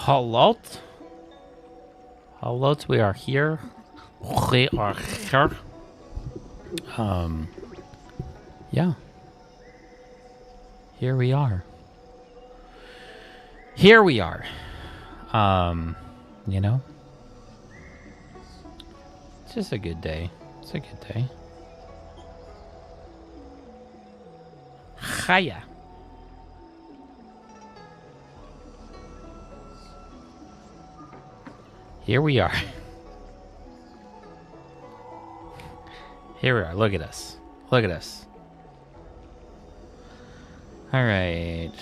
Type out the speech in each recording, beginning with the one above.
Hello? Hello, we are here. We are here. Yeah. Here we are. Here we are. You know? It's just a good day. It's a good day. Hiya. Here we are. Here we are. Look at us. Look at us. All right.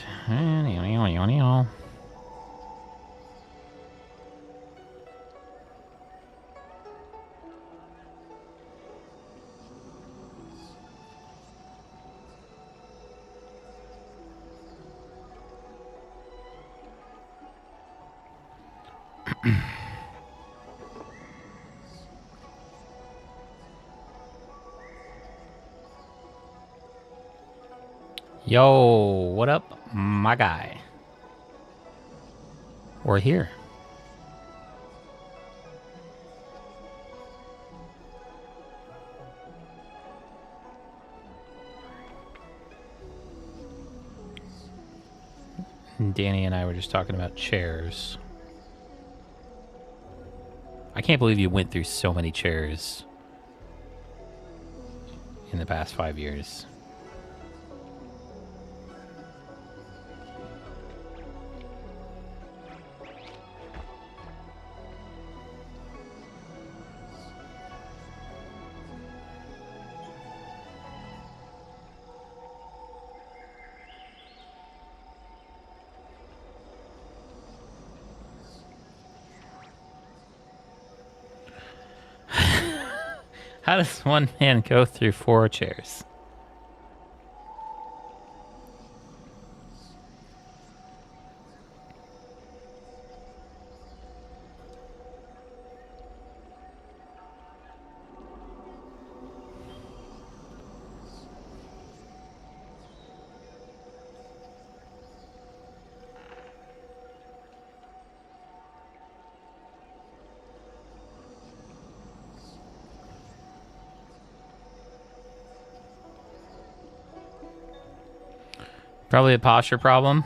Yo, what up, my guy? We're here. Danny and I were just talking about chairs. I can't believe you went through so many chairs in the past 5 years. How does one man go through 4 chairs? Probably a posture problem.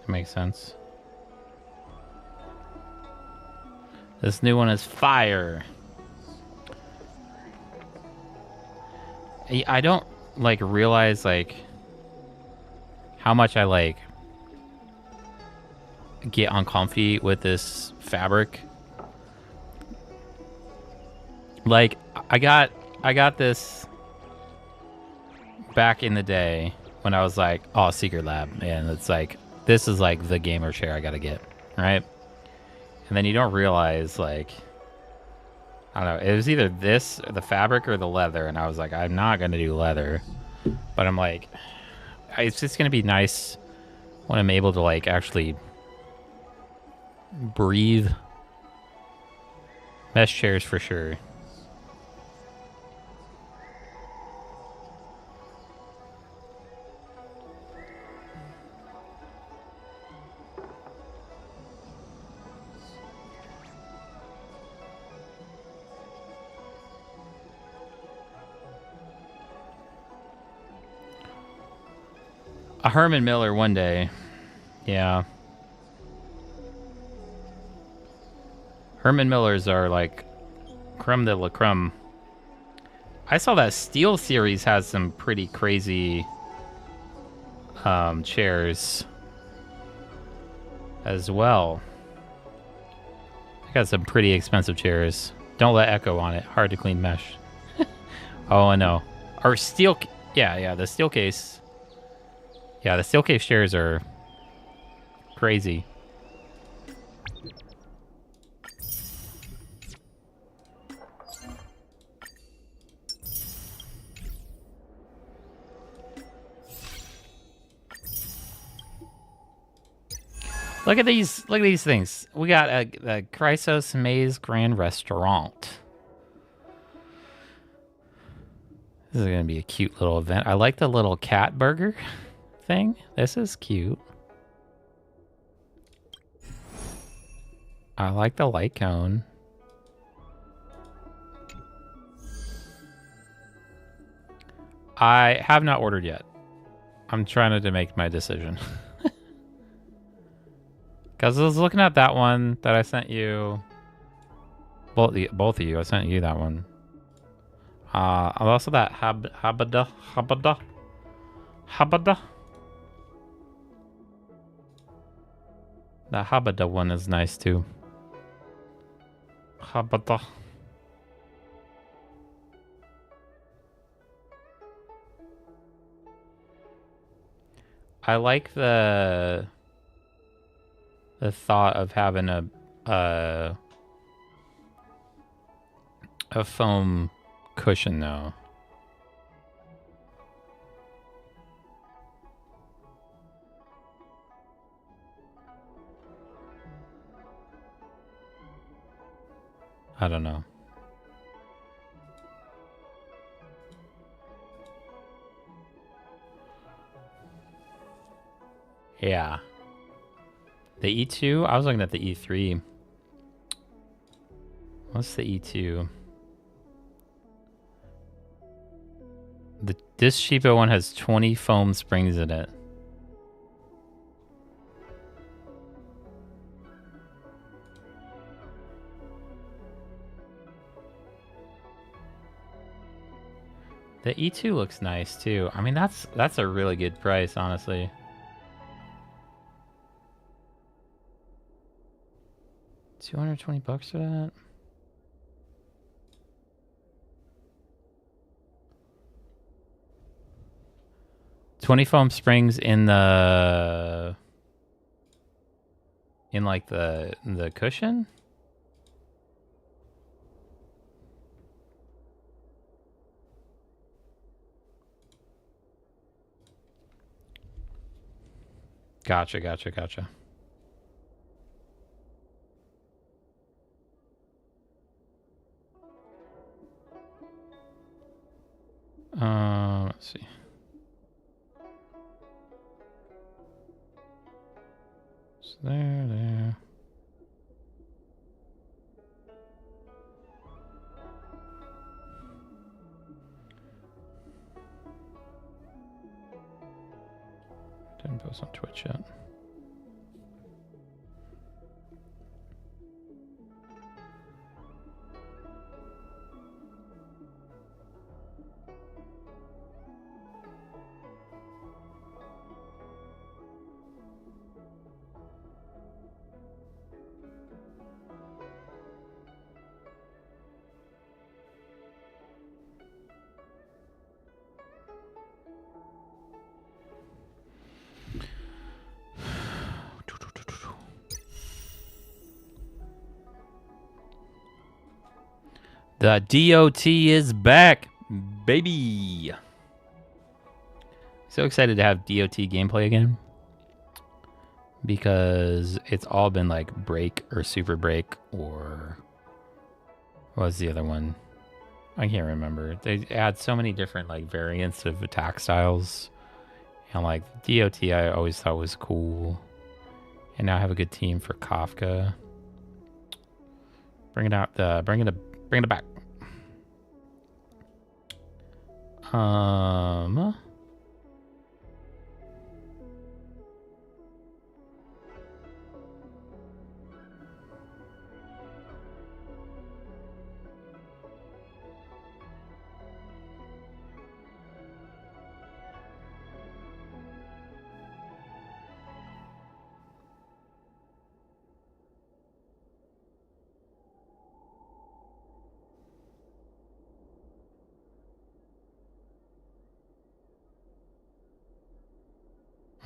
That makes sense. This new one is fire. I don't like realize like how much I like get uncomfy with this fabric. Like I got this back in the day when I was like, oh, Secret Lab, and it's like this is like the gamer chair I gotta get, right? And then you don't realize like I don't know, it was either this, or the fabric, or the leather, and I was like, I'm not gonna do leather, but I'm like, it's just gonna be nice when I'm able to like actually breathe. Mesh chairs for sure. A Herman Miller one day. Yeah. Herman Millers are like creme de la creme. I saw that Steel series has some pretty crazy chairs as well. I got some pretty expensive chairs. Don't let echo on it. Hard to clean mesh. Oh, I know. Or steel. Yeah, the steel case. Yeah, the steel case chairs are crazy. Look at these things. We got a Chrysos Maze Grand Restaurant. This is going to be a cute little event. I like the little cat burger thing. This is cute. I like the light cone. I have not ordered yet. I'm trying to make my decision. Because I was looking at that one that I sent you. Both of you. I sent you that one. Also that Habada. That Habada one is nice too. Habada. I like the thought of having a foam cushion though. I don't know. Yeah. The E2? I was looking at the E3. What's the E2? This cheapo one has 20 foam springs in it. The E2 looks nice too. I mean, that's a really good price, honestly. $220 for that? $20 foam springs in the like the cushion? Gotcha. Let's see. So there. Didn't post on Twitch yet. The DOT is back, baby. So excited to have DOT gameplay again. Because it's all been like break or super break or what was the other one? I can't remember. They add so many different like variants of attack styles. And like DOT I always thought was cool. And now I have a good team for Kafka. Bring it back.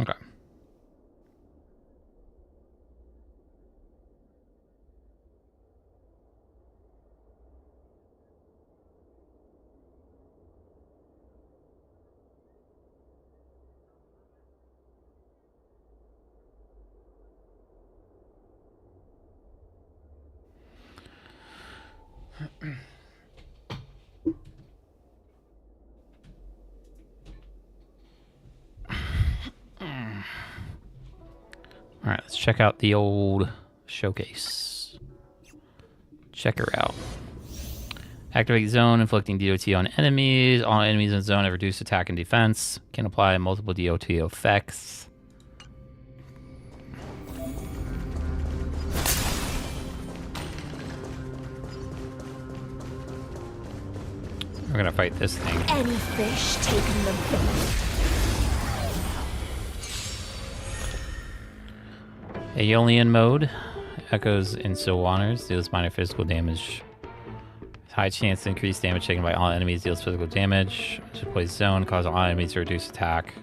Okay. check out the old showcase. Check her out. Activate zone, inflicting DOT on enemies. All enemies in zone have reduced attack and defense. Can apply multiple DOT effects. We're gonna fight this thing. Any fish taking the bait. Aeolian mode. Echoes in Sylwaners. Deals minor physical damage. High chance to increase damage taken by all enemies. Deals physical damage. Deploys zone. Causes all enemies to reduce attack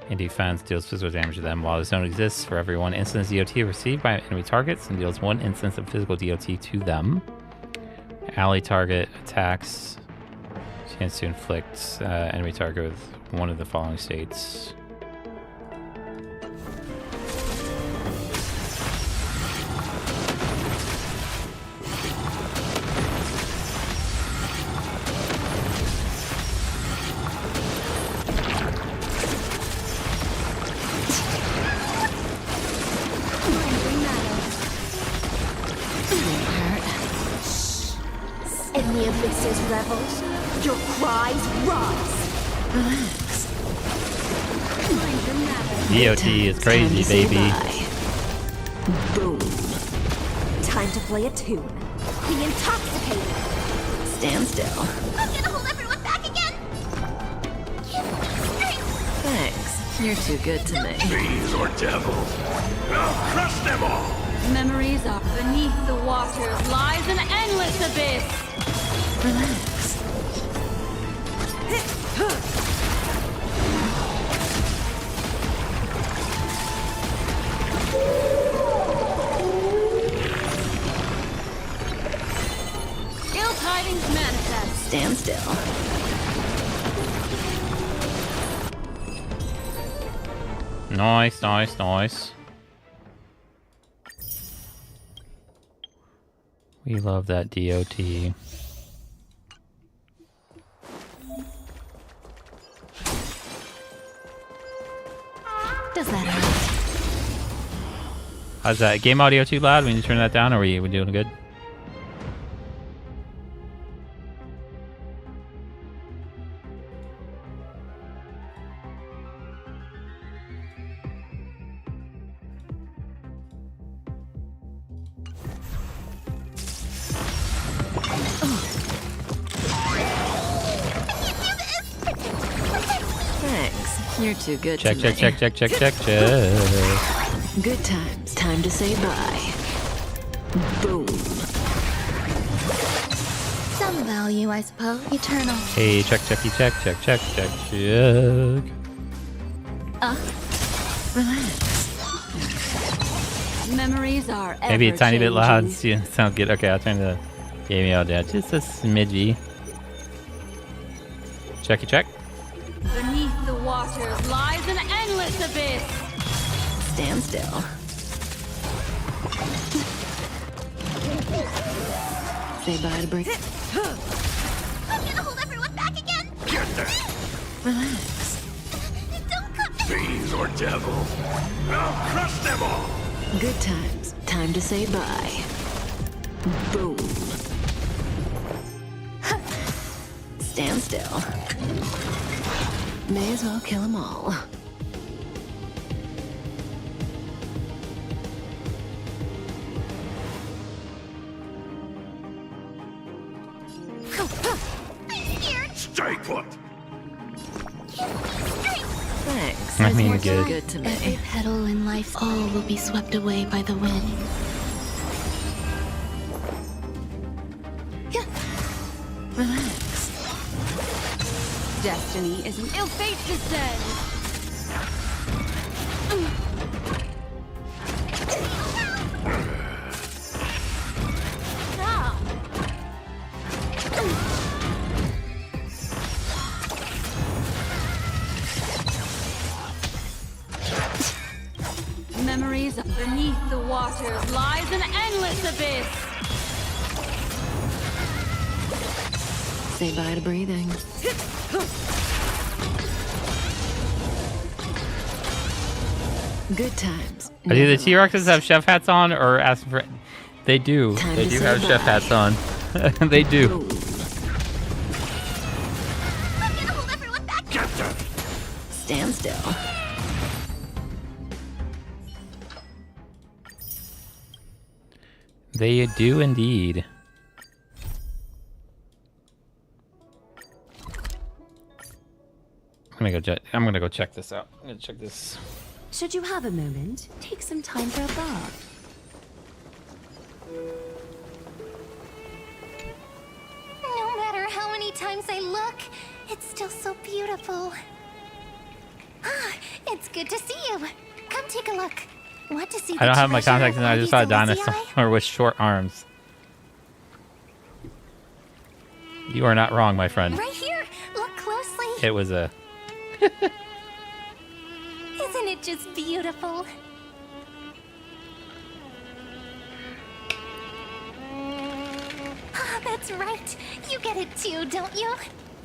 and defense. Deals physical damage to them. While the zone exists, for every 1 instance DOT received by enemy targets, and deals 1 instance of physical DOT to them. Ally target attacks. Chance to inflict enemy target with one of the following states. In the abyss's revels, your cries rise. Relax. DOT is crazy, baby. Boom. Time to play a tune. Be intoxicated. Stand still. I'm gonna hold everyone back again. Thanks. You're too good to me. Fiends or devils, I'll crush them all! Memories are beneath the waters, lies an endless abyss. Relax. Ill tidings manifest. Stand still. Nice, nice, nice. We love that DOT. Does that hurt? How's that? Game audio too loud? We need to turn that down, or we doing good? Thanks. You're too good Check, to check, me. check, check, check, check, check. Good times. Time to say bye. Boom. Some value, I suppose. Eternal. Hey, check, checky, check, check, check, check, check. Relax. Memories are Maybe a tiny bit loud. ever-changing. Yeah, sounds good. Okay, I'll turn the gaming out down just a smidgy. Checky, check. Beneath the waters lies an endless abyss. Stand still. Say bye to break. I'm gonna hold everyone back again. Get them! Relax. Don't come. Fiends or devils, I'll crush them all! Good times. Time to say bye. Boom. Stand still. May as well kill them all. Stay put! Thanks. I mean, You're good. too good to Every me. petal in life, all will be swept away by the wind. Relax. Destiny is an ill fate descends. Memories beneath the waters lies an endless abyss. Say bye to breathing. Good times. Do the never T-Rexes last. have chef hats on or asking for? They do. Time They to do say have chef bye. hats on. They do. Boom. I'm gonna hold everyone back. Get them! Stand still. They do indeed. I'm gonna go check this out. I'm gonna check this. Should you have a moment, take some time for a bath. No matter how many times I look, it's still so beautiful. Ah, it's good to see you. Come take a look. Want to see I don't the have my treasure contacts of and I just saw a HYSILENS? dinosaur with short arms. You are not wrong, my friend. Right here. Look closely. It was a. Isn't it just beautiful? Ah, that's right. You get it too, don't you?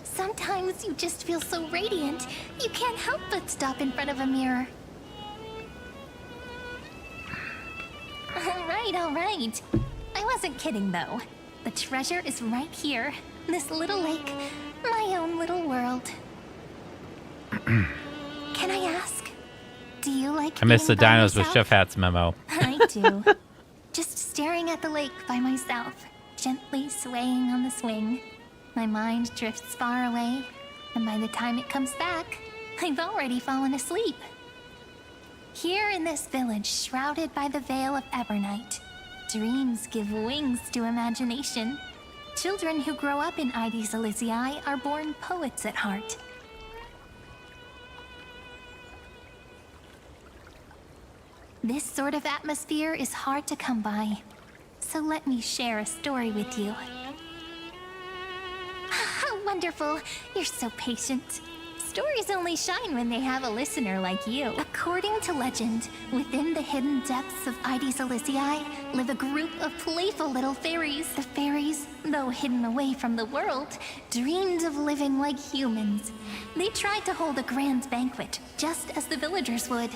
Sometimes you just feel so radiant, you can't help but stop in front of a mirror. All right. I wasn't kidding, though. The treasure is right here. This little lake. My own little world. Can I ask? Do you like I missed the being by dinos with yourself? chef hats memo. I do. Just staring at the lake by myself, gently swaying on the swing. My mind drifts far away, and by the time it comes back, I've already fallen asleep. Here in this village shrouded by the veil of Ebernite, dreams give wings to imagination. Children who grow up in HYSILENS are born poets at heart. This sort of atmosphere is hard to come by, so let me share a story with you. How wonderful! You're so patient. Stories only shine when they have a listener like you. According to legend, within the hidden depths of HYSILENS live a group of playful little fairies. The fairies, though hidden away from the world, dreamed of living like humans. They tried to hold a grand banquet, just as the villagers would.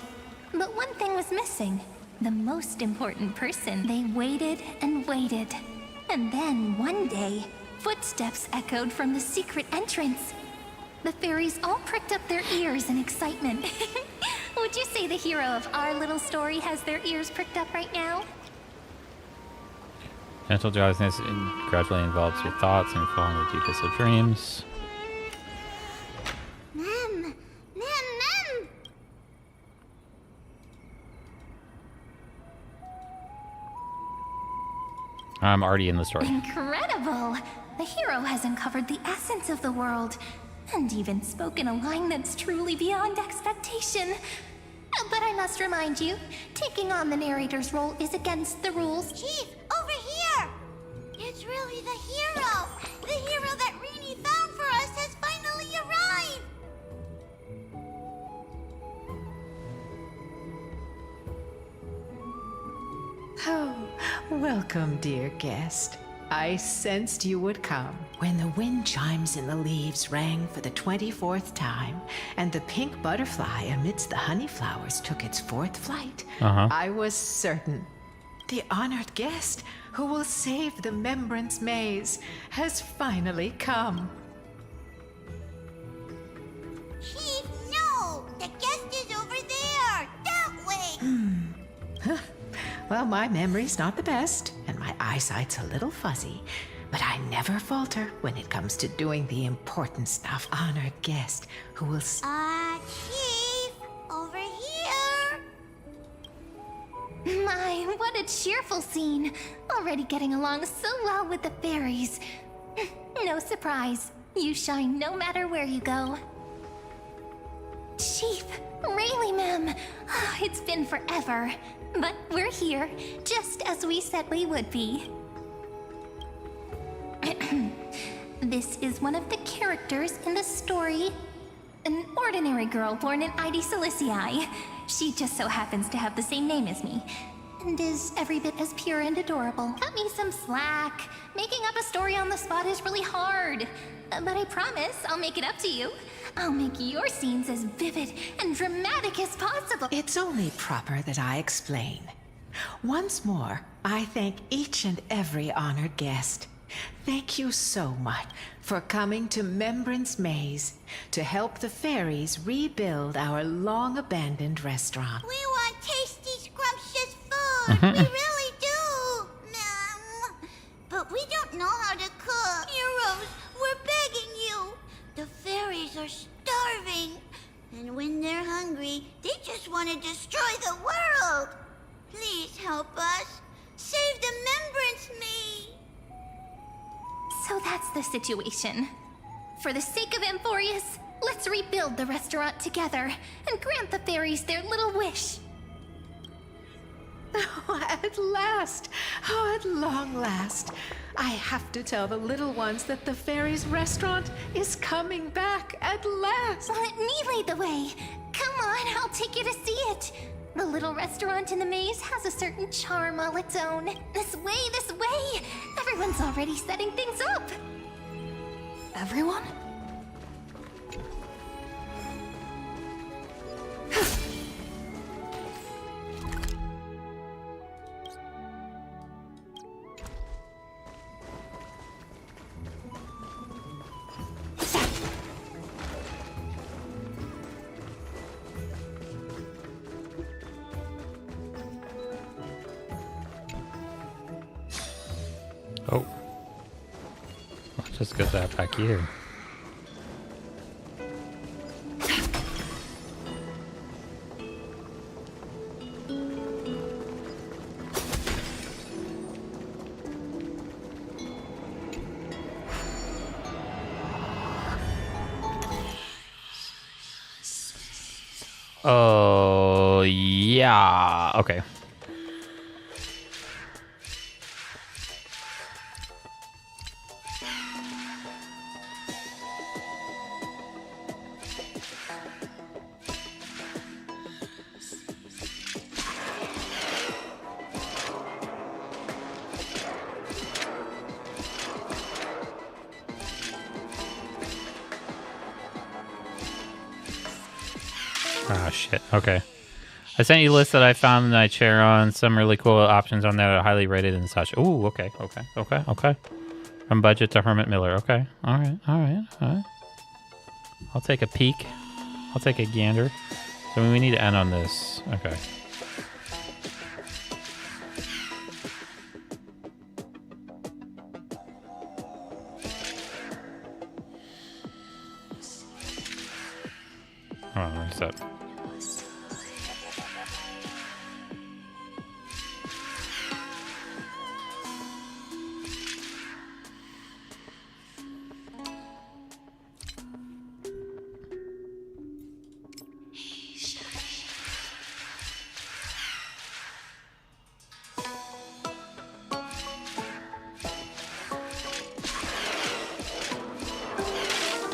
But one thing was missing. The most important person. They waited and waited. And then, one day, footsteps echoed from the secret entrance. The fairies all pricked up their ears in excitement. Would you say the hero of our little story has their ears pricked up right now? Gentle drowsiness gradually involves your thoughts and falling the deepest of dreams. Mem! I'm already in the story. Incredible! The hero has uncovered the essence of the world, and even spoken a line that's truly beyond expectation. But I must remind you, taking on the narrator's role is against the rules. Chief, over here! It's really the hero! The hero that Rini found for us has finally arrived! Oh, welcome, dear guest. I sensed you would come. When the wind chimes in the leaves rang for the 24th time, and the pink butterfly amidst the honey flowers took its 4th flight, I was certain. The honored guest who will save the Membrance Maze has finally come. Chief, no! The guest is over there! That way! Well, my memory's not the best, and my eyesight's a little fuzzy, but I never falter when it comes to doing the important stuff. Honored guest who will Chief, over here! My, what a cheerful scene. Already getting along so well with the fairies. No surprise. You shine no matter where you go. Chief, Rayleigh, ma'am. It's been forever. But we're here, just as we said we would be. This is one of the characters in the story. An ordinary girl born in HYSILENS. She just so happens to have the same name as me. and is every bit as pure and adorable. Cut me some slack. Making up a story on the spot is really hard. But I promise I'll make it up to you. I'll make your scenes as vivid and dramatic as possible. It's only proper that I explain. Once more, I thank each and every honored guest. Thank you so much for coming to Membrance Maze to help the fairies rebuild our long-abandoned restaurant. We want tasty, scrumptious food. We really do. But we don't know how to cook. Heroes, we're begging you. The fairies are starving. And when they're hungry, they just want to destroy the world. Please help us. Save the Membrance Maze. So that's the situation. For the sake of Amphorius, let's rebuild the restaurant together and grant the fairies their little wish. Oh, at last! Oh, at long last! I have to tell the little ones that the fairies' restaurant is coming back at last! Let me lead the way. Come on, I'll take you to see it. The little restaurant in the maze has a certain charm all its own. This way, this way! Everyone's already setting things up. Everyone? Oh. Let's just get that back here. Oh, yeah. Okay. Oh, shit. Okay. I sent you a list that I found in my chair on some really cool options on there that are highly rated and such. Ooh, okay. From budget to Hermit Miller. Okay. All right. I'll take a peek. I'll take a gander. So we need to end on this. Okay. Hold on, reset.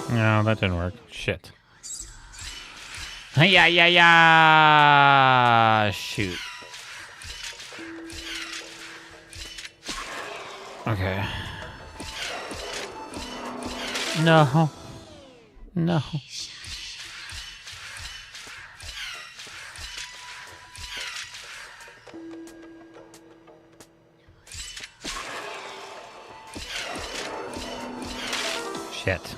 No, that didn't work. Shit. Yeah. Shoot. Okay. No. Shit.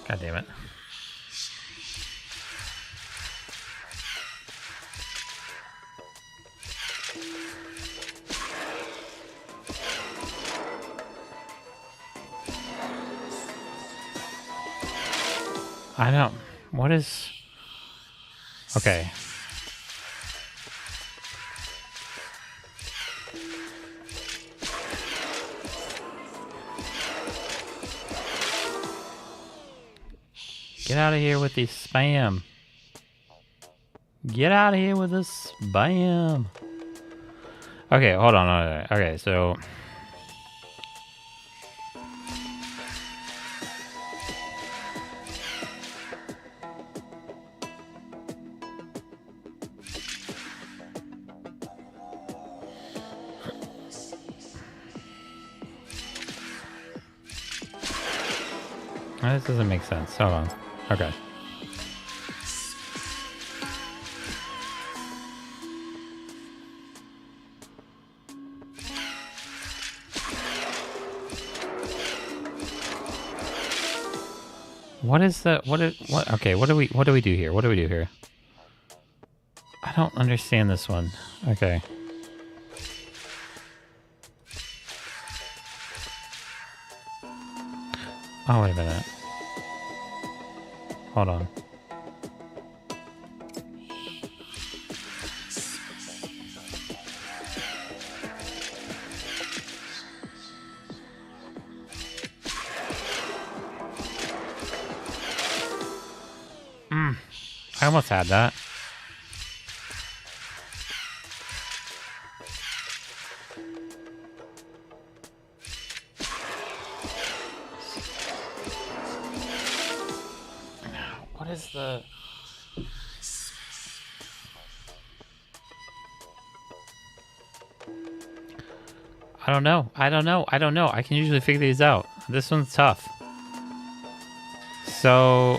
God damn it. I don't. What is... Okay. Get out of here with the spam. Get out of here with the spam. Okay, hold on. Okay, so... This doesn't make sense. Hold on. Okay. What is the what okay, what do we do here? What do we do here? I don't understand this one. Okay. Oh, wait a minute. Hold on. I almost had that. What is the... I don't know. I can usually figure these out. This one's tough. So...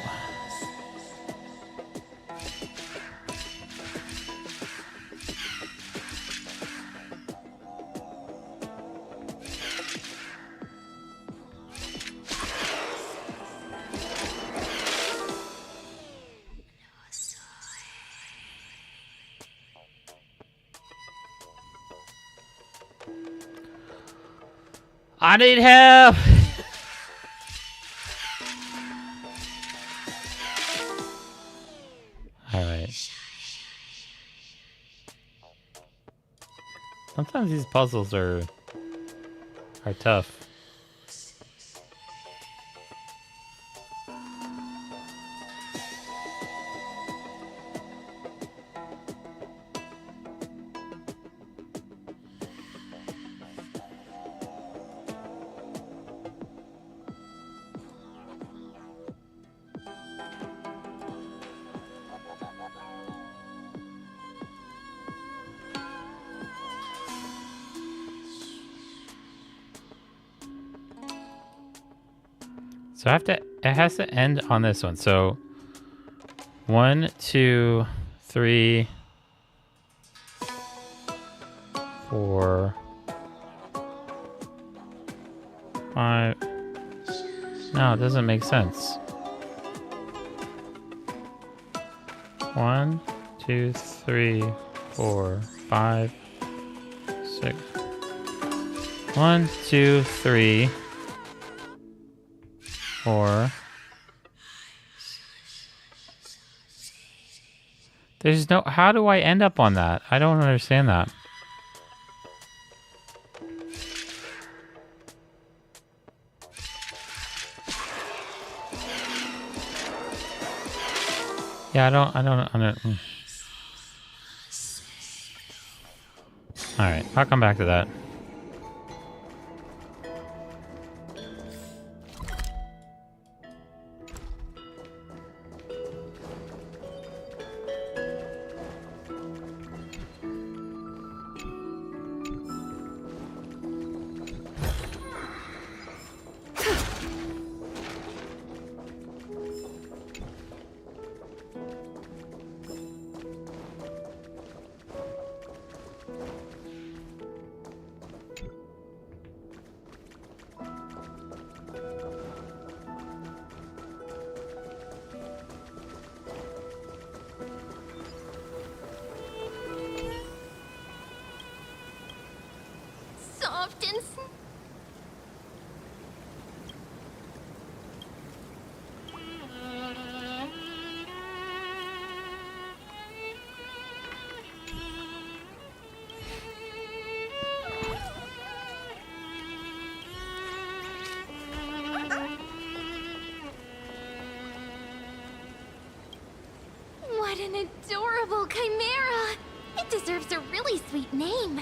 I need help! Alright. Sometimes these puzzles are tough. So it has to end on this one. So 1, 2, 3, 4, 5. No, it doesn't make sense. 1, 2, 3, 4, 5, 6. 1, 2, 3, 4. There's no... How do I end up on that? I don't understand that. Yeah, I don't... Alright, I'll come back to that. Soft and what an adorable chimera! It deserves a really sweet name.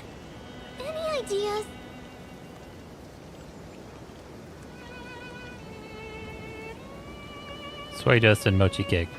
Any ideas? Soy dust and mochi cake.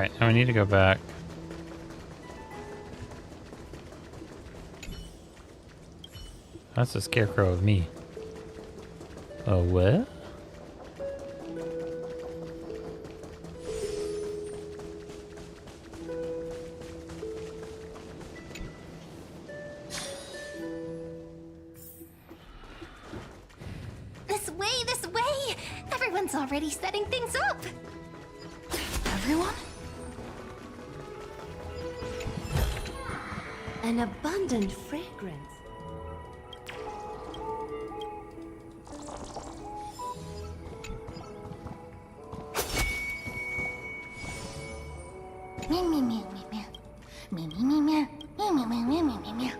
Alright, now we need to go back. That's a scarecrow of me. Oh, what? This way, this way! Everyone's already setting things up! Everyone? An abundant fragrance. Meow, meow, meow, meow, meow. Meow, meow, meow, meow. Meow, meow, meow, meow, meow, meow.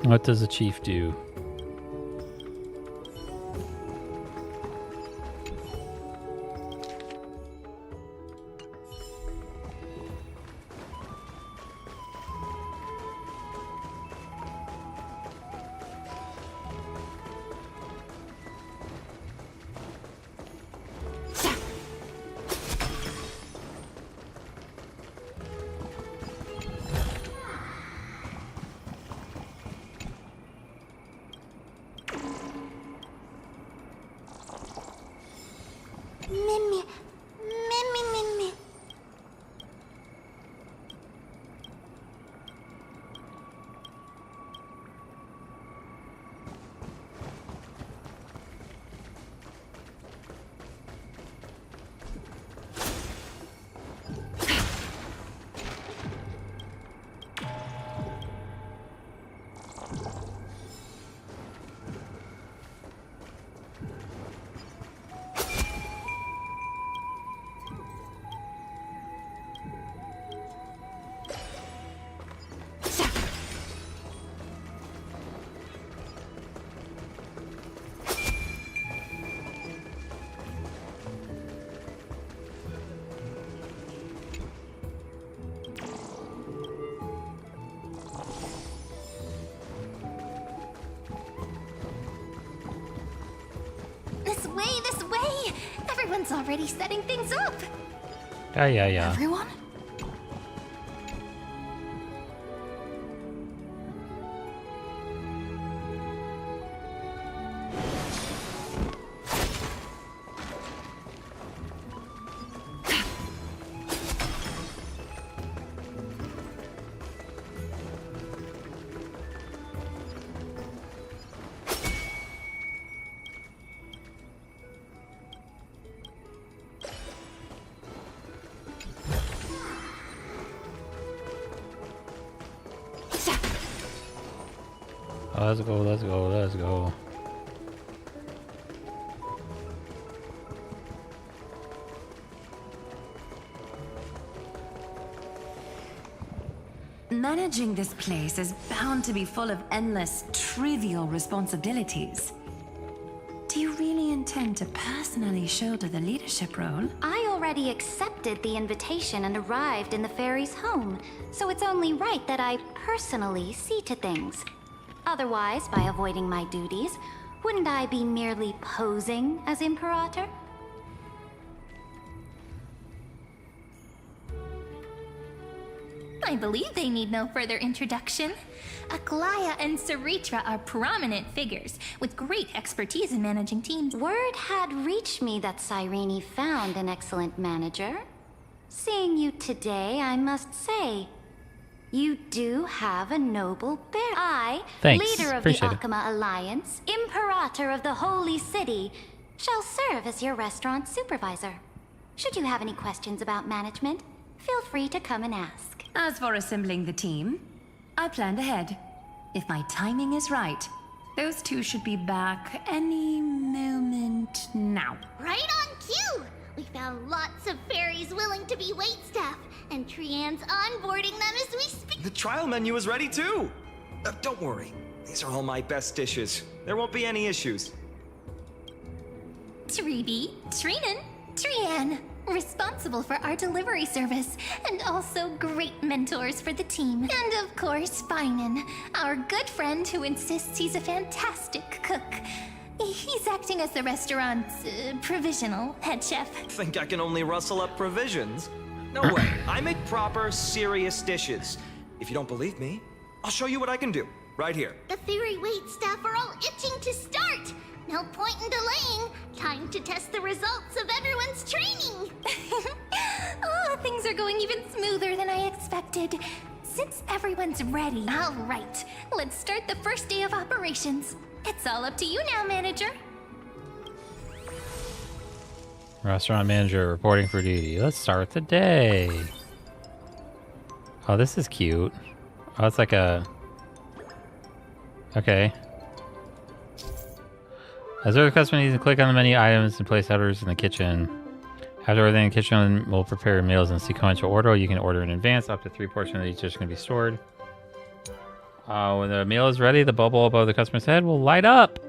What does the chief do? Meow, meow. Meow, meow, meow, meow. This way, this way! Everyone's already setting things up! Yeah. Everyone? Let's go, let's go, let's go. Managing this place is bound to be full of endless, trivial responsibilities. Do you really intend to personally shoulder the leadership role? I already accepted the invitation and arrived in the fairy's home, so it's only right that I personally see to things. Otherwise, by avoiding my duties, wouldn't I be merely posing as Imperator? I believe they need no further introduction. Aglaya and Saritra are prominent figures with great expertise in managing teams. Word had reached me that Cyrene found an excellent manager. Seeing you today, I must say, you do have a noble bear. I, Thanks. leader of the Appreciate it. Akama Alliance, Imperator of the Holy City, shall serve as your restaurant supervisor. Should you have any questions about management, feel free to come and ask. As for assembling the team, I planned ahead. If my timing is right, those two should be back any moment now. Right on cue! We found lots of fairies willing to be waitstaff, and Trian's onboarding them as we speak. The trial menu is ready too! Don't worry, these are all my best dishes. There won't be any issues. Tribi, Trinan, Trian, responsible for our delivery service, and also great mentors for the team. And of course, Finan, our good friend who insists he's a fantastic cook. He's acting as the restaurant's provisional head chef. Think I can only rustle up provisions? No way. I make proper, serious dishes. If you don't believe me, I'll show you what I can do. Right here. The fairy wait staff are all itching to start. No point in delaying. Time to test the results of everyone's training. Oh, things are going even smoother than I expected. Since everyone's ready, all right, let's start the first day of operations. It's all up to you now, manager. Restaurant manager reporting for duty. Let's start the day. Oh, this is cute. Oh, it's like a... Okay. As the customer needs to click on the menu items and place orders in the kitchen. After everything in the kitchen will prepare meals in sequential order. You can order in advance. Up to 3 portions of each dish can be stored. When the meal is ready, the bubble above the customer's head will light up.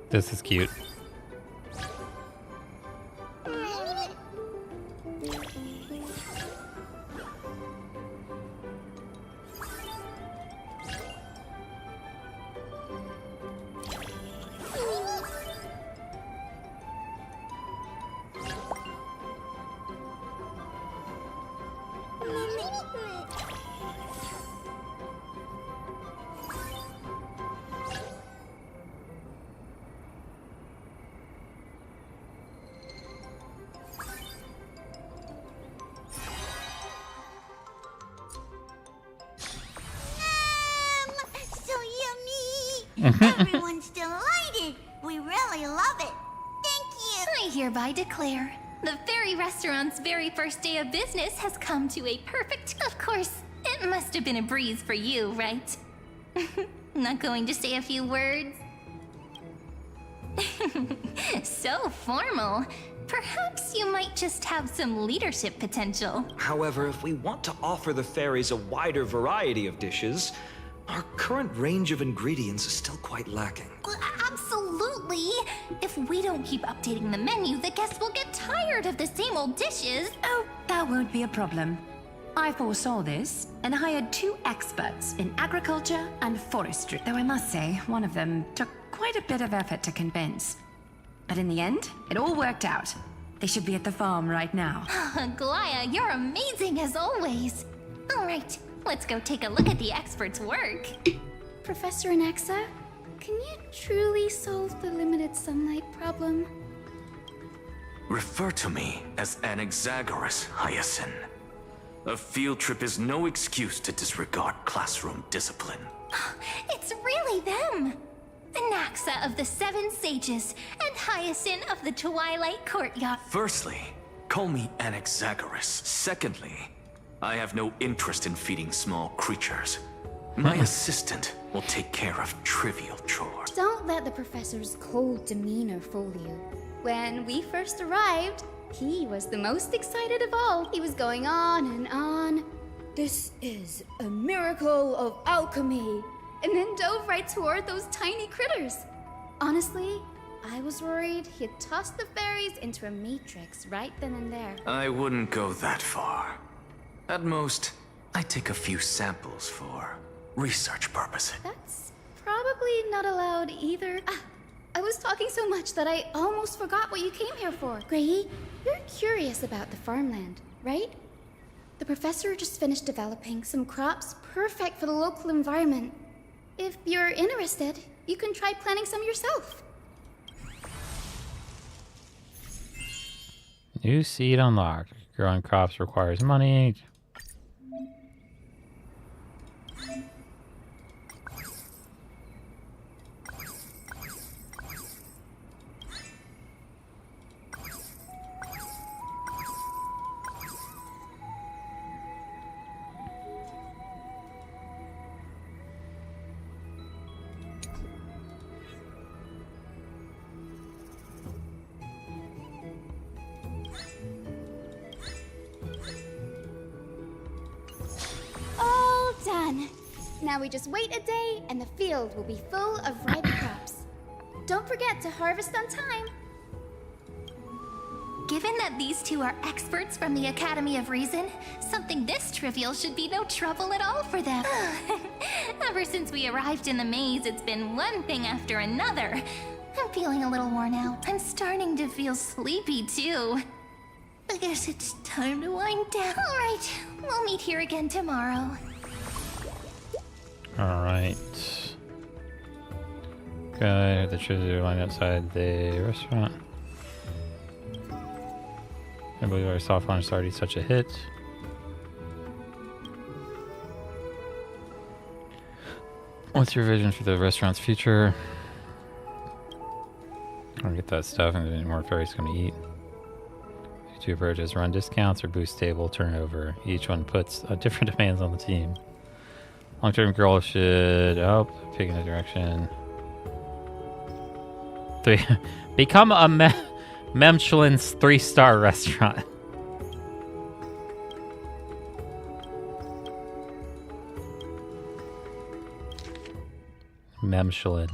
This is cute. So yummy. Everyone's delighted. We really love it. Thank you. I hereby declare, the fairy restaurant's very first day of business has come to a perfect... Of course, it must have been a breeze for you, right? Not going to say a few words? So formal. Perhaps you might just have some leadership potential. However, if we want to offer the fairies a wider variety of dishes, our current range of ingredients is still quite lacking. Well, absolutely. If we don't keep updating the menu, the guests will get tired of the same old dishes. Oh, that won't be a problem. I foresaw this and hired 2 experts in agriculture and forestry. Though I must say, one of them took quite a bit of effort to convince. But in the end, it all worked out. They should be at the farm right now. Glaya, you're amazing as always. All right, let's go take a look at the expert's work. Professor Anaxa, can you truly solve the limited sunlight problem? Refer to me as Anaxagoras, Hyacinth. A field trip is no excuse to disregard classroom discipline. It's really them. Anaxa of the 7 Sages and Hyacinth of the Twilight Courtyard. Firstly, call me Anaxagoras. Secondly, I have no interest in feeding small creatures. My assistant will take care of trivial chores. Don't let the professor's cold demeanor fool you. When we first arrived, he was the most excited of all. He was going on and on. This is a miracle of alchemy. And then dove right toward those tiny critters. Honestly, I was worried he'd toss the fairies into a matrix right then and there. I wouldn't go that far. At most, I take a few samples for research purposes. That's probably not allowed either. I was talking so much that I almost forgot what you came here for. Grayi, you're curious about the farmland, right? The professor just finished developing some crops perfect for the local environment. If you're interested, you can try planting some yourself. New seed unlocked. Growing crops requires money. Now we just wait a day and the field will be full of ripe crops. Don't forget to harvest on time. Given that these two are experts from the Academy of Reason, something this trivial should be no trouble at all for them. Ever since we arrived in the maze, it's been one thing after another. I'm feeling a little worn out. I'm starting to feel sleepy, too. I guess it's time to wind down. All right, we'll meet here again tomorrow. All right. Okay, the trivia line outside the restaurant. I believe our soft launch is already such a hit. What's your vision for the restaurant's future? I'll get that stuff and then more fairies come to eat. Two approaches: run discounts or boost table turnover. Each one puts different demands on the team. Long-term goal should pick in a direction. 3. Become a Memshilin's 3-star restaurant. Memshilin.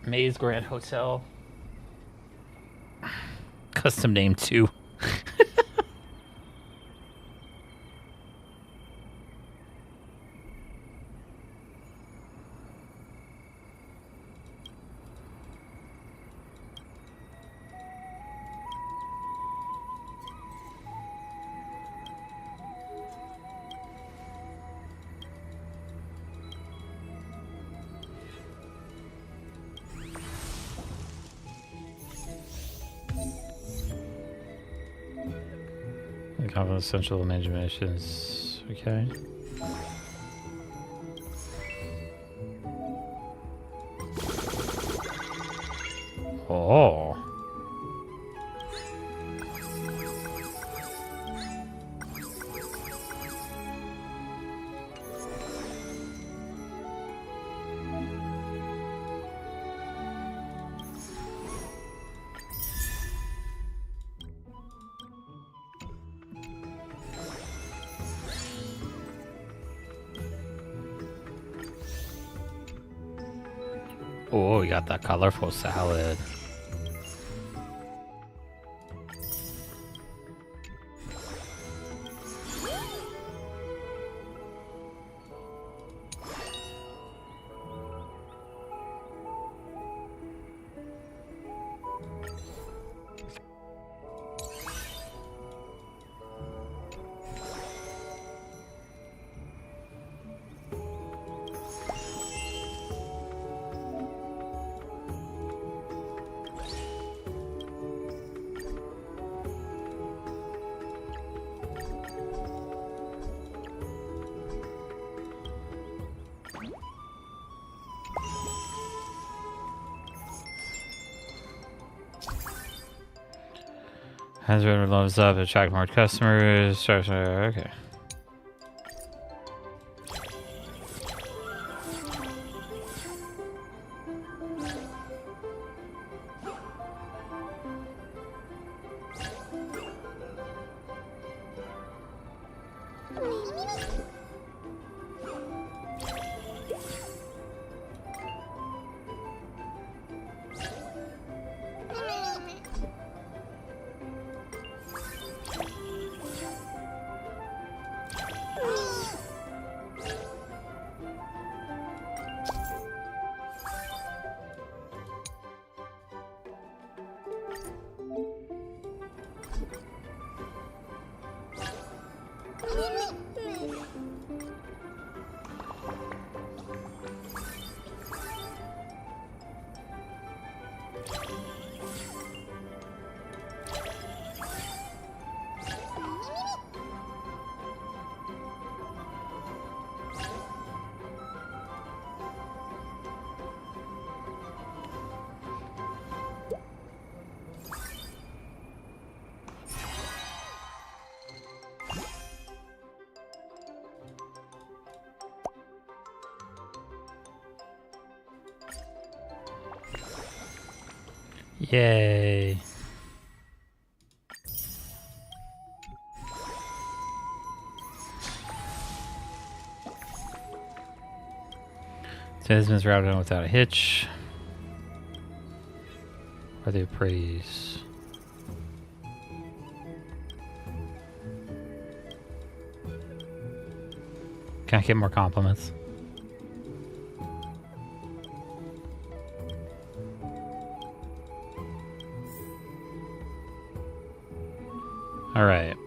Maze Grand Hotel. Custom name 2. Essential management missions. Okay. Oh. Oh, we got that colorful salad. As it loves up, attract more customers. Okay. Yay. Desmond's routed on without a hitch. Are they praise? Can I get more compliments? All right.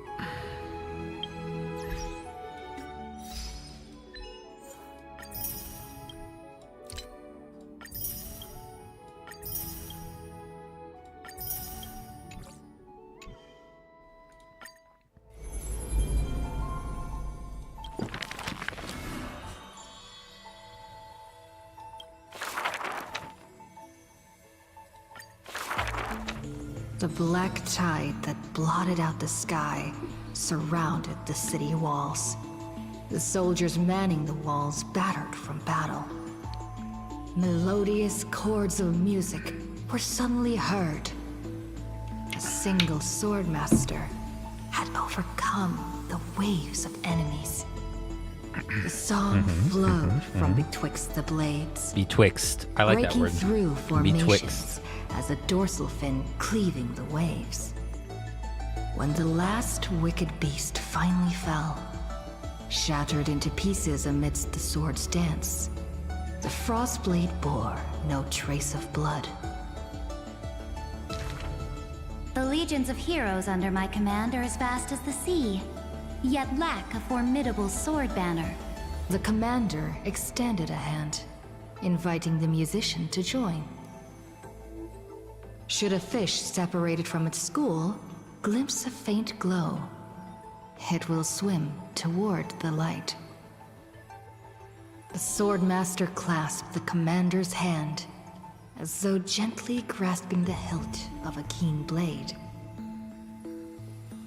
The black tide that blotted out the sky surrounded the city walls. The soldiers manning the walls battered from battle. Melodious chords of music were suddenly heard. A single swordmaster had overcome the waves of enemies. The song flowed from betwixt the blades. Betwixt. I like that breaking word. through formations Betwixt. as a dorsal fin cleaving the waves. When the last wicked beast finally fell, shattered into pieces amidst the sword's dance, the Frostblade bore no trace of blood. The legions of heroes under my command are as vast as the sea, yet lack a formidable sword banner. The commander extended a hand, inviting the musician to join. Should a fish separated from its school glimpse a faint glow, it will swim toward the light. The swordmaster clasped the commander's hand, as though gently grasping the hilt of a keen blade.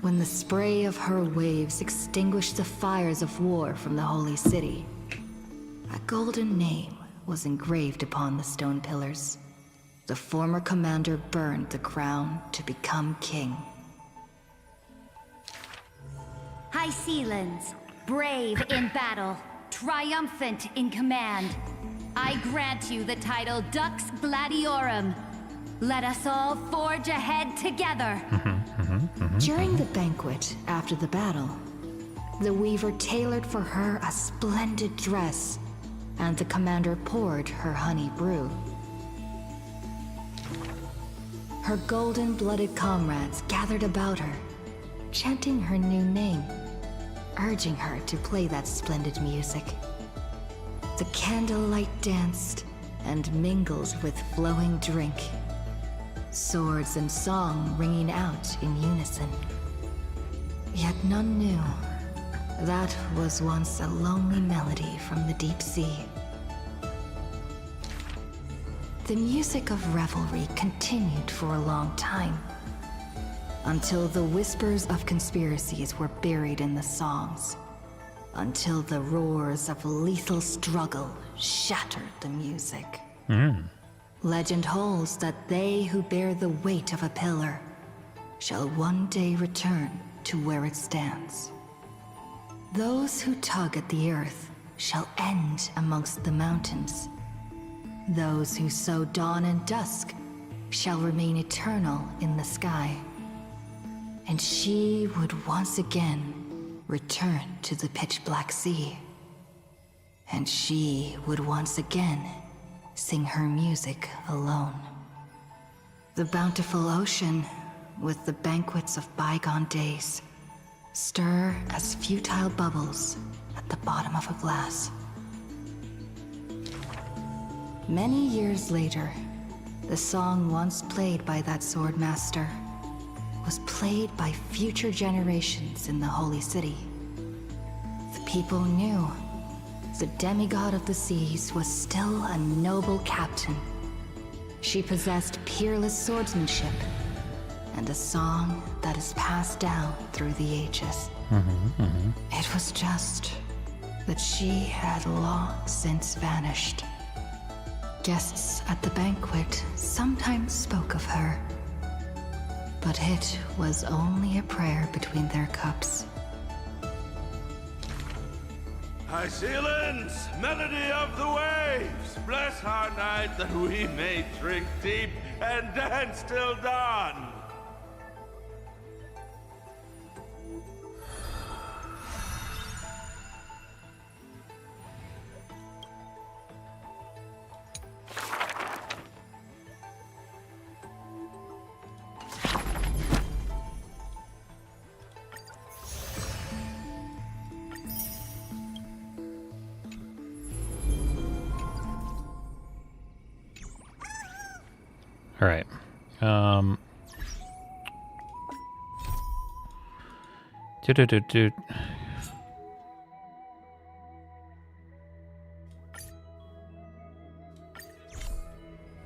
When the spray of her waves extinguished the fires of war from the holy city, a golden name was engraved upon the stone pillars. The former commander burned the crown to become king. HYSILENS, brave in battle, triumphant in command. I grant you the title Dux Gladiorum. Let us all forge ahead together. During the banquet after the battle, the weaver tailored for her a splendid dress, and the commander poured her honey brew. Her golden-blooded comrades gathered about her, chanting her new name, urging her to play that splendid music. The candlelight danced and mingled with flowing drink, swords and song ringing out in unison. Yet none knew that was once a lonely melody from the deep sea. The music of revelry continued for a long time, until the whispers of conspiracies were buried in the songs, until the roars of lethal struggle shattered the music. Legend holds that they who bear the weight of a pillar shall one day return to where it stands. Those who tug at the earth shall end amongst the mountains. Those who sow dawn and dusk shall remain eternal in the sky. And she would once again return to the pitch-black sea. And she would once again sing her music alone. The bountiful ocean, with the banquets of bygone days, stir as futile bubbles at the bottom of a glass. Many years later, the song once played by that swordmaster was played by future generations in the Holy City. The people knew the demigod of the seas was still a noble captain. She possessed peerless swordsmanship and a song that is passed down through the ages. It was just that she had long since vanished. Guests at the banquet sometimes spoke of her, but it was only a prayer between their cups. HYSILENS, melody of the waves, bless our night that we may drink deep and dance till dawn. All right. Do.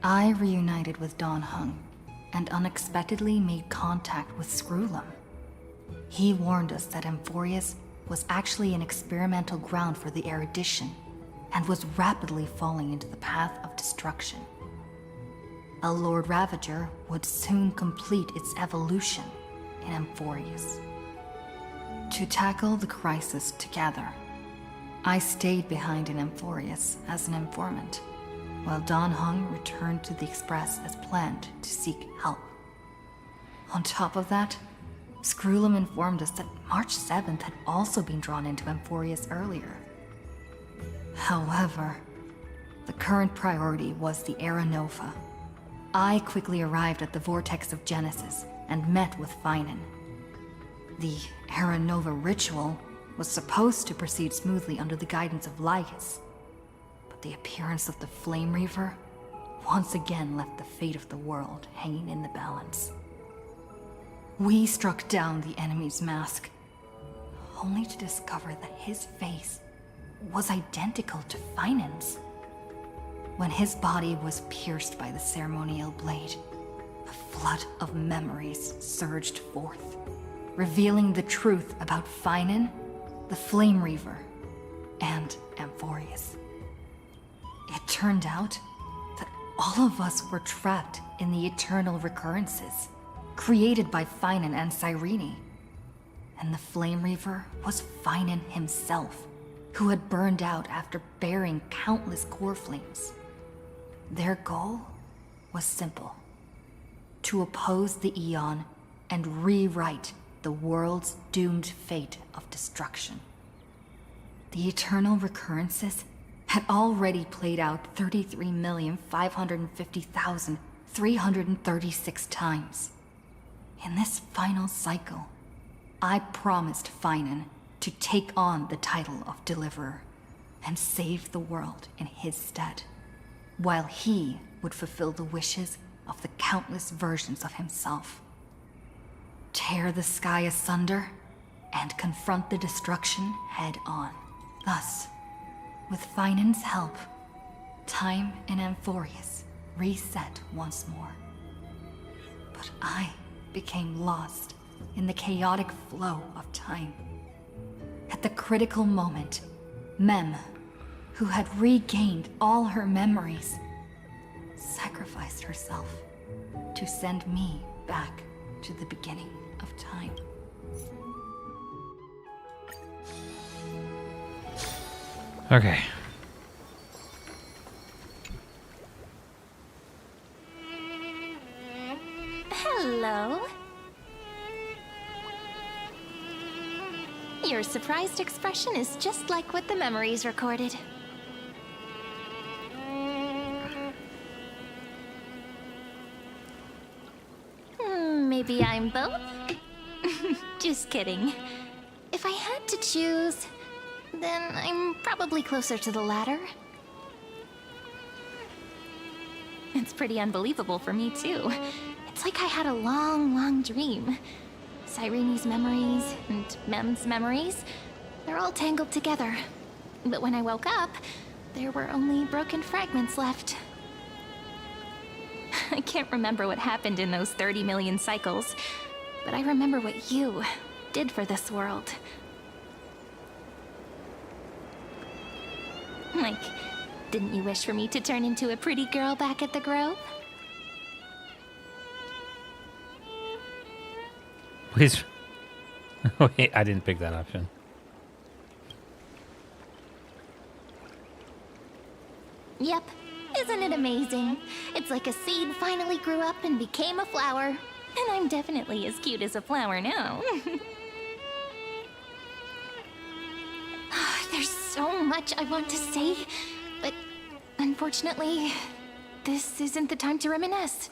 I reunited with Don Hung and unexpectedly made contact with Screwlum. He warned us that Amphorius was actually an experimental ground for the erudition and was rapidly falling into the path of destruction. A Lord Ravager would soon complete its evolution in Amphorius. To tackle the crisis together, I stayed behind in Amphorius as an informant, while Don Hung returned to the Express as planned to seek help. On top of that, Screwlum informed us that March 7th had also been drawn into Amphorius earlier. However, the current priority was the Era Nova. I quickly arrived at the Vortex of Genesis and met with Finan. The Era Nova ritual was supposed to proceed smoothly under the guidance of Lycus, but the appearance of the Flame Reaver once again left the fate of the world hanging in the balance. We struck down the enemy's mask, only to discover that his face was identical to Finan's. When his body was pierced by the ceremonial blade, a flood of memories surged forth, revealing the truth about Finan, the Flame Reaver, and Amphorius. It turned out that all of us were trapped in the eternal recurrences, created by Finan and Cyrene. And the Flame Reaver was Finan himself, who had burned out after bearing countless core flames. Their goal was simple: to oppose the Aeon and rewrite the world's doomed fate of destruction. The eternal recurrences had already played out 33,550,336 times. In this final cycle, I promised Finan to take on the title of Deliverer and save the world in his stead, while he would fulfill the wishes of the countless versions of himself. Tear the sky asunder and confront the destruction head on. Thus, with Finan's help, time in Amphorius reset once more. But I became lost in the chaotic flow of time. At the critical moment, Mem, who had regained all her memories, sacrificed herself to send me back to the beginning of time. Okay. Hello. Your surprised expression is just like what the memories recorded. Maybe I'm both? Just kidding. If I had to choose, then I'm probably closer to the latter. It's pretty unbelievable for me, too. It's like I had a long, long dream. Cyrene's memories and Mem's memories, they're all tangled together. But when I woke up, there were only broken fragments left. I can't remember what happened in those 30 million cycles, but I remember what you did for this world. Like, Didn't you wish for me to turn into a pretty girl back at the Grove? Please. Wait, I didn't pick that option. Yep. Isn't it amazing? It's like a seed finally grew up and became a flower. And I'm definitely as cute as a flower now. There's so much I want to say, but unfortunately, this isn't the time to reminisce.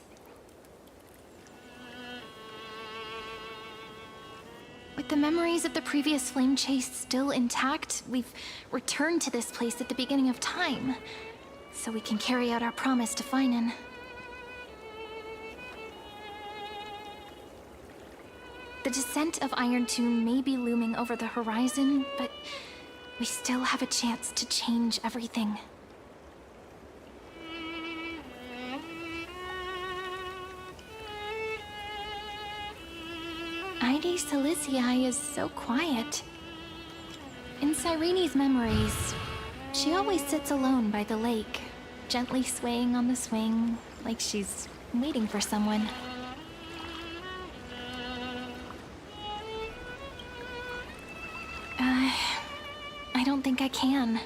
With the memories of the previous flame chase still intact, we've returned to this place at the beginning of time, so we can carry out our promise to Finan. The descent of Iron Tomb may be looming over the horizon, but we still have a chance to change everything. HYSILENS is so quiet. In Cyrene's memories, she always sits alone by the lake, gently swaying on the swing, like she's waiting for someone. I don't think I can.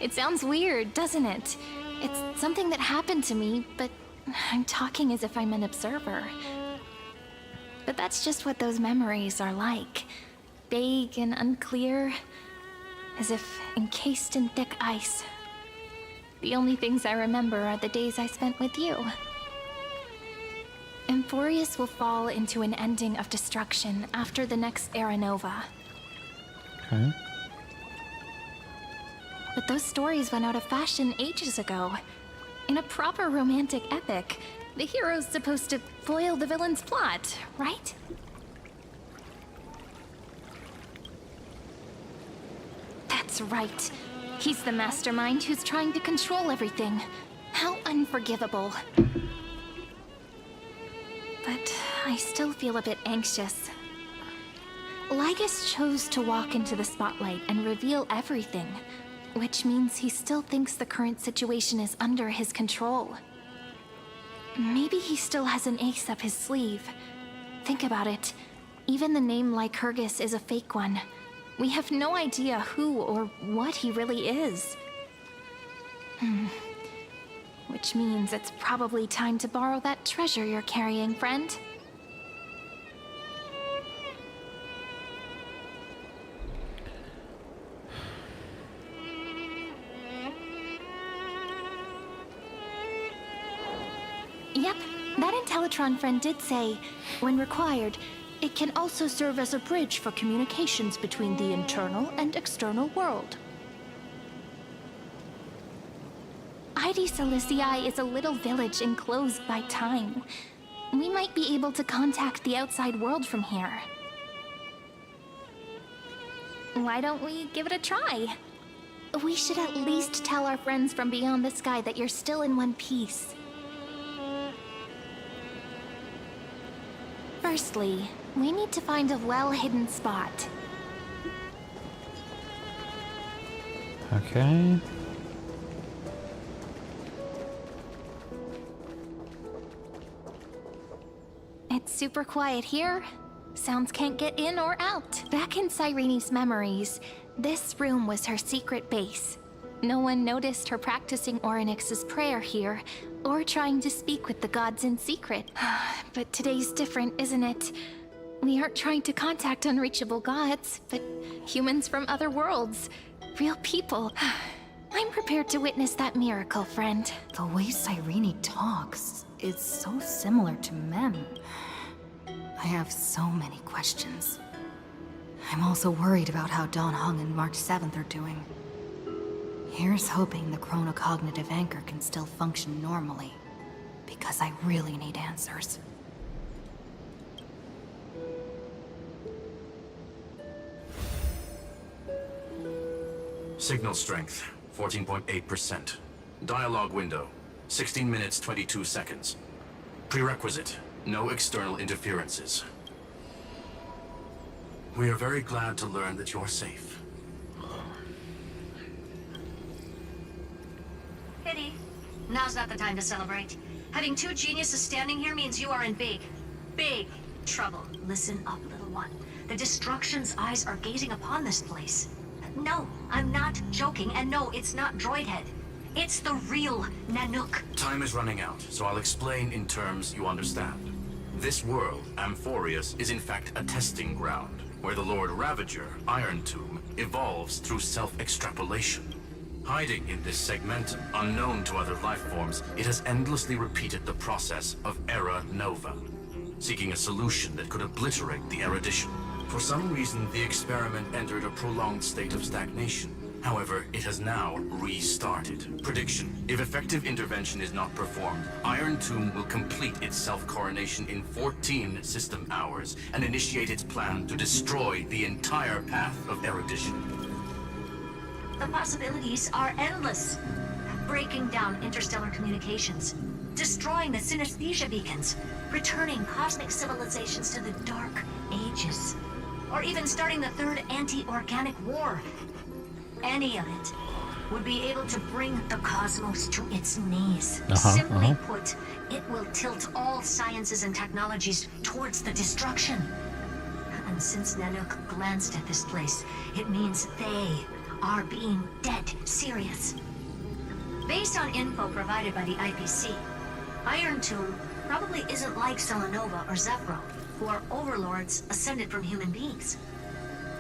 It sounds weird, doesn't it? It's something that happened to me, but I'm talking as if I'm an observer. But that's just what those memories are like. Vague and unclear, as if encased in thick ice. The only things I remember are the days I spent with you. Emphorius will fall into an ending of destruction after the next Era Nova. Okay. But those stories went out of fashion ages ago. In a proper romantic epic, the hero's supposed to foil the villain's plot, right? That's right. He's the mastermind who's trying to control everything. How unforgivable. But I still feel a bit anxious. Lygus chose to walk into the spotlight and reveal everything, which means he still thinks the current situation is under his control. Maybe he still has an ace up his sleeve. Think about it. Even the name Lycurgus is a fake one. We have no idea who or what he really is. Which means it's probably time to borrow that treasure you're carrying, friend. Yep, that Intellitron friend did say, when required, it can also serve as a bridge for communications between the internal and external world. HYSILENS is a little village enclosed by time. We might be able to contact the outside world from here. Why don't we give it a try? We should at least tell our friends from beyond the sky that you're still in one piece. Firstly, we need to find a well-hidden spot. Okay. It's super quiet here. Sounds can't get in or out. Back in Cyrene's memories, this room was her secret base. No one noticed her practicing Orynyx's prayer here, or trying to speak with the gods in secret. But today's different, isn't it? We aren't trying to contact unreachable gods, but humans from other worlds. Real people. I'm prepared to witness that miracle, friend. The way Cyrene talks is so similar to Mem. I have so many questions. I'm also worried about how Dawn Hung and March 7th are doing. Here's hoping the chronocognitive anchor can still function normally, because I really need answers. Signal strength, 14.8%. Dialogue window, 16 minutes 22 seconds. Prerequisite, no external interferences. We are very glad to learn that you're safe. Now's not the time to celebrate. Having two geniuses standing here means you are in big trouble. Listen up, little one. The Destruction's eyes are gazing upon this place. No, I'm not joking, and no, it's not Droidhead. It's the real Nanook. Time is running out, so I'll explain in terms you understand. This world, Amphorius, is in fact a testing ground, where the Lord Ravager, Iron Tomb, evolves through self-extrapolation. Hiding in this segmentum, unknown to other life forms, it has endlessly repeated the process of Era Nova, seeking a solution that could obliterate the erudition. For some reason, the experiment entered a prolonged state of stagnation. However, it has now restarted. Prediction: if effective intervention is not performed, Iron Tomb will complete its self-coronation in 14 system hours and initiate its plan to destroy the entire path of erudition. The possibilities are endless. Breaking down interstellar communications, destroying the synesthesia beacons, returning cosmic civilizations to the Dark Ages, or even starting the third anti-organic war. Any of it would be able to bring the cosmos to its knees. Simply put, it will tilt all sciences and technologies towards the destruction. And since Nanook glanced at this place, it means they are being dead serious. Based on info provided by the IPC, Iron Tomb probably isn't like Selenova or Zephyro, who are overlords ascended from human beings.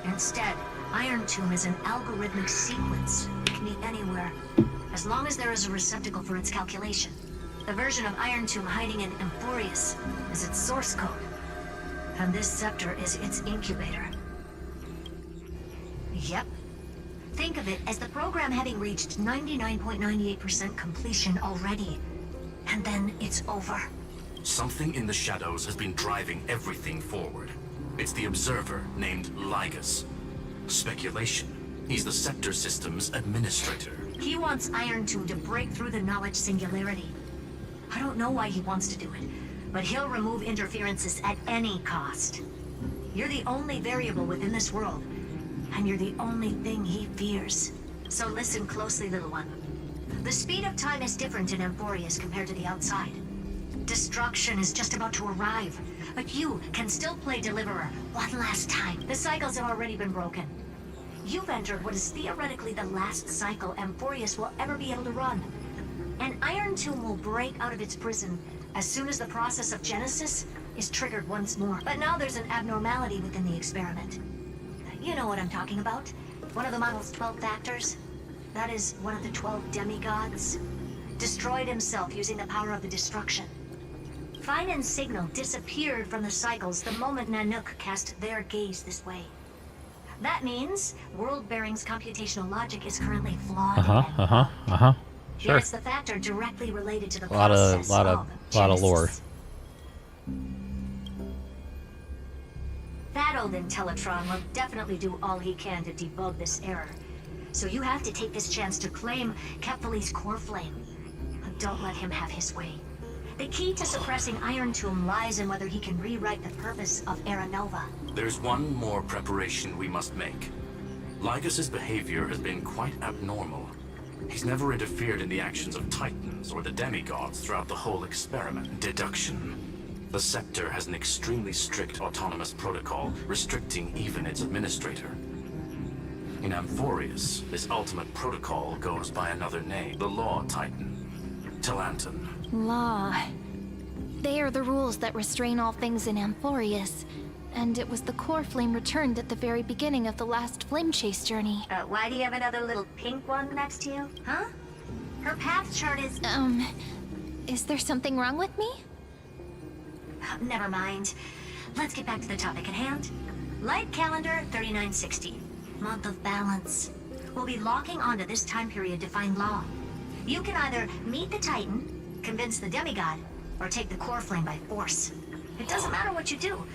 Instead, Iron Tomb is an algorithmic sequence. It can be anywhere, as long as there is a receptacle for its calculation. The version of Iron Tomb hiding in Amphorius is its source code, and this scepter is its incubator. Yep. Think of it as the program having reached 99.98% completion already. And then it's over. Something in the shadows has been driving everything forward. It's the Observer named Lygus. Speculation: he's the Scepter System's administrator. He wants Iron Tomb to break through the knowledge singularity. I don't know why he wants to do it, but he'll remove interferences at any cost. You're the only variable within this world, and you're the only thing he fears. So listen closely, little one. The speed of time is different in Amphorius compared to the outside. Destruction is just about to arrive, but you can still play Deliverer one last time. The cycles have already been broken. You've entered what is theoretically the last cycle Amphorius will ever be able to run. And Iron Tomb will break out of its prison as soon as the process of Genesis is triggered once more. But now there's an abnormality within the experiment. You know what I'm talking about. One of the model's 12 factors. That is one of the 12 demigods. Destroyed himself using the power of the destruction. Fine and Signal disappeared from the cycles the moment Nanook cast their gaze this way. That means World Bearing's computational logic is currently flawed. Sure. Here's the factor directly related to the lot process of lore. That old Intellatron will definitely do all he can to debug this error. So you have to take this chance to claim Kephal's core flame. Don't let him have his way. The key to suppressing Iron Tomb lies in whether he can rewrite the purpose of Era Nova. There's one more preparation we must make. Lygus's behavior has been quite abnormal. He's never interfered in the actions of Titans or the demigods throughout the whole experiment. Deduction. The Scepter has an extremely strict autonomous protocol, restricting even its administrator. In Amphorius, this ultimate protocol goes by another name, the Law Titan, Talanton. Law. They are the rules that restrain all things in Amphorius. And it was the core flame returned at the very beginning of the last flame chase journey. Why do you have another little pink one next to you? Huh? Her path chart is... Is there something wrong with me? Never mind. Let's get back to the topic at hand. Light calendar 3960. Month of balance. We'll be locking onto this time period to find Law. You can either meet the Titan, convince the demigod, or take the core flame by force. It doesn't matter what you do,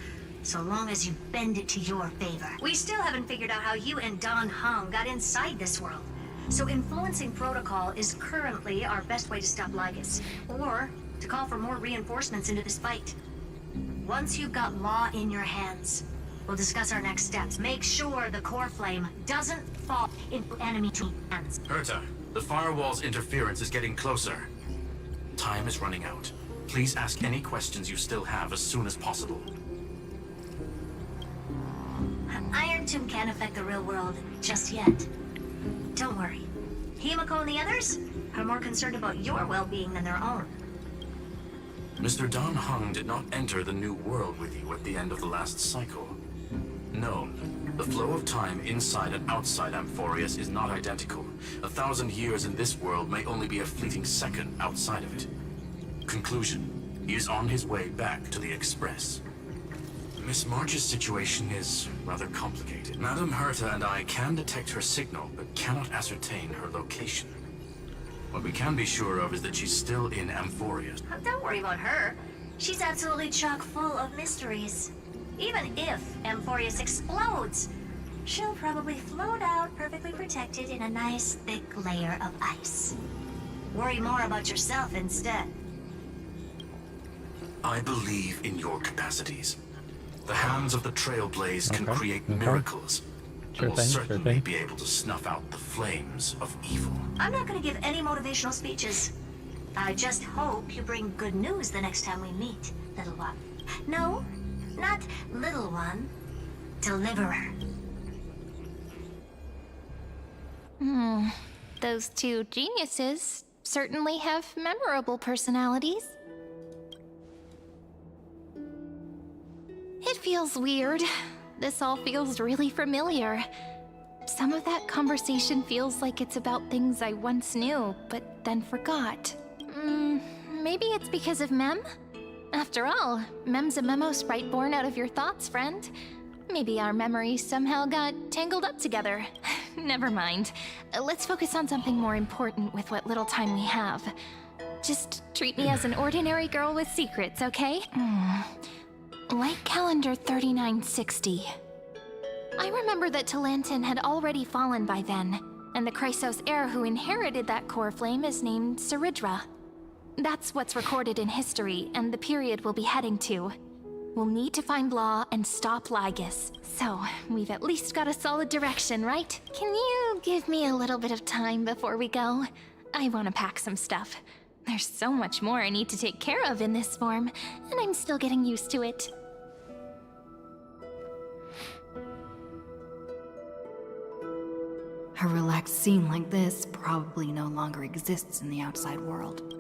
so long as you bend it to your favor. We still haven't figured out how you and Don Hung got inside this world. So influencing protocol is currently our best way to stop Lygus, or to call for more reinforcements into this fight. Once you've got Law in your hands, we'll discuss our next steps. Make sure the core flame doesn't fall into enemy hands. Herta, the firewall's interference is getting closer. time is running out. Please ask any questions you still have as soon as possible. Iron Tomb can't affect the real world just yet. Don't worry. Himiko and the others are more concerned about your well-being than their own. Mr. Dan Heng did not enter the new world with you at the end of the last cycle. No, the flow of time inside and outside Amphorius is not identical. 1,000 years in this world may only be a fleeting second outside of it. Conclusion, he is on his way back to the Express. Miss March's situation is rather complicated. Madame Herta and I can detect her signal, but cannot ascertain her location. What we can be sure of is that she's still in Amphorius. Don't worry about her. She's absolutely chock full of mysteries. Even if Amphorius explodes, she'll probably float out perfectly protected in a nice thick layer of ice. Worry more about yourself instead. I believe in your capacities. The hands of the Trailblaze can create miracles. Sure and will thing, sure certainly thing. be able to snuff out the flames of evil. I'm not going to give any motivational speeches. I just hope you bring good news the next time we meet, little one. No, not little one. Deliverer. Those two geniuses certainly have memorable personalities. It feels weird. This all feels really familiar. Some of that conversation feels like it's about things I once knew, but then forgot. Maybe it's because of Mem? After all, Mem's a memo sprite born out of your thoughts, friend. Maybe our memories somehow got tangled up together. Never mind. Let's focus on something more important with what little time we have. Just treat me as an ordinary girl with secrets, okay? Like calendar 3960. I remember that Talantin had already fallen by then, and the Chrysos heir who inherited that core flame is named Saridra. That's what's recorded in history, and the period we'll be heading to. We'll need to find Law and stop Lygus. So, we've at least got a solid direction, right? Can you give me a little bit of time before we go? I want to pack some stuff. There's so much more I need to take care of in this form, and I'm still getting used to it. A relaxed scene like this probably no longer exists in the outside world.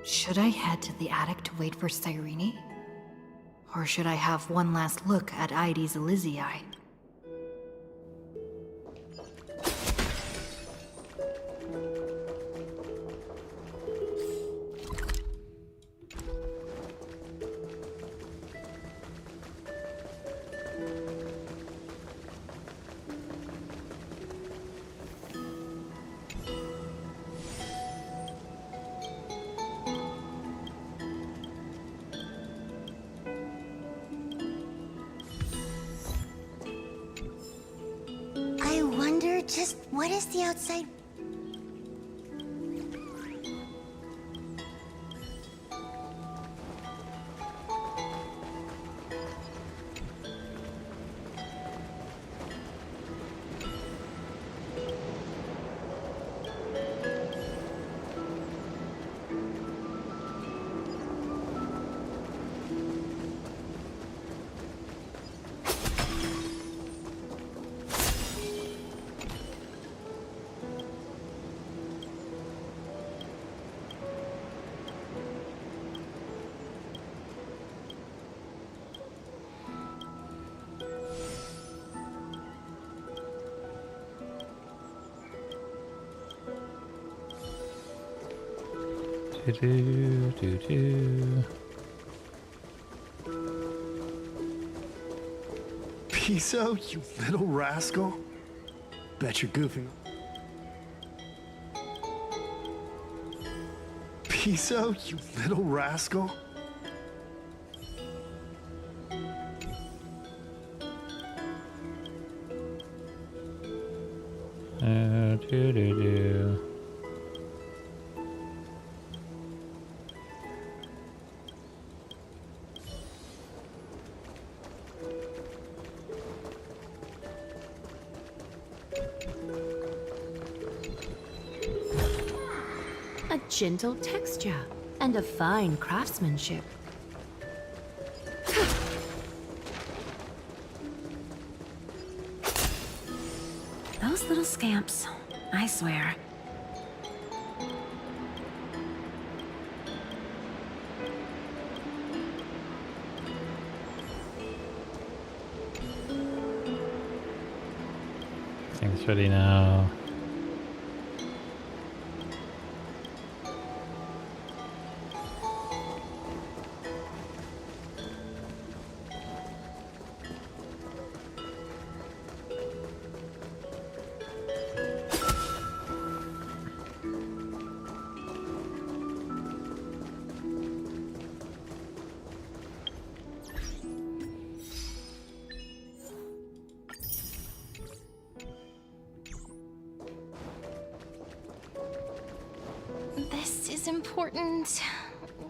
Should I head to the attic to wait for Cyrene? Or should I have one last look at Ides Elysiae? I wonder just what is the outside... Piso, you little rascal. Bet you're goofing. Piso, you little rascal. Do do do. A gentle texture and a fine craftsmanship. Those little scamps, I swear. Things ready now. This is important.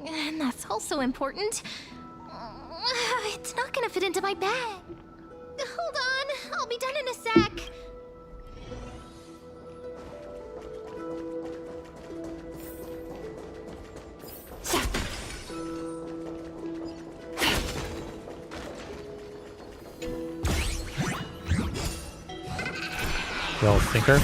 And that's also important. It's not gonna fit into my bag. Hold on, I'll be done in a sec. Little thinker.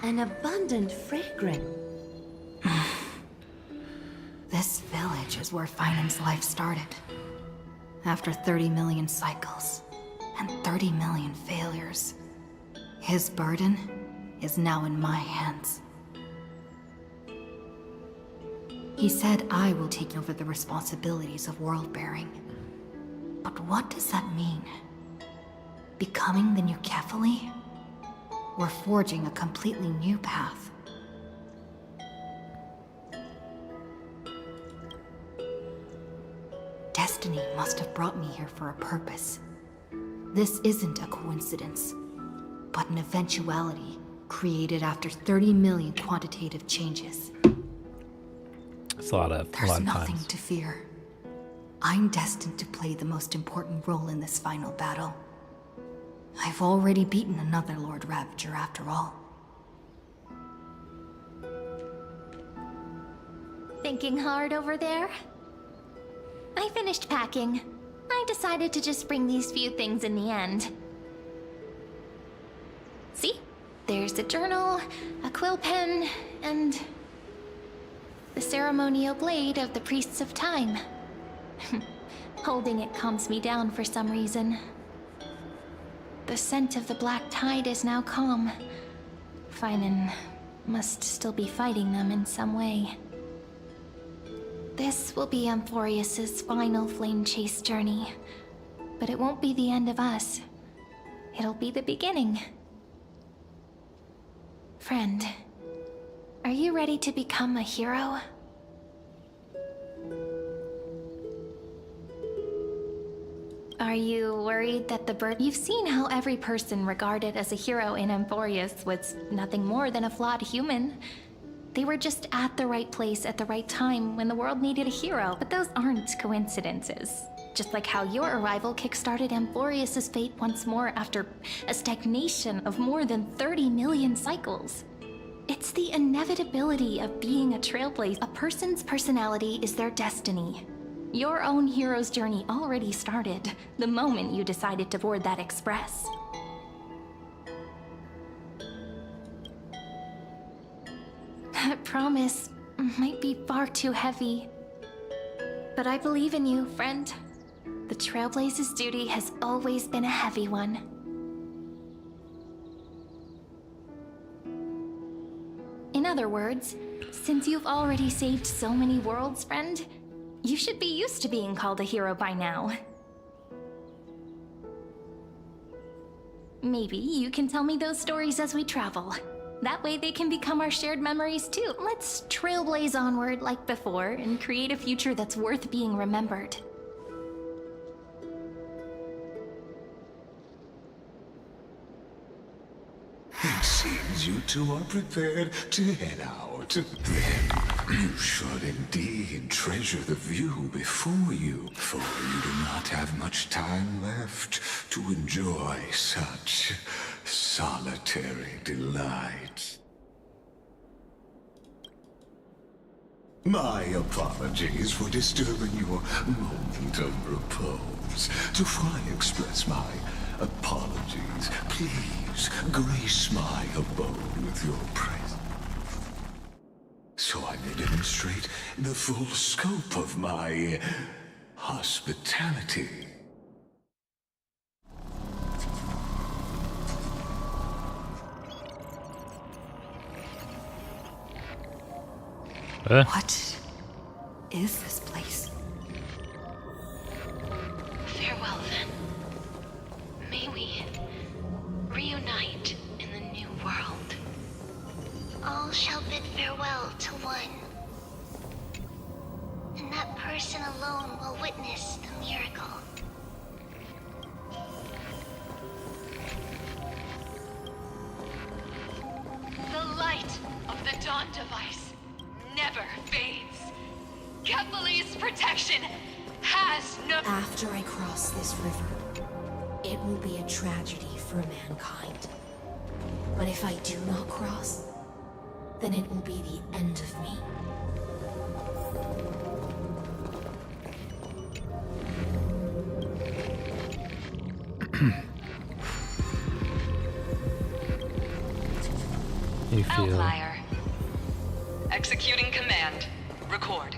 An abundant fragrance. This village is where Finan's life started. After 30 million cycles and 30 million failures, his burden is now in my hands. He said I will take over the responsibilities of world-bearing. But what does that mean? Becoming the new Kefali? Or forging a completely new path? Destiny must have brought me here for a purpose. This isn't a coincidence, but an eventuality created after 30 million quantitative changes. It's a lot of There's nothing times. to fear. I'm destined to play the most important role in this final battle. I've already beaten another Lord Ravager after all. Thinking hard over there? I finished packing. I decided to just bring these few things in the end. See? There's a journal, a quill pen, and the ceremonial blade of the Priests of Time. Holding it calms me down for some reason. The scent of the black tide is now calm. Finan must still be fighting them in some way. This will be Amphorius's final flame chase journey. But it won't be the end of us. It'll be the beginning. Friend, are you ready to become a hero? Are you worried that the bird... You've seen how every person regarded as a hero in Amphorius was nothing more than a flawed human. They were just at the right place at the right time when the world needed a hero. But those aren't coincidences. Just like how your arrival kickstarted Amphorius's fate once more after a stagnation of more than 30 million cycles. It's the inevitability of being a trailblazer. A person's personality is their destiny. Your own hero's journey already started the moment you decided to board that express. That promise might be far too heavy, but I believe in you, friend. the Trailblaze's duty has always been a heavy one. In other words, since you've already saved so many worlds, friend, you should be used to being called a hero by now. Maybe you can tell me those stories as we travel. That way they can become our shared memories too. Let's trailblaze onward like before and create a future that's worth being remembered. It seems you two are prepared to head out. Then you should indeed treasure the view before you, for you do not have much time left to enjoy such solitary delight. My apologies for disturbing your moment of repose. Before I express my apologies, please grace my abode with your presence, so I may demonstrate the full scope of my hospitality. What is this place? Farewell, then. May we reunite in the new world. All shall bid farewell to one. And that person alone will witness the miracle. The light of the dawn device never fades. Kepali's protection has no... After I cross this river, it will be a tragedy for mankind. But if I do not cross, then it will be the end of me. You feel... Outlier. Executing command. Record.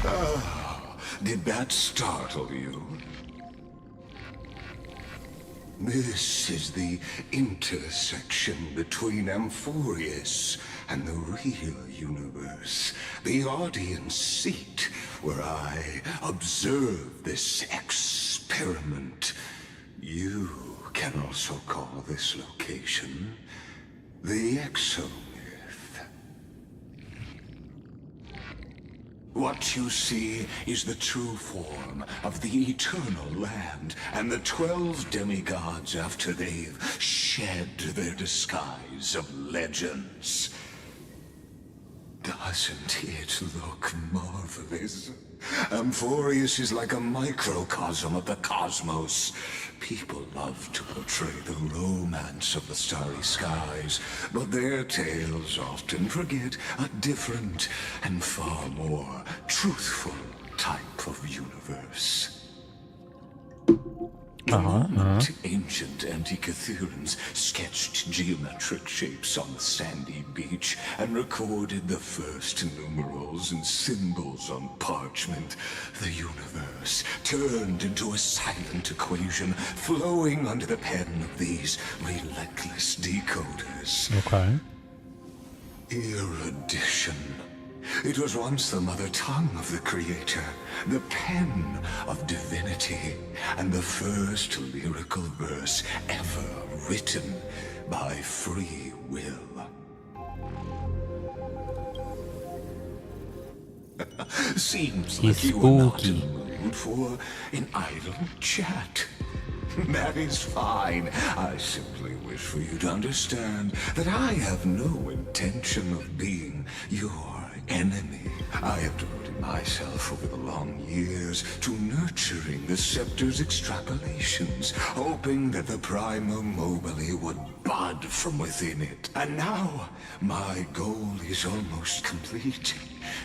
Oh, did that startle you? This is the intersection between Amphorius and the real universe. The audience seat where I observe this experiment. You can also call this location the Exomyth. What you see is the true form of the eternal land and the 12 demigods after they've shed their disguise of legends. Doesn't it look marvelous? Amphorius is like a microcosm of the cosmos. People love to portray the romance of the starry skies, but their tales often forget a different and far more truthful type of universe. Ancient Antikytherians sketched geometric shapes on the sandy beach and recorded the first numerals and symbols on parchment. The universe turned into a silent equation flowing under the pen of these relentless decoders. Okay. Erudition. It was once the mother tongue of the Creator, the pen of divinity, and the first lyrical verse ever written by free will. Seems like you are not in the mood for an idle chat. That is fine. I simply wish for you to understand that I have no intention of being your enemy. I have devoted myself over the long years to nurturing the Scepter's extrapolations, hoping that the Prima Mobile would bud from within it. And now, my goal is almost complete.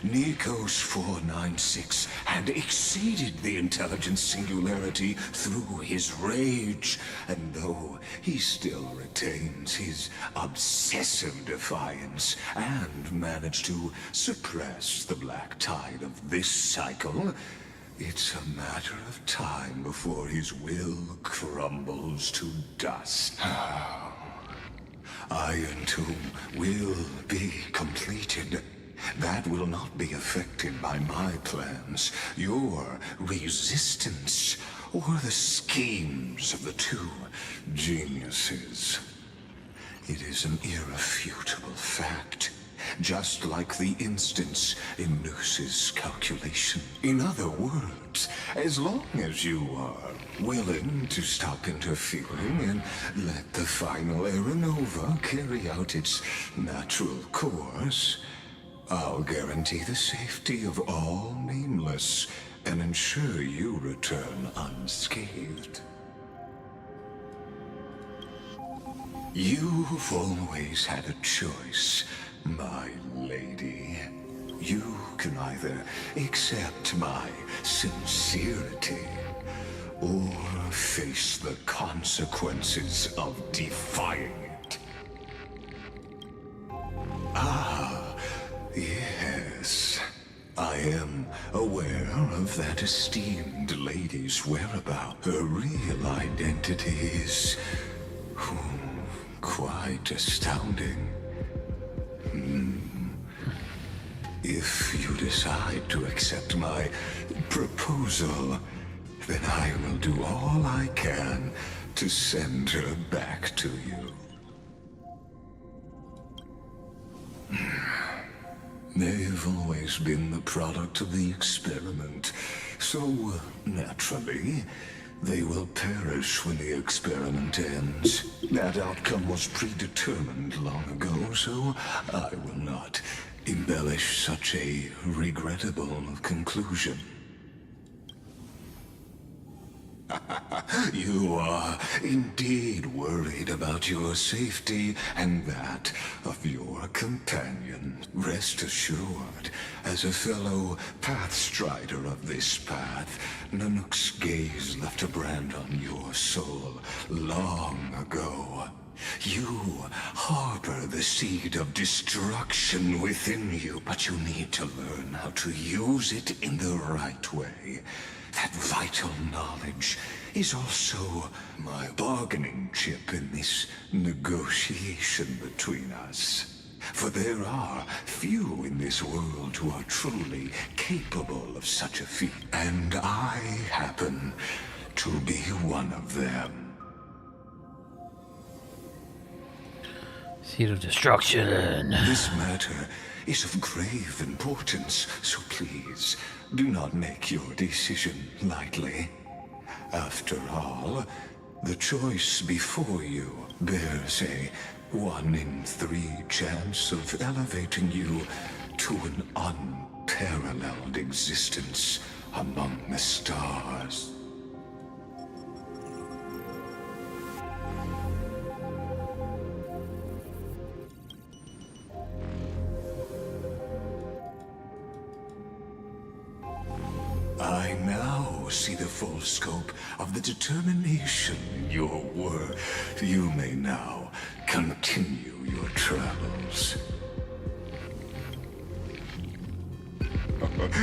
Nikos 496 had exceeded the intelligence singularity through his rage, and though he still retains his obsessive defiance and managed to suppress the black tide of this cycle, it's a matter of time before his will crumbles to dust. Iron Tomb will be completed. That will not be affected by my plans, your resistance, or the schemes of the two geniuses. It is an irrefutable fact, just like the instance in Noos's calculation. In other words, as long as you are willing to stop interfering and let the final Aeronova carry out its natural course, I'll guarantee the safety of all Nameless and ensure you return unscathed. You've always had a choice, my lady. You can either accept my sincerity or face the consequences of defying it. Ah, yes. I am aware of that esteemed lady's whereabouts. Her real identity is quite astounding. If you decide to accept my proposal, then I will do all I can to send her back to you. They've always been the product of the experiment, so naturally, they will perish when the experiment ends. That outcome was predetermined long ago, so I will not embellish such a regrettable conclusion. You are indeed worried about your safety and that of your companion. Rest assured, as a fellow pathstrider of this path, Nanook's gaze left a brand on your soul long ago. You harbor the seed of destruction within you, but you need to learn how to use it in the right way. That vital knowledge is also my bargaining chip in this negotiation between us. For there are few in this world who are truly capable of such a feat, and I happen to be one of them. Seed of destruction. This matter is of grave importance, so please do not make your decision lightly. After all, the choice before you bears a 1 in 3 chance of elevating you to an unparalleled existence among the stars. I now see the full scope of the determination in your work. You may now continue your travels.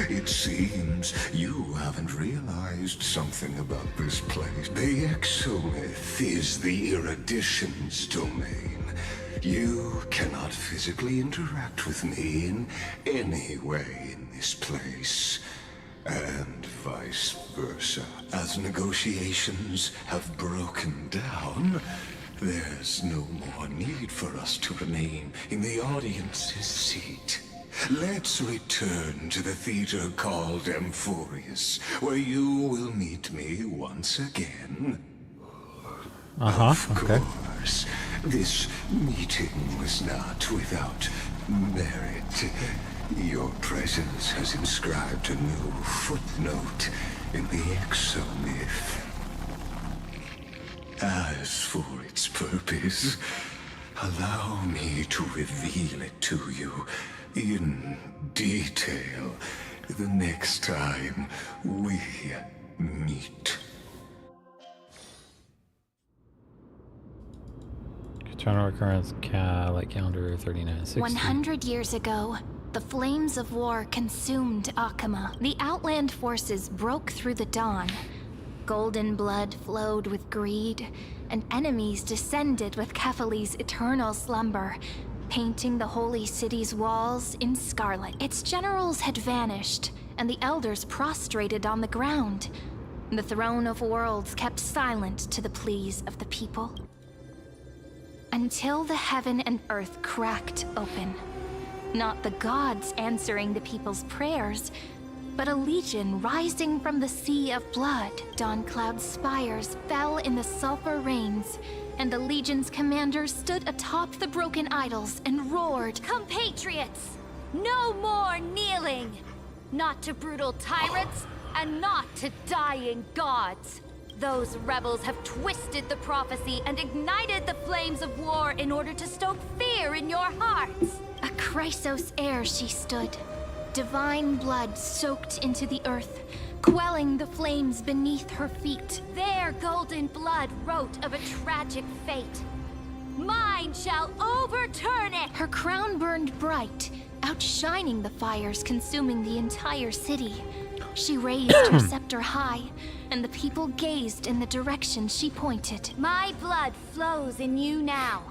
It seems you haven't realized something about this place. The exomyth is the erudition's domain. You cannot physically interact with me in any way in this place. And vice versa. As negotiations have broken down, there's no more need for us to remain in the audience's seat. Let's return to the theater called Amphorius, where you will meet me once again. Of course, this meeting was not without merit. Your presence has inscribed a new footnote in the exomyth. As for its purpose, Allow me to reveal it to you in detail the next time we meet. Eternal recurrence, like calendar 3960. 100 years ago, the flames of war consumed Akama. The outland forces broke through the dawn. Golden blood flowed with greed, and enemies descended with Kefali's eternal slumber, painting the holy city's walls in scarlet. Its generals had vanished, and the elders prostrated on the ground. The throne of worlds kept silent to the pleas of the people. Until the heaven and earth cracked open. Not the gods answering the people's prayers, but a legion rising from the sea of blood. Dawn Cloud's spires fell in the sulfur rains, and the legion's commander stood atop the broken idols and roared, Compatriots, no more kneeling! Not to brutal tyrants, and not to dying gods. Those rebels have twisted the prophecy and ignited the flames of war in order to stoke fear in your hearts. A Chrysos heir she stood. Divine blood soaked into the earth, quelling the flames beneath her feet. Their golden blood wrote of a tragic fate. Mine shall overturn it! Her crown burned bright, outshining the fires consuming the entire city. She raised her scepter high, and the people gazed in the direction she pointed. My blood flows in you now.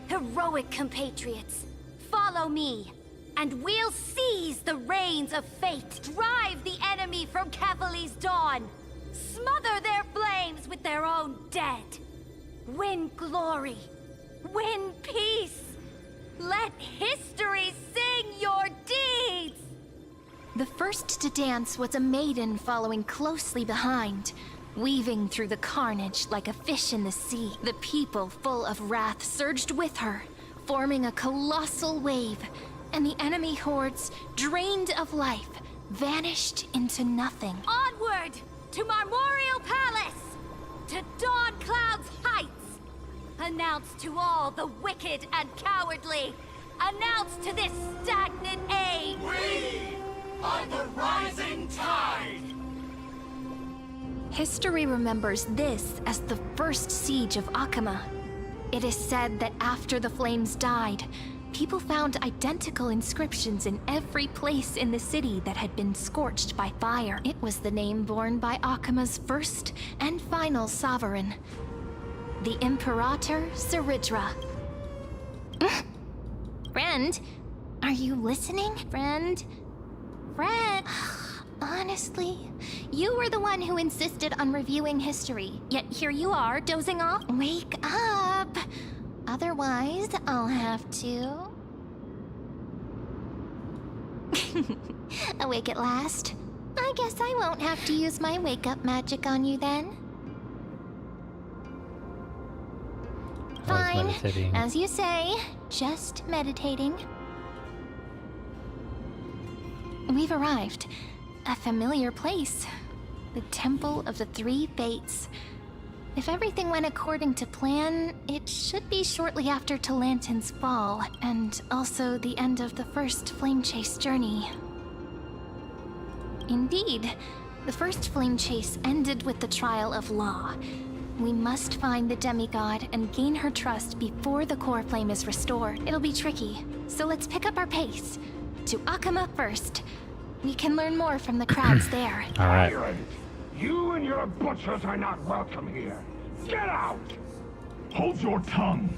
Heroic compatriots, follow me, and we'll seize the reins of fate. Drive the enemy from Kefali's dawn. Smother their flames with their own dead. Win glory. Win peace. Let history sing your deeds. The first to dance was a maiden following closely behind, weaving through the carnage like a fish in the sea. The people, full of wrath, surged with her, forming a colossal wave, and the enemy hordes, drained of life, vanished into nothing. Onward to Marmorial Palace, to Dawn Cloud's heights. Announce to all the wicked and cowardly. Announce to this stagnant age. We are the rising tide. History remembers this as the first siege of Akama. It is said that after the flames died, people found identical inscriptions in every place in the city that had been scorched by fire. It was the name borne by Akama's first and final sovereign, the Imperator Zeridra. Friend, are you listening? Friend? Honestly, you were the one who insisted on reviewing history, yet here you are, dozing off. Wake up! Otherwise, I'll have to... Awake at last? I guess I won't have to use my wake-up magic on you then. Fine, as you say, just meditating. We've arrived. A familiar place. The Temple of the Three Fates. If everything went according to plan, it should be shortly after Talantin's fall, and also the end of the first Flame Chase journey. Indeed, the first Flame Chase ended with the trial of Law. We must find the demigod and gain her trust before the core flame is restored. It'll be tricky, so let's pick up our pace. To Akama first. We can learn more from the crowds there. All right. You and your butchers are not welcome here. Get out! Hold your tongue.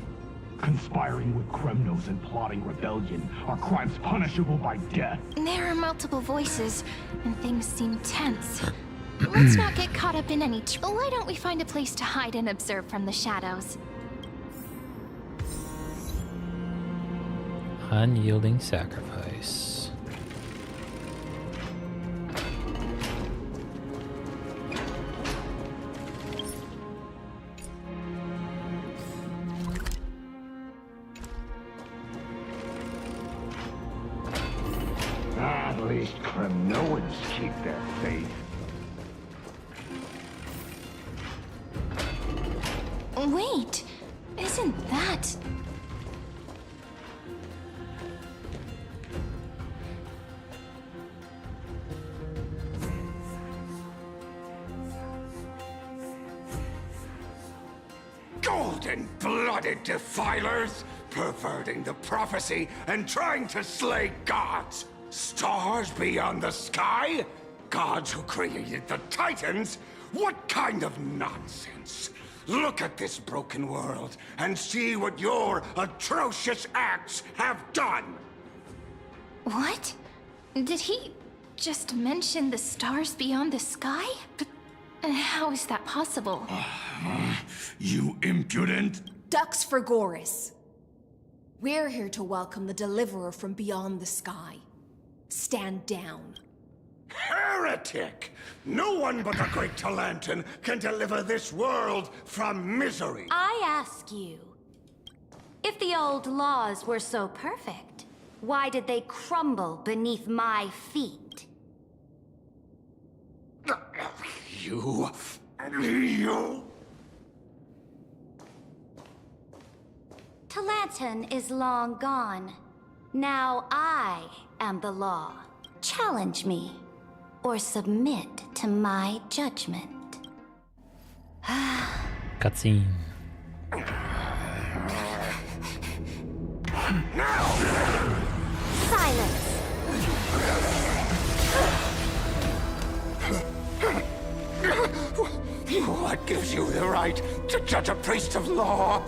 Conspiring with Kremnos and plotting rebellion are crimes punishable by death. There are multiple voices, and things seem tense. Let's not get caught up in any why don't we find a place to hide and observe from the shadows? Unyielding sacrifice. At least Kremnoans keep their faith. Wait, isn't that... Golden-blooded defilers, perverting the prophecy and trying to slay gods. Stars beyond the sky? Gods who created the Titans? What kind of nonsense? Look at this broken world and see what your atrocious acts have done. What? Did he just mention the stars beyond the sky? But how is that possible? You impudent! Ducks for Goris. We're here to welcome the deliverer from beyond the sky. Stand down. Heretic! No one but the Great Talantin can deliver this world from misery. I ask you, if the old laws were so perfect, why did they crumble beneath my feet? You... Talantin is long gone. Now I am the law. Challenge me, or submit to my judgment. Cutscene. Silence! What gives you the right to judge a priest of law?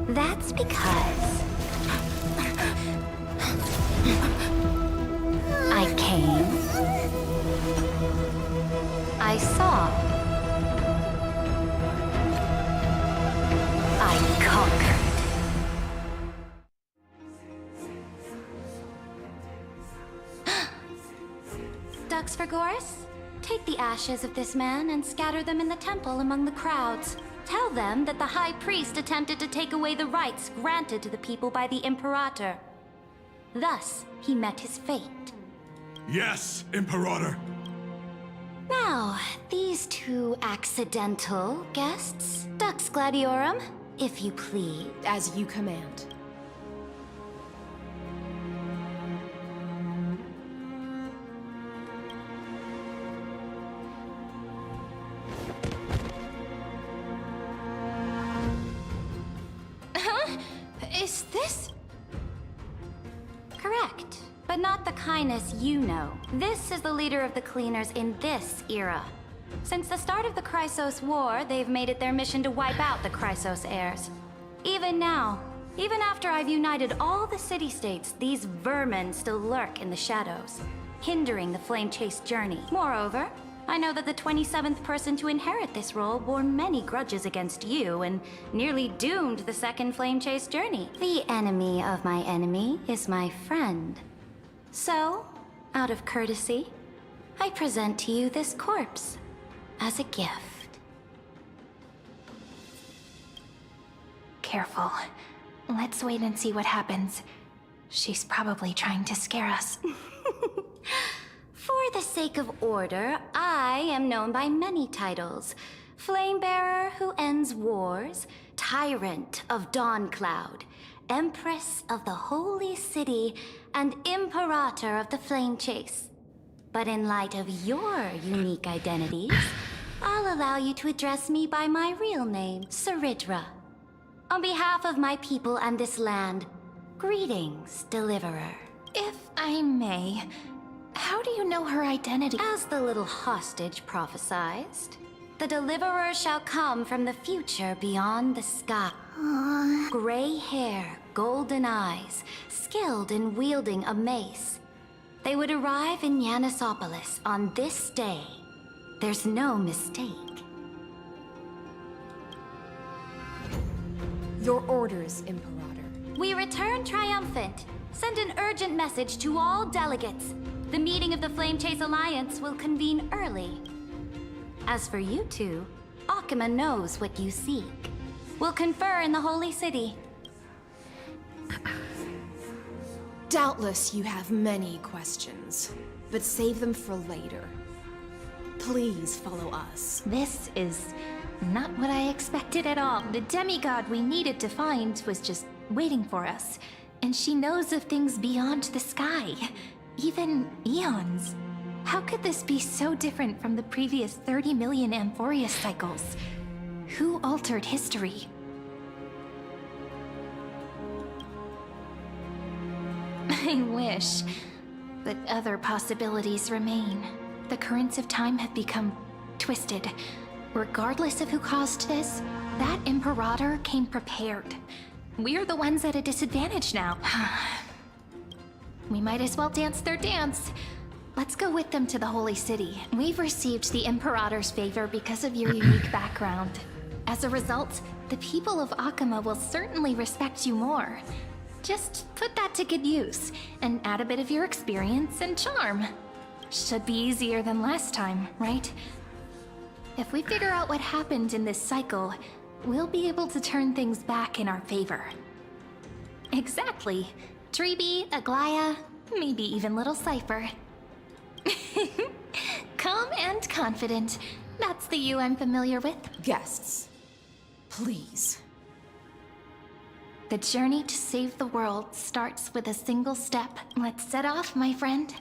That's because I came, I saw, I conquered. Ducks for Goris? Take the ashes of this man and scatter them in the temple among the crowds. Tell them that the High Priest attempted to take away the rights granted to the people by the Imperator. Thus, he met his fate. Yes, Imperator. Now, these two accidental guests, Dux Gladiorum, if you please. As you command. Is this? Correct, but not the kindness you know. This is the leader of the Cleaners in this era. Since the start of the Chrysos War, they've made it their mission to wipe out the Chrysos heirs. Even now, even after I've united all the city-states, these vermin still lurk in the shadows, hindering the Flame Chase journey. Moreover, I know that the 27th person to inherit this role bore many grudges against you and nearly doomed the second Flame Chase journey. The enemy of my enemy is my friend. So, out of courtesy, I present to you this corpse as a gift. Careful. Let's wait and see what happens. She's probably trying to scare us. For the sake of order, I am known by many titles. Flamebearer who ends wars, Tyrant of Dawncloud, Empress of the Holy City, and Imperator of the Flame Chase. But in light of your unique identities, I'll allow you to address me by my real name, Saridra. On behalf of my people and this land, greetings, Deliverer. If I may, how do you know her identity? As the little hostage prophesied, the Deliverer shall come from the future beyond the sky. Gray hair, golden eyes, skilled in wielding a mace. They would arrive in Yanisopolis on this day. There's no mistake. Your orders, Imperator. We return triumphant. Send an urgent message to all delegates. The meeting of the Flame Chase Alliance will convene early. As for you two, Akima knows what you seek. We'll confer in the Holy City. Doubtless you have many questions, but save them for later. Please follow us. This is not what I expected at all. The demigod we needed to find was just waiting for us. And she knows of things beyond the sky. Even eons. How could this be so different from the previous 30 million Amphoria cycles? Who altered history? I wish, but other possibilities remain. The currents of time have become twisted. Regardless of who caused this, that Imperator came prepared. We're the ones at a disadvantage now. We might as well dance their dance. Let's go with them to the Holy City. We've received the Imperator's favor because of your unique background. As a result, the people of Akama will certainly respect you more. Just put that to good use, and add a bit of your experience and charm. Should be easier than last time, right? If we figure out what happened in this cycle, we'll be able to turn things back in our favor. Exactly. Treeby, Aglaya, maybe even little Cypher. Calm and confident. That's the you I'm familiar with. Guests, please. The journey to save the world starts with a single step. Let's set off, my friend.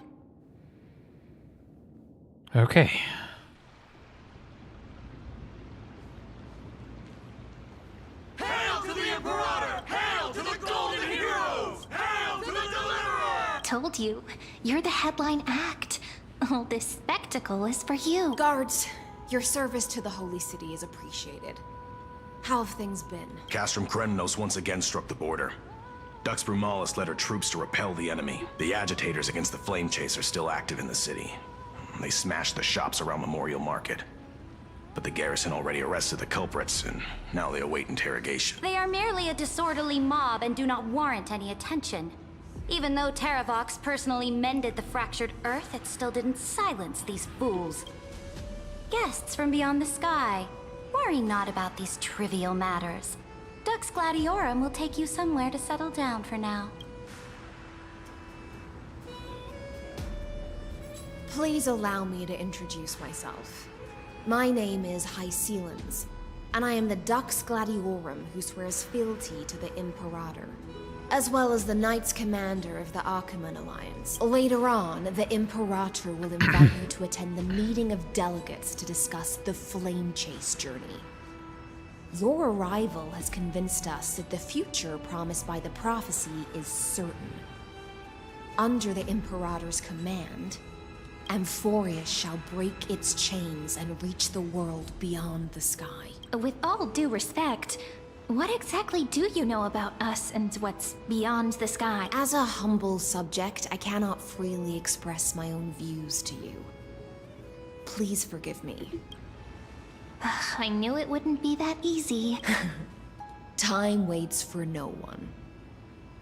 Okay. Hail to the Imperator! Hail to the Golden Heroes! Hail to the Deliverer! Told you, you're the headline act. All this spectacle is for you. Guards, your service to the Holy City is appreciated. How have things been? Castrum Kremnos once again struck the border. Dux Brumalis led her troops to repel the enemy. The agitators against the Flame Chase are still active in the city. They smashed the shops around Memorial Market. But the garrison already arrested the culprits, and now they await interrogation. They are merely a disorderly mob and do not warrant any attention. Even though Terravox personally mended the fractured earth, it still didn't silence these fools. Guests from beyond the sky, worry not about these trivial matters. Dux Gladiorum will take you somewhere to settle down for now. Please allow me to introduce myself. My name is HYSILENS, and I am the Dux Gladiorum who swears fealty to the Imperator, as well as the Knights Commander of the Achaemenid Alliance. Later on, the Imperator will invite you to attend the meeting of delegates to discuss the Flame Chase journey. Your arrival has convinced us that the future promised by the prophecy is certain. Under the Imperator's command, Amphorius shall break its chains and reach the world beyond the sky. With all due respect, what exactly do you know about us and what's beyond the sky? As a humble subject, I cannot freely express my own views to you. Please forgive me. I knew it wouldn't be that easy. Time waits for no one.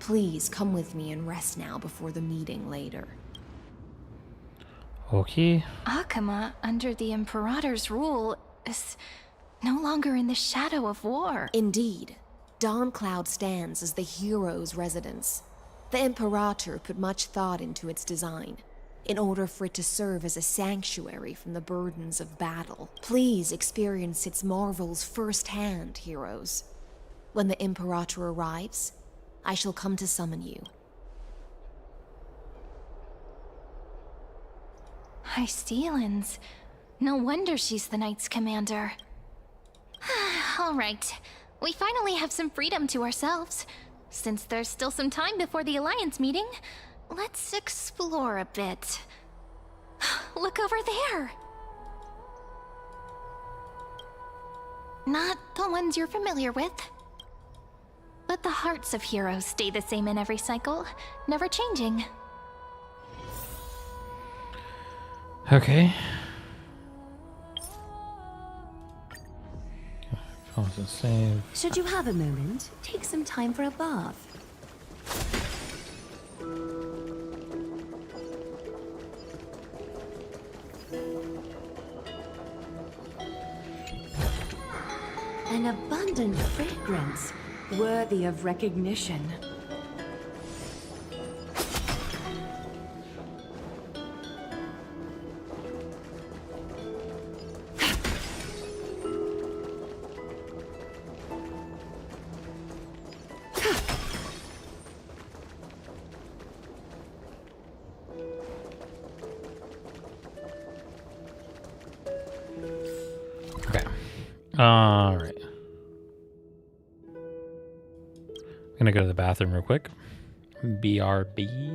Please come with me and rest now before the meeting later. Okay. Akama, under the Imperator's rule, is no longer in the shadow of war. Indeed. Dawncloud stands as the hero's residence. The Imperator put much thought into its design, in order for it to serve as a sanctuary from the burdens of battle. Please experience its marvels firsthand, heroes. When the Imperator arrives, I shall come to summon you. HYSILENS. No wonder she's the Knights Commander. All right. We finally have some freedom to ourselves. Since there's still some time before the Alliance meeting, let's explore a bit. Look over there! Not the ones you're familiar with. But the hearts of heroes stay the same in every cycle, never changing. Okay. Pause and save. Should you have a moment, take some time for a bath. An abundant fragrance, worthy of recognition. All right. I'm gonna go to the bathroom real quick. BRB.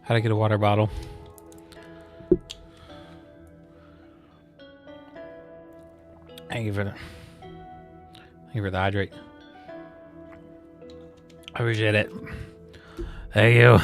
How to get a water bottle. Thank you for the hydrate. I appreciate it. Thank you.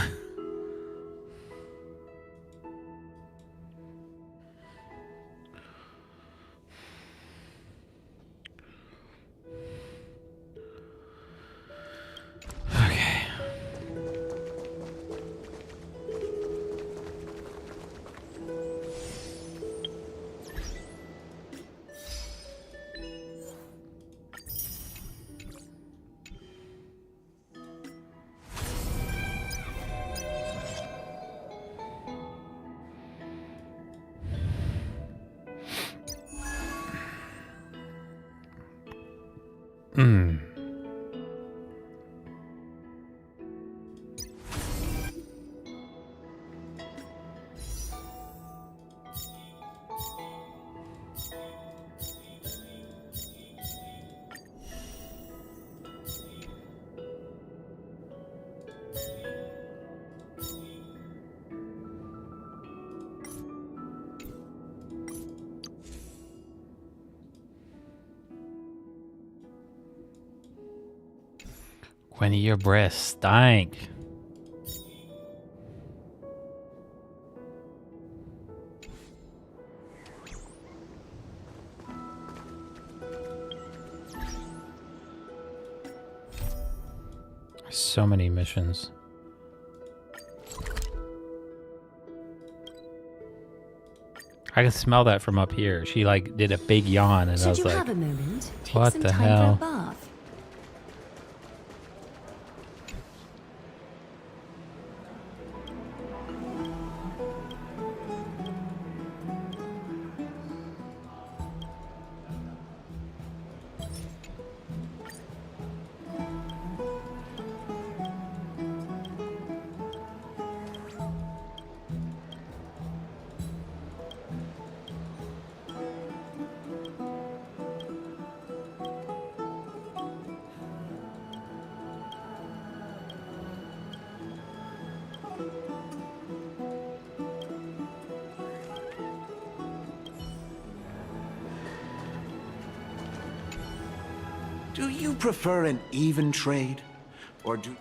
When your breath stank. So many missions. I can smell that from up here. She like did a big yawn, and I was Should you like, have a moment, take "What some the time hell?" for a bath. Do you prefer an even trade, or do...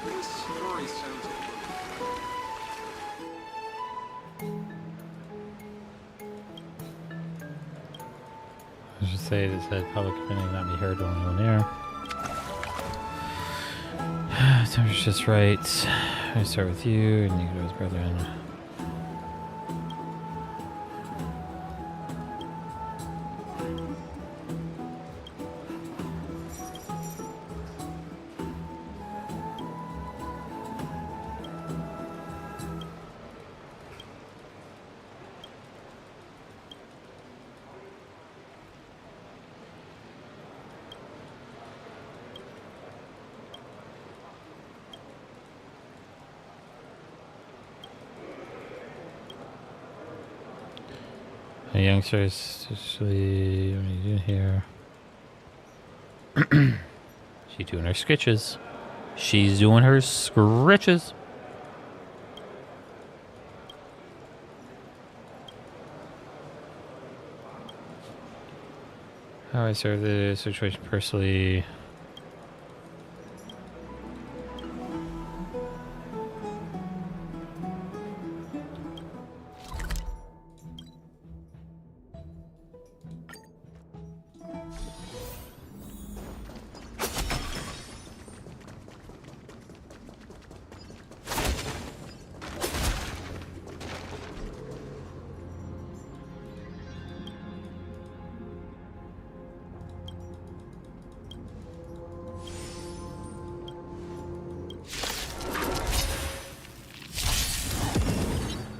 This story sounds I should say it said public opinion not be heard when on air. Temperature's just right. I start with you, and you go to his brethren. The youngsters, especially what are you doing here? She's doing her sketches. She's doing her scritches. How I serve the situation personally.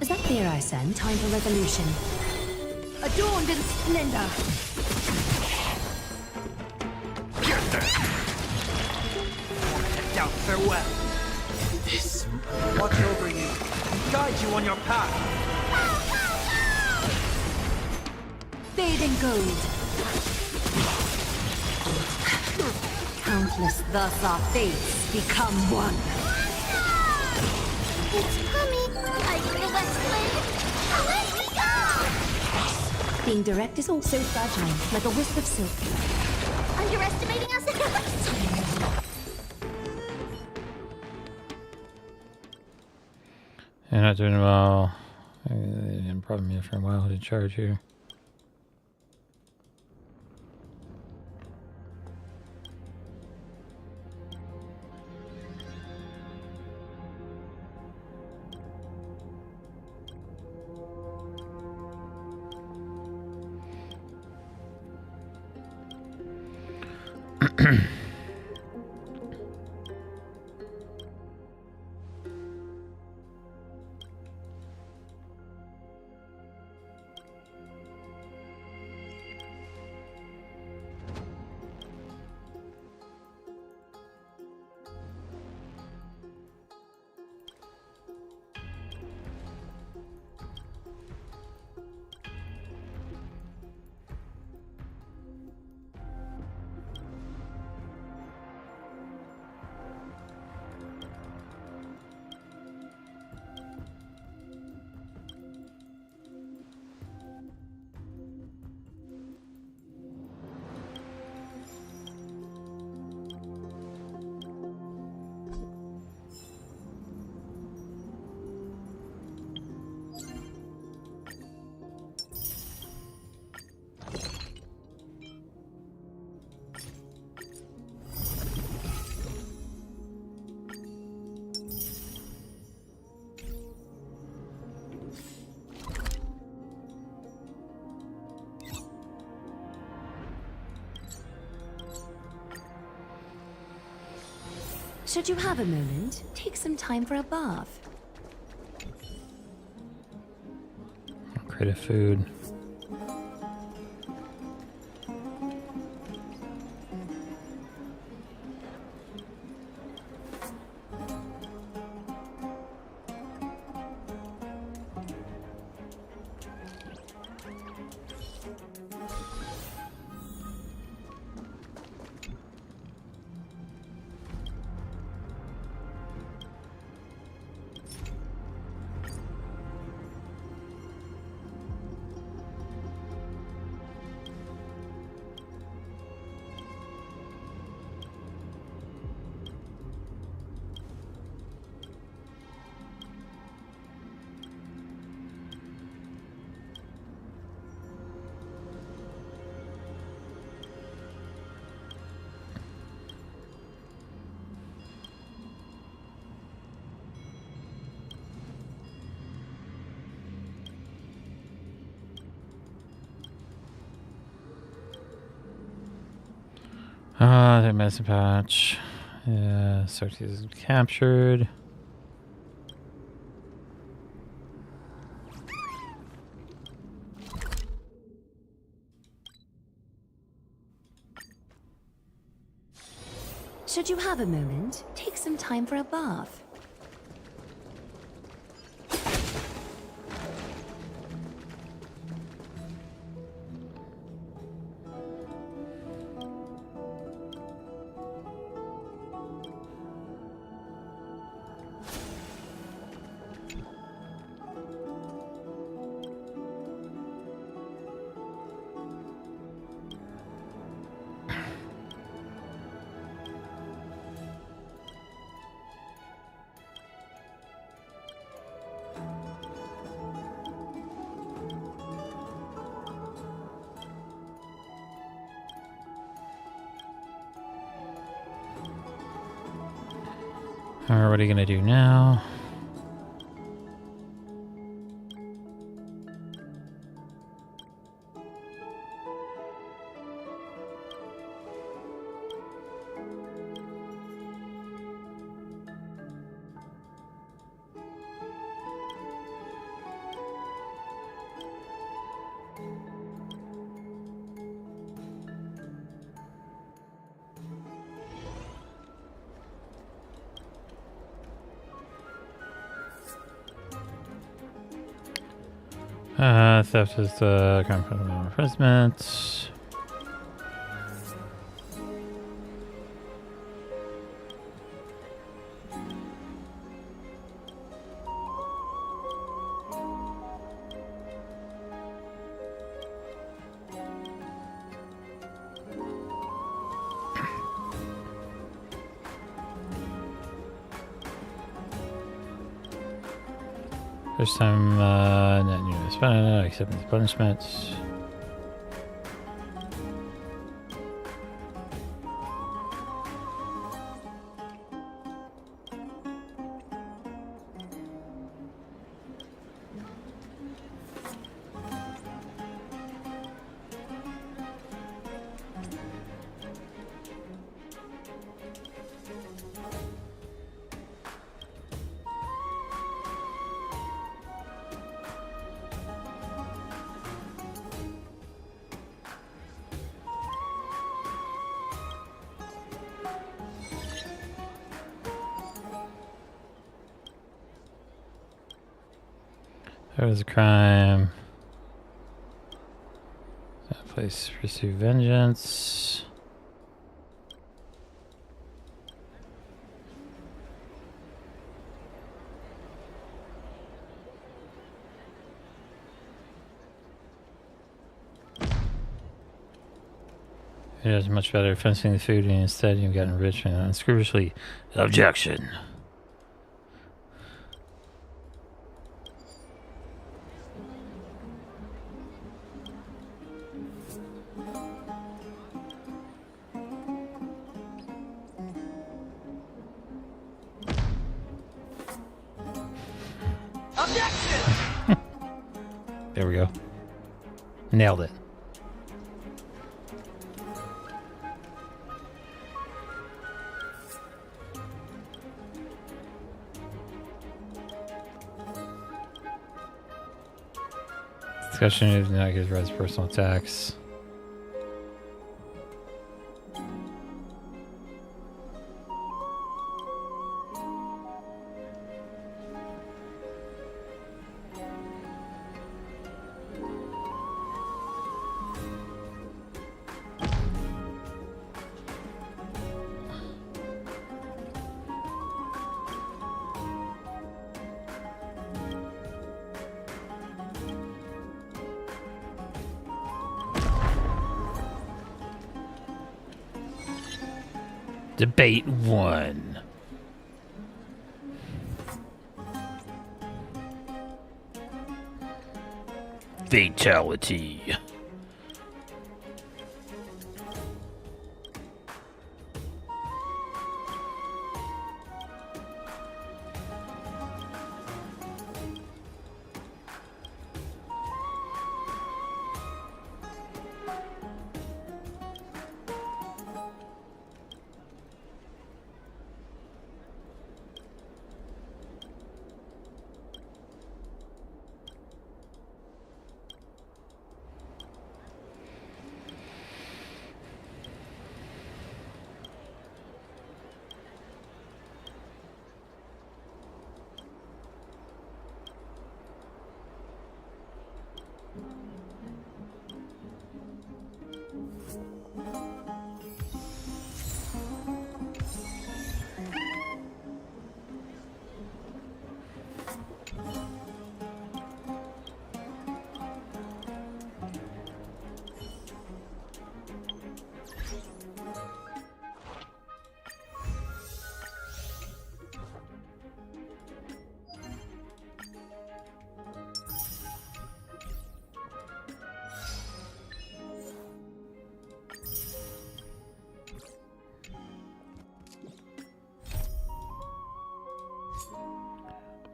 Is that clear, I send? Time for revolution. Adorned in splendor. down. Farewell. This watch over you, guide you on your path. Fading gold. Countless, thus our fates become one. It's coming. Are you the West Wind? Away we go! Being direct is also fragile, like a wisp of silk. Underestimating us? You're not doing well. Probably me for a while to charge you. Should you have a moment, take some time for a bath. Creative food. The medicine patch. Yeah, Sartes is captured. Should you have a moment, take some time for a bath. Alright, what are you gonna do now? Theft is the crime for imprisonment. First time, not new spend, acceptance punishments. There was a crime. That place pursue vengeance. It is much better fencing the food, and instead you've gotten rich and unscrupulously. Objection. There we go. Nailed it. Discussion is not his res personal attacks. Debate 1. Fatality.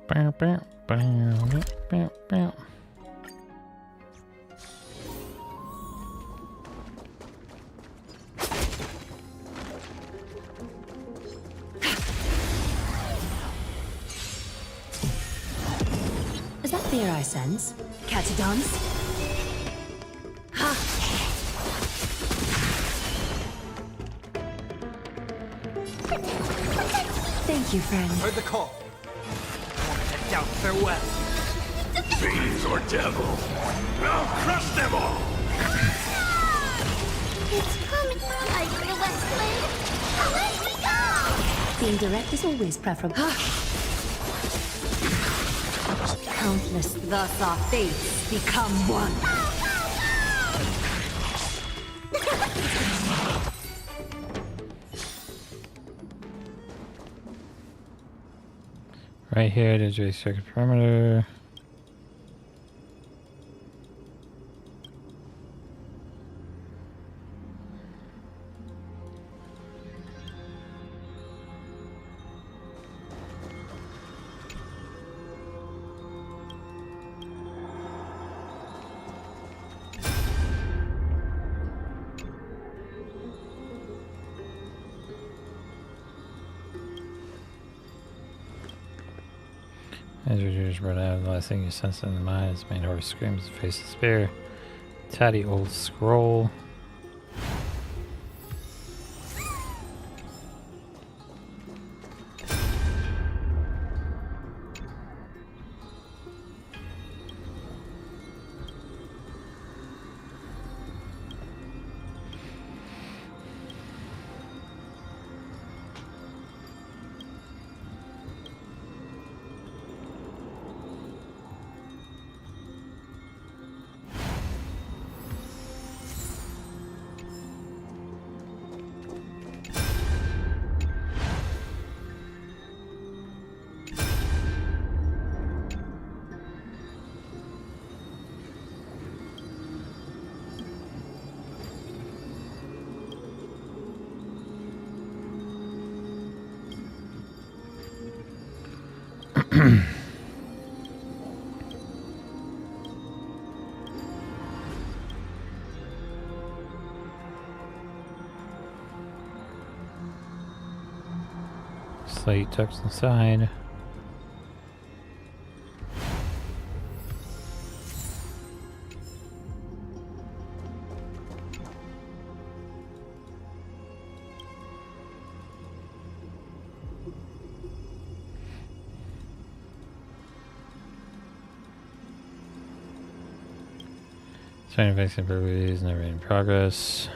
Bow, bow, bow, bow, bow. Is that fear I sense? Catadons? Ha! Thank you, friend. Heard the call. Head down, farewell. Fiends or devil, I'll crush them all! It's coming. Are you the West Wind? Away we go! Being direct is always preferable. Countless, thus our fates become one. Right here, there's a circuit perimeter. As reduced brought out, the last thing you sense in the mind is main horse screams and face despair. Tatty old scroll. Slate tucks inside. Sign effects and properties never in progress.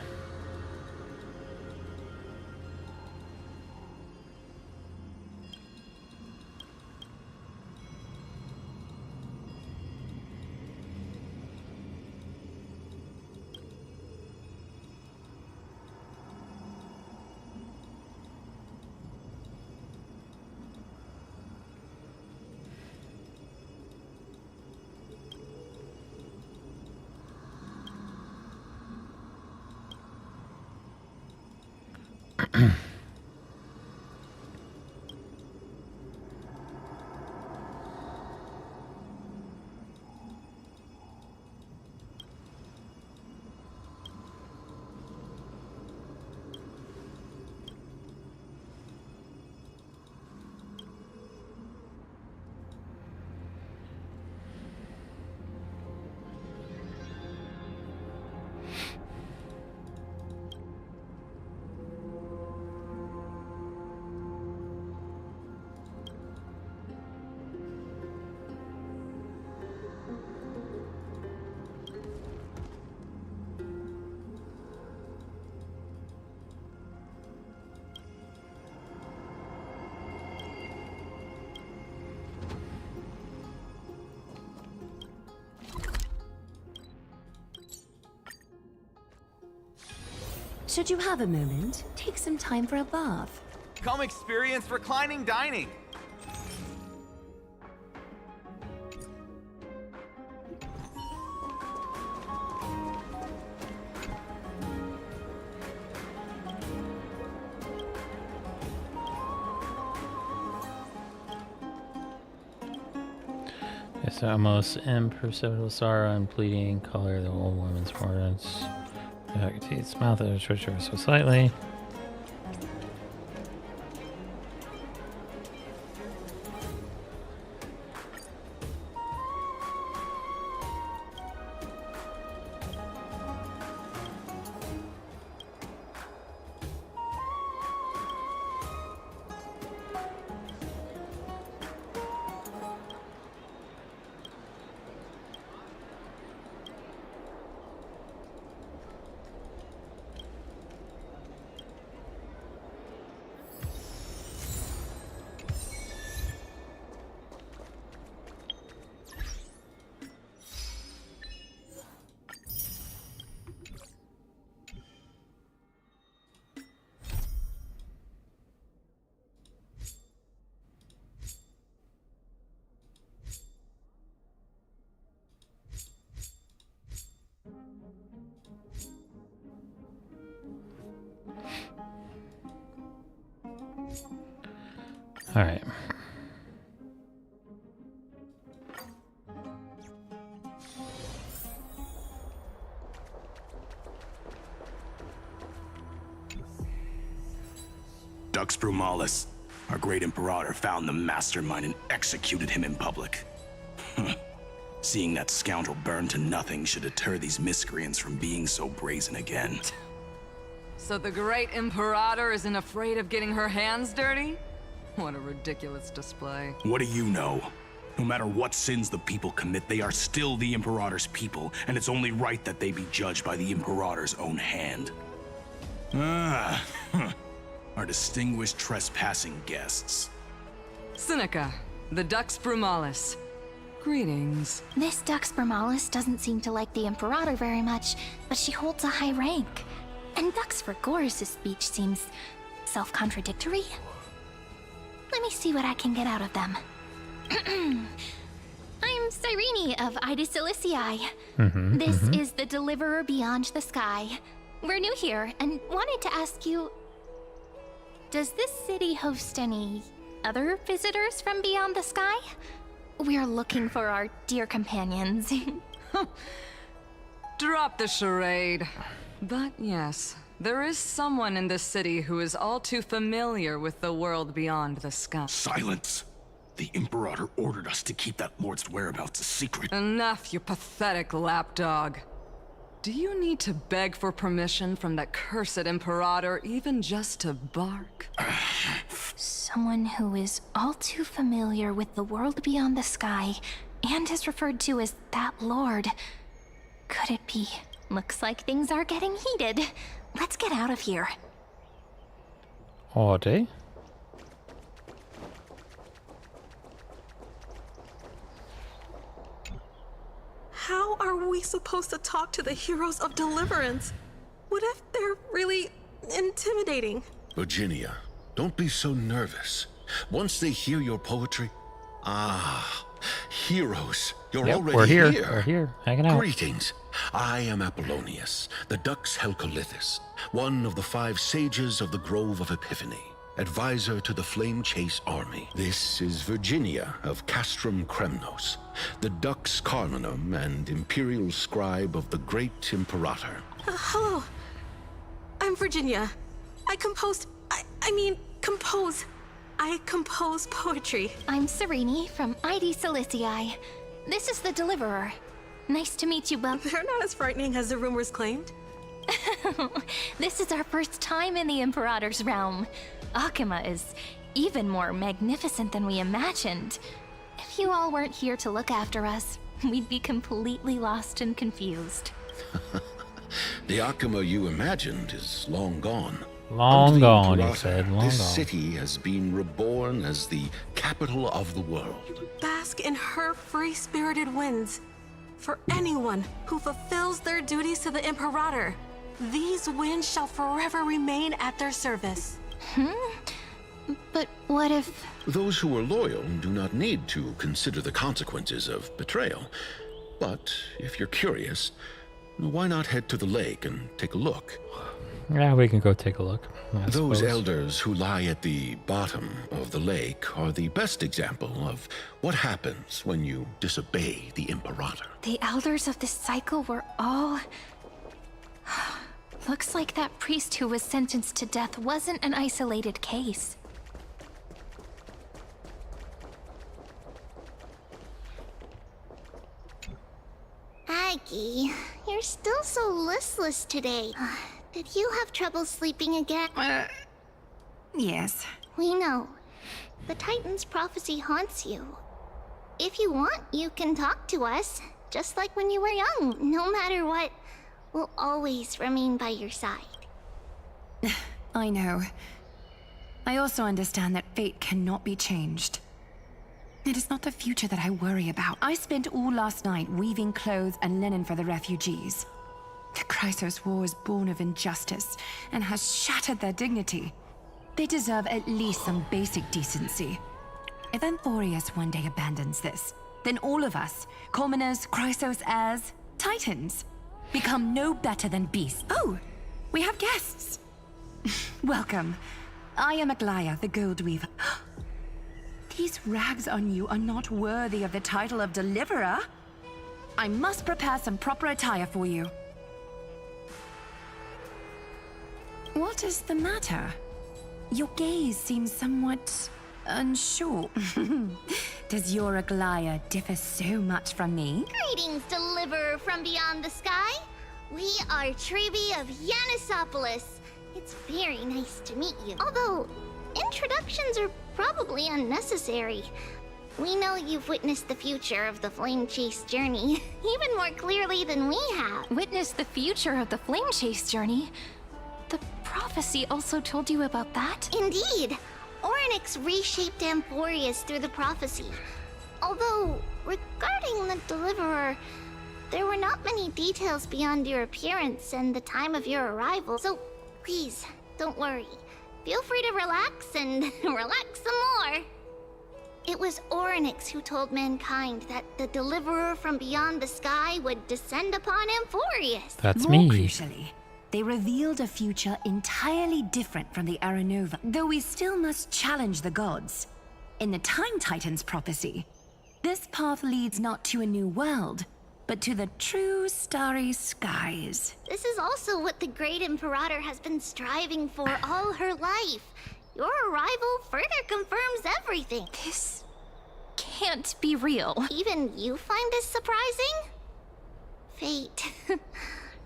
Should you have a moment, take some time for a bath. Come experience reclining dining. It's almost imperceptible sorrow and pleading color the old woman's words. I can see its mouth is twitched ever so slightly. All right. Dux Brumalis, our great Imperator, found the mastermind and executed him in public. Seeing that scoundrel burn to nothing should deter these miscreants from being so brazen again. So the great Imperator isn't afraid of getting her hands dirty? What a ridiculous display. What do you know? No matter what sins the people commit, they are still the Imperator's people, and it's only right that they be judged by the Imperator's own hand. Our distinguished trespassing guests. Seneca, the Dux Brumalis. Greetings. This Dux Brumalis doesn't seem to like the Imperator very much, but she holds a high rank. And Dux Vergoris' speech seems self-contradictory. Let me see what I can get out of them. I'm Cyrene of Ida Silicii. This is the Deliverer Beyond the Sky. We're new here and wanted to ask you, does this city host any other visitors from beyond the sky? We're looking for our dear companions. Drop the charade. But yes, there is someone in this city who is all too familiar with the world beyond the sky. Silence! The Imperator ordered us to keep that lord's whereabouts a secret. Enough, you pathetic lapdog. Do you need to beg for permission from that cursed Imperator even just to bark? Someone who is all too familiar with the world beyond the sky and is referred to as that lord. could it be? Looks like things are getting heated. Let's get out of here. Alrighty. How are we supposed to talk to the heroes of deliverance? What if they're really intimidating? Virginia, don't be so nervous. Once they hear your poetry... heroes, you're already we're here. We're here, hanging out. Greetings. I am Apollonius, the Dux Helcolithus, one of the 5 sages of the Grove of Epiphany, advisor to the Flame Chase army. This is Virginia of Castrum Kremnos, the Dux Carlinum and imperial scribe of the great Imperator. Hello. I'm Virginia. I compose poetry. I'm Serene from ID Silicii. This is the Deliverer. Nice to meet you both. They're not as frightening as the rumors claimed. This is our first time in the Imperator's realm. Akima is even more magnificent than we imagined. If you all weren't here to look after us, we'd be completely lost and confused. The Akima you imagined is long gone. Long gone, Imperator, you said. Long this gone. city has been reborn as the capital of the world. Bask in her free-spirited winds. For anyone who fulfills their duties to the Imperator, these winds shall forever remain at their service. But what if... Those who are loyal do not need to consider the consequences of betrayal. But if you're curious, why not head to the lake and take a look? Yeah, we can go take a look. Those suppose. elders who lie at the bottom of the lake are the best example of what happens when you disobey the Imperator. The elders of this cycle were all... Looks like that priest who was sentenced to death wasn't an isolated case. Aggie, you're still so listless today. Did you have trouble sleeping again? Yes. We know. The Titan's prophecy haunts you. If you want, you can talk to us. Just like when you were young. No matter what, we'll always remain by your side. I know. I also understand that fate cannot be changed. It is not the future that I worry about. I spent all last night weaving clothes and linen for the refugees. The Chrysos War is born of injustice and has shattered their dignity. They deserve at least some basic decency. If Amphorius one day abandons this, then all of us, commoners, Chrysos heirs, Titans, become no better than beasts. Oh, we have guests. Welcome. I am Aglaya, the Gold Weaver. These rags on you are not worthy of the title of Deliverer. I must prepare some proper attire for you. What is the matter? Your gaze seems somewhat unsure. Does your Aglaya differ so much from me? Greetings, Deliverer from beyond the sky. We are Trevi of Yanisopolis. It's very nice to meet you. Although, introductions are probably unnecessary. We know you've witnessed the future of the Flame Chase journey, even more clearly than we have. Witnessed the future of the Flame Chase journey? The prophecy also told you about that? Indeed. Orynyx reshaped Amphorius through the prophecy. Although, regarding the Deliverer, there were not many details beyond your appearance and the time of your arrival, so please, don't worry. Feel free to relax and relax some more. It was Orynyx who told mankind that the Deliverer from beyond the sky would descend upon Amphorius. That's More me. crucially, they revealed a future entirely different from the Aranova, though we still must challenge the gods. In the Time Titan's prophecy, this path leads not to a new world, but to the true starry skies. This is also what the Great Imperator has been striving for all her life. Your arrival further confirms everything. This can't be real. Even you find this surprising? Fate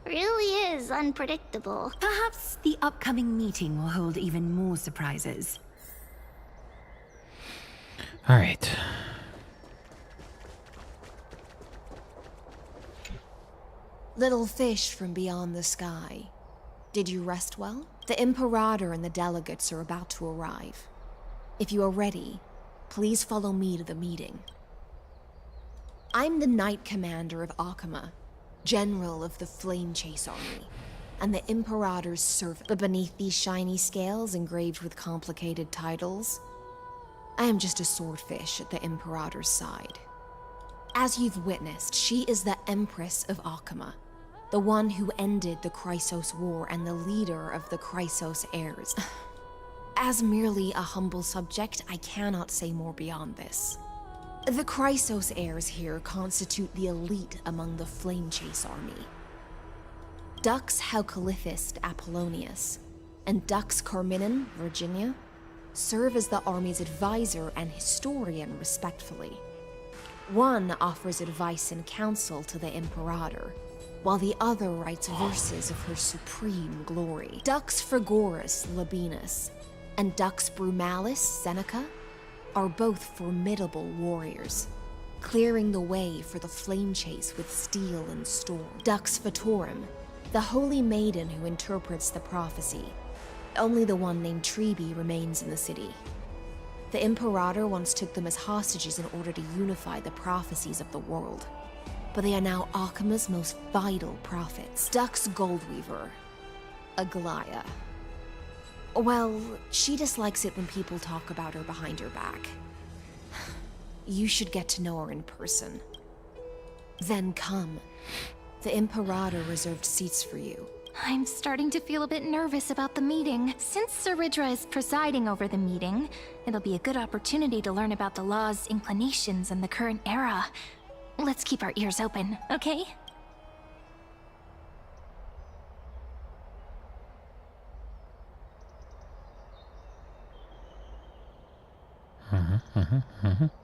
really is unpredictable. Perhaps the upcoming meeting will hold even more surprises. All right. Little fish from beyond the sky. Did you rest well? The Imperator and the delegates are about to arrive. If you are ready, please follow me to the meeting. I'm the Knight Commander of Akama, General of the Flame Chase Army, and the Imperator's servant. But beneath these shiny scales engraved with complicated titles, I am just a swordfish at the Imperator's side. As you've witnessed, she is the Empress of Akama, the one who ended the Chrysos War and the leader of the Chrysos heirs. As merely a humble subject, I cannot say more beyond this. The Chrysos heirs here constitute the elite among the Flame Chase army. Dux Halkalithist Apollonius and Dux Carminin, Virginia, serve as the army's advisor and historian respectfully. One offers advice and counsel to the Imperator, while the other writes verses of her supreme glory. Dux Frigoris Labienus and Dux Brumalis Seneca are both formidable warriors, clearing the way for the flame chase with steel and storm. Dux Vatorum, the holy maiden who interprets the prophecy. Only the one named Treeby remains in the city. The Imperator once took them as hostages in order to unify the prophecies of the world, but they are now Akama's most vital prophets. Dux Goldweaver, Aglaya. Well, she dislikes it when people talk about her behind her back. You should get to know her in person. Then come. The Imperator reserved seats for you. I'm starting to feel a bit nervous about the meeting. Since Saridra is presiding over the meeting, it'll be a good opportunity to learn about the law's inclinations in the current era. Let's keep our ears open, okay?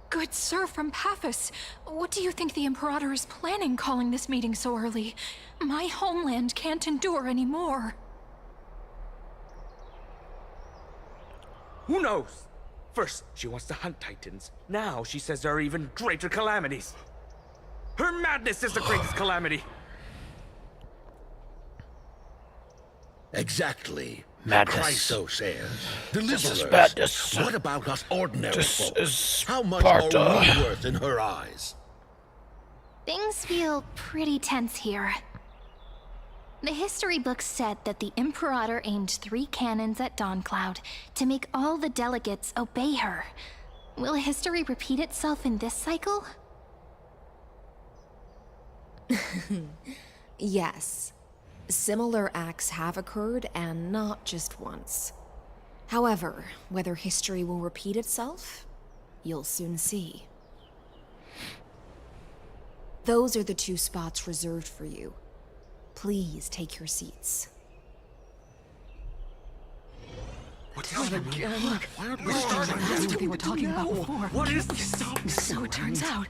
Good sir from Paphos, what do you think the Imperator is planning calling this meeting so early? My homeland can't endure anymore. Who knows? First, she wants to hunt Titans. Now she says there are even greater calamities. Her madness is the greatest calamity. Exactly. Madness. Chrysos heirs. This is Deliverers. madness. What about us ordinary This folk? is How much Sparta. are we worth in her eyes? Things feel pretty tense here. The history books said that the Imperator aimed 3 cannons at Dawncloud to make all the delegates obey her. Will history repeat itself in this cycle? Yes. Similar acts have occurred, and not just once. However, whether history will repeat itself, you'll soon see. Those are the 2 spots reserved for you. Please take your seats. What is it again? Look, that's what they were talking about before. What is this? So it turns out.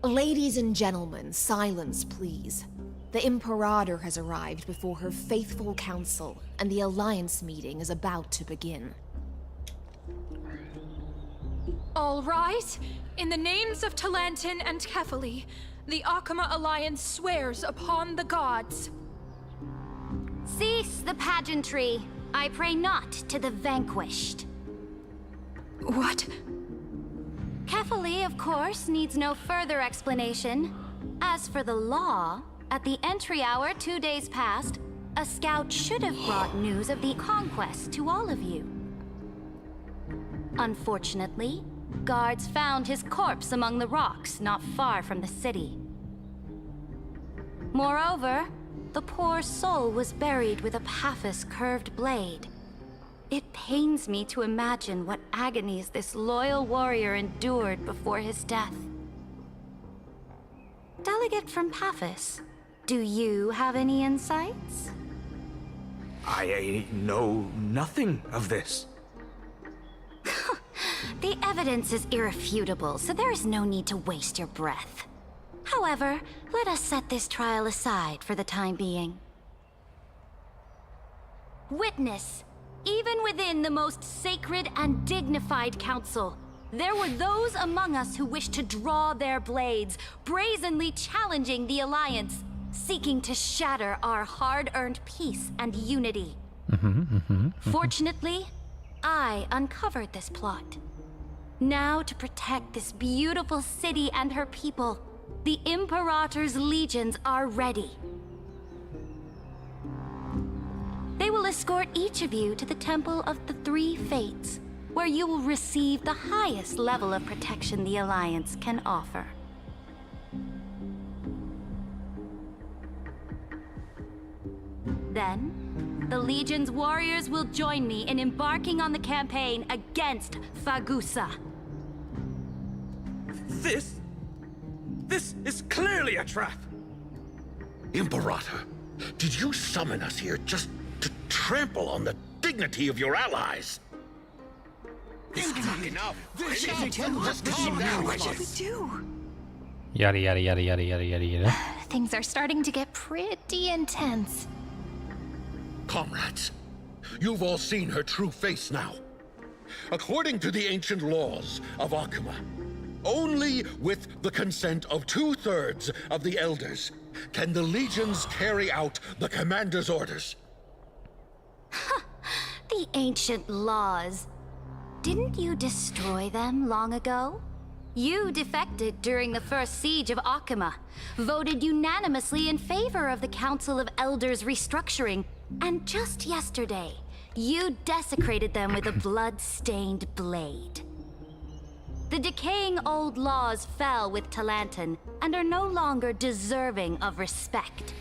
Ladies and gentlemen, silence please. The Imperator has arrived before her faithful council, and the Alliance meeting is about to begin. All right. In the names of Talantin and Kefali, the Akama Alliance swears upon the gods. Cease the pageantry. I pray not to the vanquished. What? Kefali, of course, needs no further explanation. As for the law, at the entry hour 2 days past, a scout should have brought news of the conquest to all of you. Unfortunately, guards found his corpse among the rocks not far from the city. Moreover, the poor soul was buried with a Paphos curved blade. It pains me to imagine what agonies this loyal warrior endured before his death. Delegate from Paphos, do you have any insights? I know nothing of this. The evidence is irrefutable, so there is no need to waste your breath. However, let us set this trial aside for the time being. Witness, even within the most sacred and dignified council, there were those among us who wished to draw their blades, brazenly challenging the Alliance, seeking to shatter our hard-earned peace and unity. Fortunately, I uncovered this plot. Now, to protect this beautiful city and her people, the Imperator's legions are ready. They will escort each of you to the Temple of the Three Fates, where you will receive the highest level of protection the Alliance can offer. Then, the Legion's warriors will join me in embarking on the campaign against Fagusa. This is clearly a trap! Imperator, did you summon us here just to trample on the dignity of your allies? This is not enough! This isn't calm down. What should we do? Yada yada yada yada yada yada yada. Things are starting to get pretty intense. Comrades, you've all seen her true face now. According to the ancient laws of Akuma, only with the consent of 2/3 of the elders can the legions carry out the commander's orders. The ancient laws. Didn't you destroy them long ago? You defected during the first siege of Akuma, voted unanimously in favor of the Council of Elders restructuring, and just yesterday, you desecrated them with a blood-stained blade. The decaying old laws fell with Talantan and are no longer deserving of respect.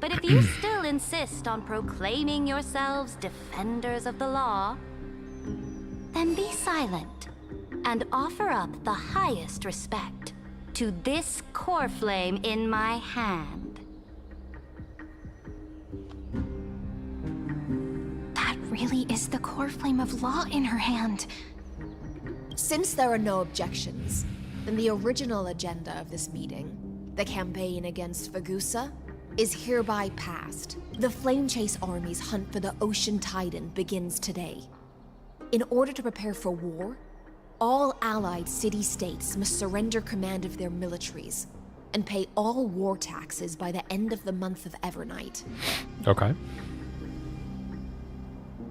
But if you still insist on proclaiming yourselves defenders of the law, then be silent and offer up the highest respect to this core flame in my hand. That really is the core flame of law in her hand. Since there are no objections, then the original agenda of this meeting, the campaign against Fagusa, is hereby passed. The Flame Chase Army's hunt for the Ocean Titan begins today. In order to prepare for war, all allied city-states must surrender command of their militaries and pay all war taxes by the end of the month of Evernight. Okay.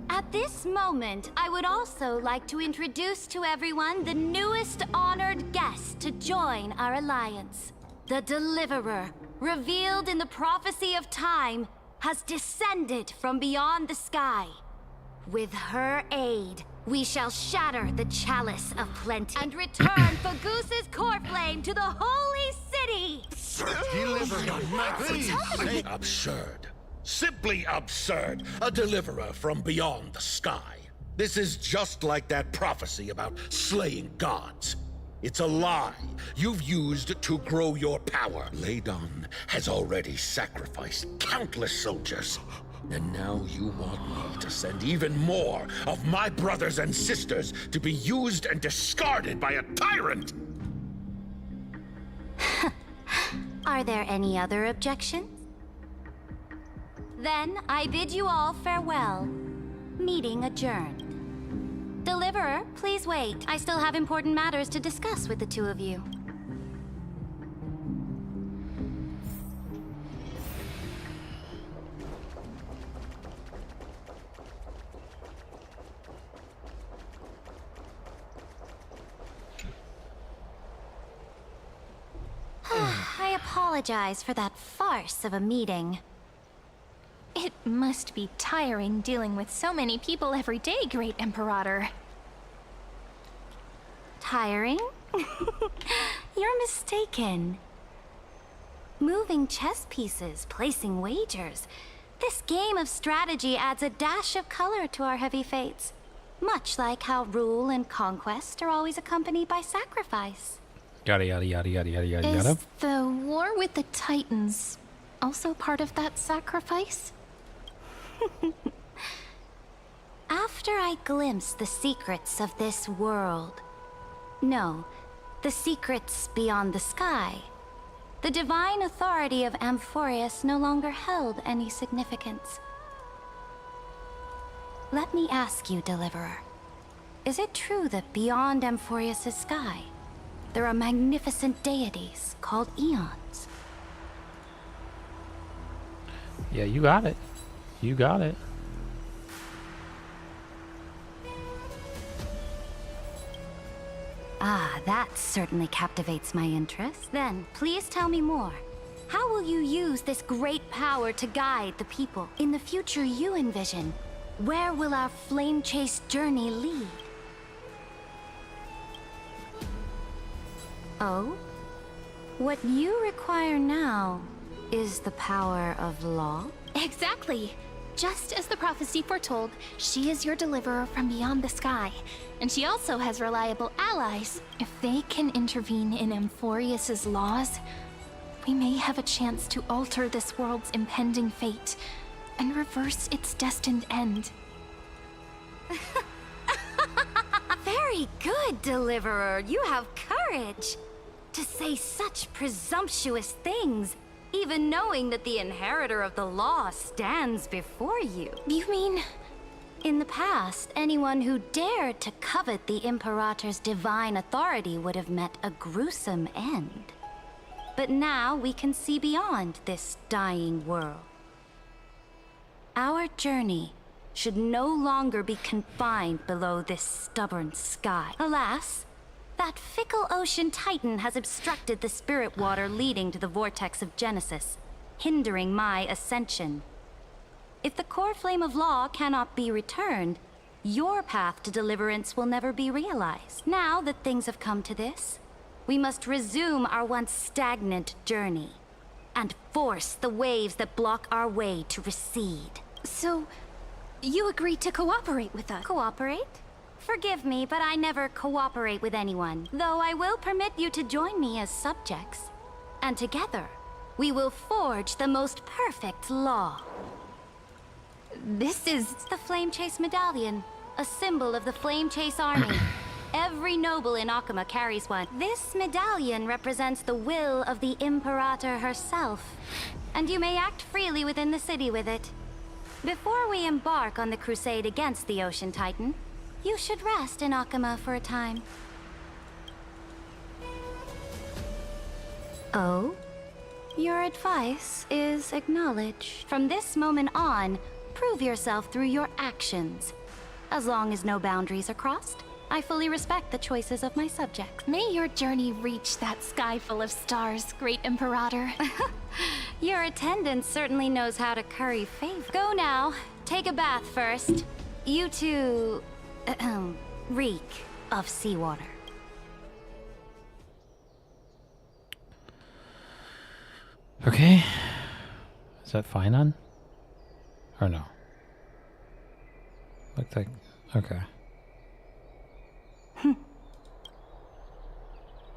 At this moment, I would also like to introduce to everyone the newest honored guest to join our alliance. The Deliverer, revealed in the prophecy of time, has descended from beyond the sky. With her aid, we shall shatter the chalice of plenty and return Fagusa's core flame to the holy city! Absurd. Simply absurd. A deliverer from beyond the sky. This is just like that prophecy about slaying gods. It's a lie you've used to grow your power. Ladon has already sacrificed countless soldiers. And now you want me to send even more of my brothers and sisters to be used and discarded by a tyrant? Are there any other objections? Then I bid you all farewell. Meeting adjourned. Deliverer, please wait. I still have important matters to discuss with the two of you. I apologize for that farce of a meeting. It must be tiring dealing with so many people every day, Great Imperator. Tiring? You're mistaken. Moving chess pieces, placing wagers. This game of strategy adds a dash of color to our heavy fates. Much like how rule and conquest are always accompanied by sacrifice. Yada yada yada yada yada yada yada. Is the war with the Titans also part of that sacrifice? After I glimpsed the secrets of this world, no, the secrets beyond the sky, the divine authority of Amphorius no longer held any significance. Let me ask you, Deliverer, is it true that beyond Amphorius' sky, there are magnificent deities called eons? Yeah, you got it. You got it. Ah, that certainly captivates my interest. Then, please tell me more. How will you use this great power to guide the people? In the future you envision, where will our flame chase journey lead? Oh? What you require now is the power of law? Exactly. Just as the prophecy foretold, she is your deliverer from beyond the sky. And she also has reliable allies. If they can intervene in Amphorius' laws, we may have a chance to alter this world's impending fate and reverse its destined end. Very good, Deliverer. You have courage to say such presumptuous things, even knowing that the inheritor of the law stands before you. You mean? In the past, anyone who dared to covet the Imperator's divine authority would have met a gruesome end. But now we can see beyond this dying world. Our journey should no longer be confined below this stubborn sky. Alas, that fickle ocean titan has obstructed the spirit water leading to the vortex of Genesis, hindering my ascension. If the core flame of law cannot be returned, your path to deliverance will never be realized. Now that things have come to this, we must resume our once stagnant journey and force the waves that block our way to recede. So, you agreed to cooperate with us? Cooperate? Forgive me, but I never cooperate with anyone, though I will permit you to join me as subjects. And together, we will forge the most perfect law. This is the Flame Chase Medallion, a symbol of the Flame Chase Army. Every noble in Akuma carries one. This medallion represents the will of the Imperator herself, and you may act freely within the city with it. Before we embark on the crusade against the Ocean Titan, you should rest in Akuma for a time. Oh? Your advice is acknowledged. From this moment on, prove yourself through your actions. As long as no boundaries are crossed, I fully respect the choices of my subjects. May your journey reach that sky full of stars, Great Imperator. Your attendant certainly knows how to curry favor. Go now. Take a bath first. You two... reek of seawater. Okay. Is that fine on? Or no? Looks like... Okay.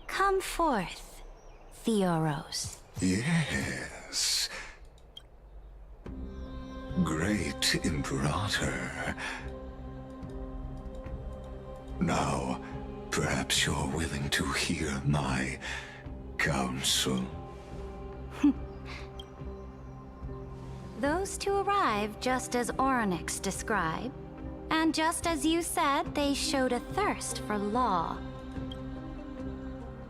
Come forth, Theoros. Yes. Great Imperator. Now, perhaps you're willing to hear my counsel. Those two arrived just as Oryx described, and just as you said, they showed a thirst for law.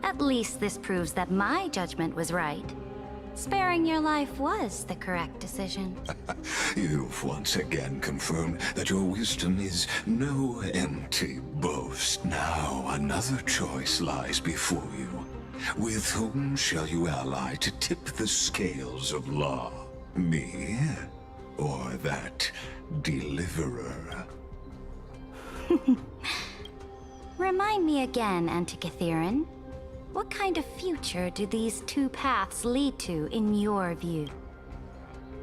At least this proves that my judgment was right. Sparing your life was the correct decision. You've once again confirmed that your wisdom is no empty boast. Now another choice lies before you. With whom shall you ally to tip the scales of law? Me? Or that deliverer? Remind me again, Antikytheron. What kind of future do these two paths lead to in your view?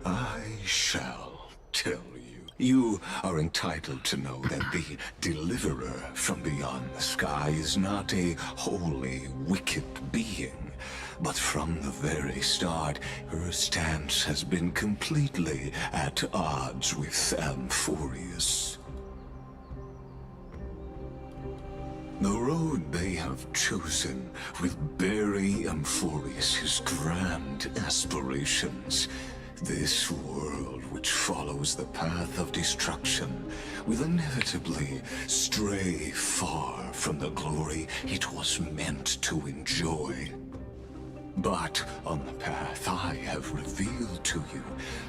I shall tell you. You are entitled to know that the deliverer from beyond the sky is not a wholly wicked being, but from the very start, her stance has been completely at odds with Amphorius. The road they have chosen will bury Amphorius' grand aspirations. This world which follows the path of destruction will inevitably stray far from the glory it was meant to enjoy. But on the path I have revealed to you,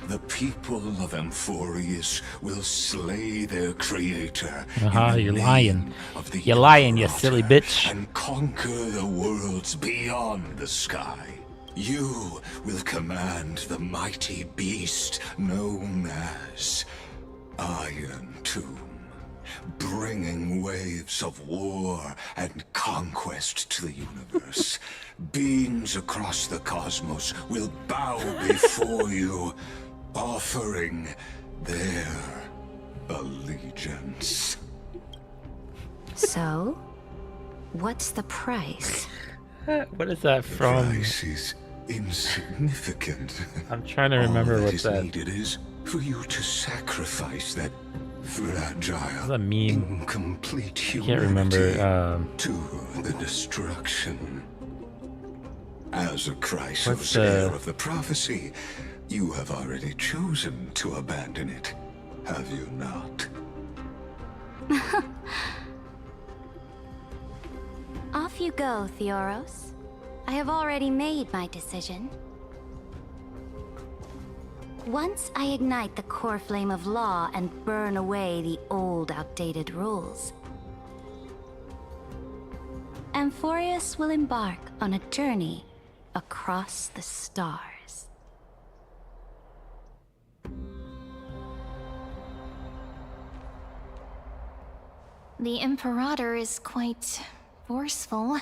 the people of Amphorius will slay their creator. You're lying. You're lying, you silly bitch. And conquer the worlds beyond the sky. You will command the mighty beast known as Iron Tomb, bringing waves of war and conquest to the universe. Beings across the cosmos will bow before you, offering their allegiance. So, what's the price? What is that from? The price is insignificant. I'm trying to remember All what that is that needed is for you to sacrifice that fragile, a meme. incomplete I can't humanity remember. to the destruction. As a Chrysos, What's heir of the prophecy, you have already chosen to abandon it, have you not? Off you go, Theoros. I have already made my decision. Once I ignite the core flame of law and burn away the old, outdated rules, Amphorius will embark on a journey across the stars. The Imperator is quite forceful.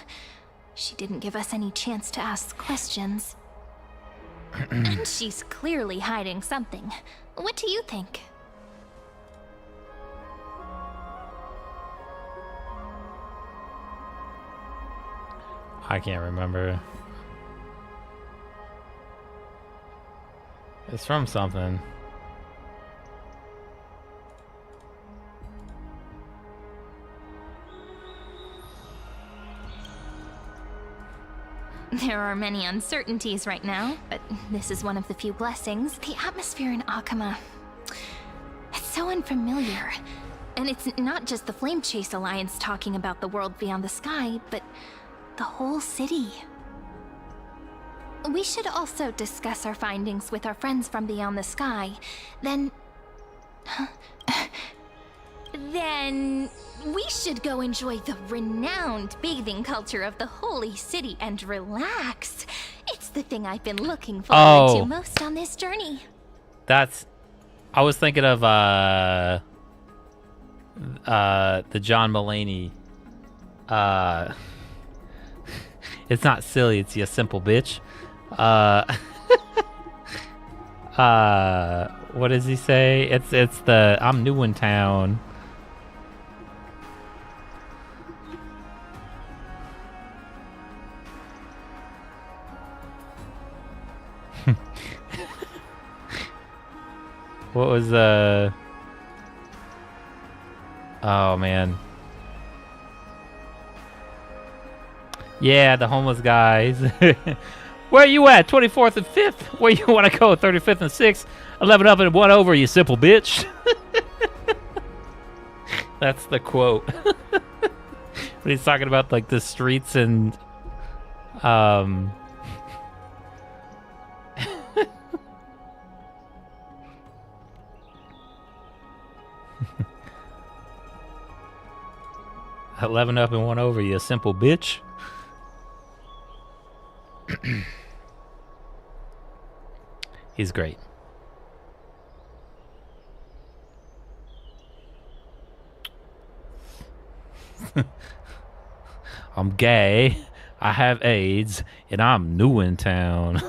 She didn't give us any chance to ask questions. And she's clearly hiding something. What do you think? I can't remember. It's from something. There are many uncertainties right now, but this is one of the few blessings. The atmosphere in Akama, it's so unfamiliar. And it's not just the Flame Chase Alliance talking about the world beyond the sky, but the whole city. We should also discuss our findings with our friends from beyond the sky. Then we should go enjoy the renowned bathing culture of the holy city and relax. It's the thing I've been looking forward to most on this journey. I was thinking of the John Mulaney. It's not silly, it's you simple bitch. What does he say? It's the I'm new in town. What was oh man. Yeah, the homeless guys. Where you at? 24th and 5th? Where you want to go? 35th and 6th? 11 up and 1 over, you simple bitch. That's the quote. When he's talking about like the streets and 11 up and 1 over, you simple bitch. He's great. I'm gay, I have AIDS, and I'm new in town.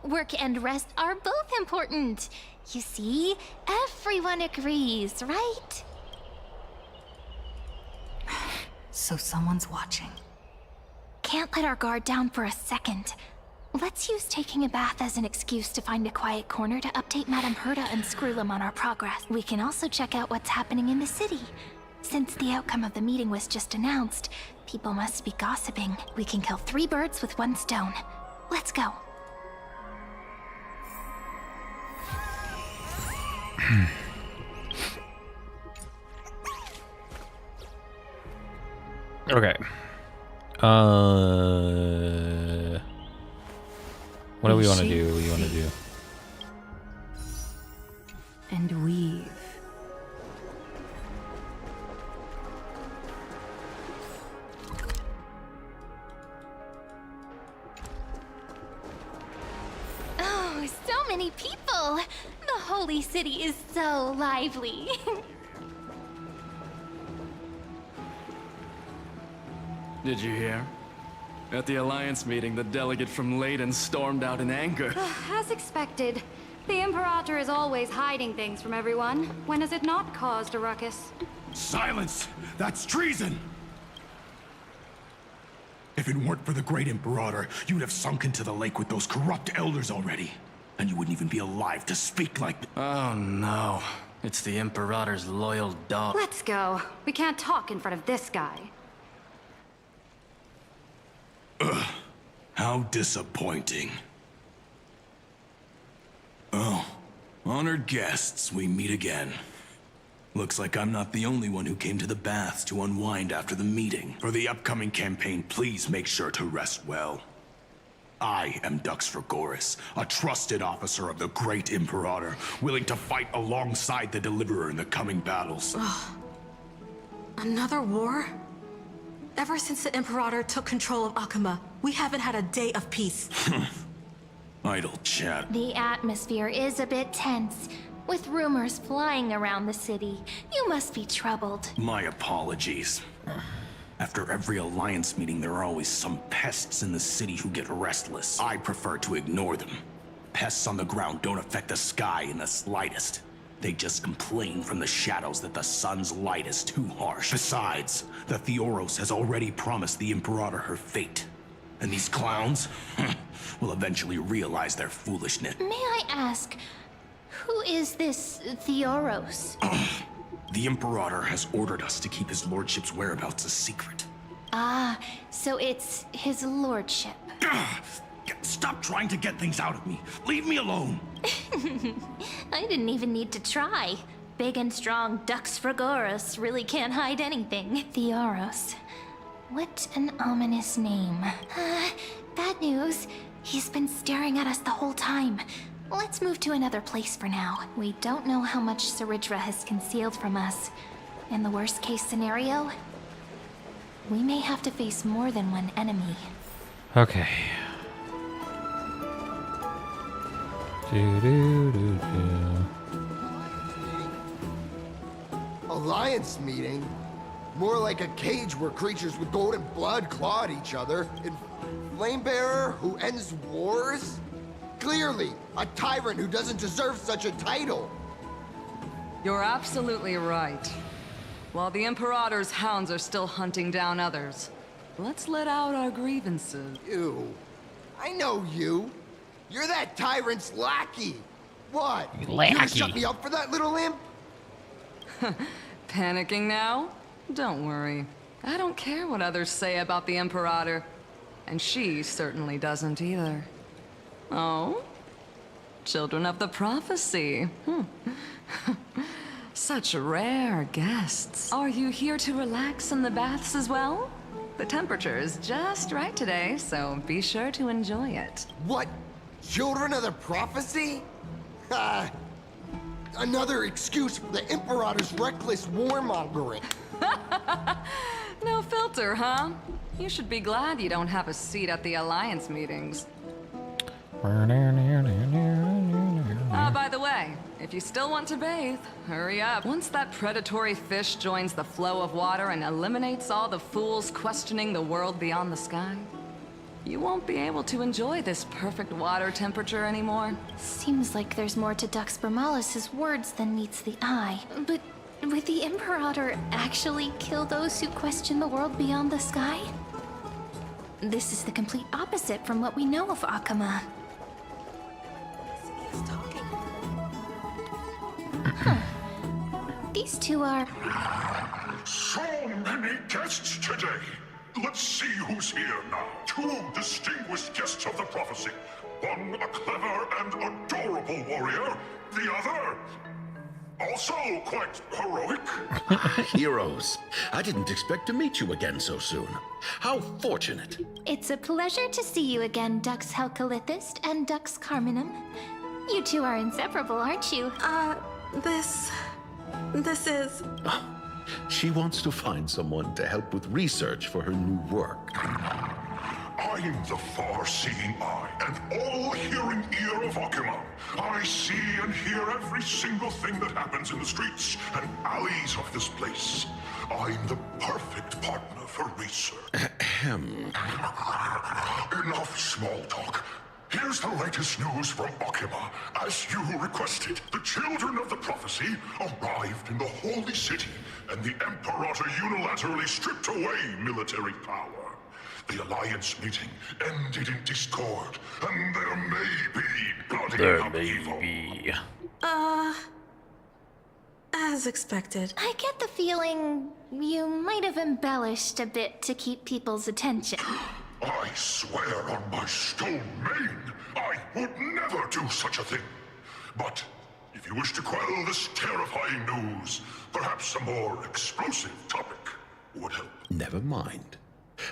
Work and rest are both important. You see, everyone agrees, right? So someone's watching. Can't let our guard down for a second. Let's use taking a bath as an excuse to find a quiet corner to update Madame Herta and Screwlum on our progress. We can also check out what's happening in the city. Since the outcome of the meeting was just announced, people must be gossiping. We can kill 3 birds with 1 stone. Let's go. Okay. What do we want to do? What do you want to do? And weave. Oh, so many people! The holy city is so lively. Did you hear? At the Alliance meeting, the delegate from Leyden stormed out in anger. As expected. The Imperator is always hiding things from everyone. When has it not caused a ruckus? Silence! That's treason! If it weren't for the great Imperator, you'd have sunk into the lake with those corrupt elders already. And you wouldn't even be alive to speak like... Oh no. It's the Imperator's loyal dog. Let's go. We can't talk in front of this guy. Ugh. How disappointing. Oh, honored guests, we meet again. Looks like I'm not the only one who came to the baths to unwind after the meeting. For the upcoming campaign, please make sure to rest well. I am Dux Fregoris, a trusted officer of the great Imperator, willing to fight alongside the Deliverer in the coming battles. Ugh. Another war? Ever since the Imperator took control of Akuma, we haven't had a day of peace. Idle chat. The atmosphere is a bit tense, with rumors flying around the city. You must be troubled. My apologies. After every Alliance meeting, there are always some pests in the city who get restless. I prefer to ignore them. Pests on the ground don't affect the sky in the slightest. They just complain from the shadows that the sun's light is too harsh. Besides, the Theoros has already promised the Imperator her fate. And these clowns will eventually realize their foolishness. May I ask, who is this Theoros? The Imperator has ordered us to keep his lordship's whereabouts a secret. Ah, so it's his lordship. Stop trying to get things out of me. Leave me alone. I didn't even need to try. Big and strong Dux Fregoris really can't hide anything. Theoros. What an ominous name. Bad news. He's been staring at us the whole time. Let's move to another place for now. We don't know how much Saridra has concealed from us. In the worst case scenario, we may have to face more than one enemy. Okay. Alliance meeting? More like a cage where creatures with golden blood claw at each other. And Flamebearer who ends wars? Clearly, a tyrant who doesn't deserve such a title. You're absolutely right. While the Imperator's hounds are still hunting down others, let's let out our grievances. You. I know you. You're that tyrant's lackey. What? Lackey. You gonna shut me up for that little imp? Panicking now? Don't worry. I don't care what others say about the Imperator. And she certainly doesn't either. Oh? Children of the Prophecy. Such rare guests. Are you here to relax in the baths as well? The temperature is just right today, so be sure to enjoy it. What? Children of the Prophecy? Another excuse for the Imperator's reckless warmongering. No filter, huh? You should be glad you don't have a seat at the Alliance meetings. By the way, if you still want to bathe, hurry up. Once that predatory fish joins the flow of water and eliminates all the fools questioning the world beyond the sky, you won't be able to enjoy this perfect water temperature anymore. Seems like there's more to Dux Bromalis's words than meets the eye. But would the Imperator actually kill those who question the world beyond the sky? This is the complete opposite from what we know of Akuma. The These two are... So many guests today. Let's see who's here now. Two distinguished guests of the prophecy. One a clever and adorable warrior. The other... also quite heroic. Heroes. I didn't expect to meet you again so soon. How fortunate. It's a pleasure to see you again, Dux Helcolithist and Dux Carminum. You two are inseparable, aren't you? This is... She wants to find someone to help with research for her new work. I'm the far-seeing eye and all-hearing ear of Okima. I see and hear every single thing that happens in the streets and alleys of this place. I'm the perfect partner for research. Enough small talk. Here's the latest news from Okima. As you requested, the children of the prophecy arrived in the holy city, and the Imperator unilaterally stripped away military power. The Alliance meeting ended in discord, and there may be bloody upheaval. As expected. I get the feeling you might have embellished a bit to keep people's attention. I swear on my stone mane, I would never do such a thing. But if you wish to quell this terrifying news, perhaps a more explosive topic would help. Never mind.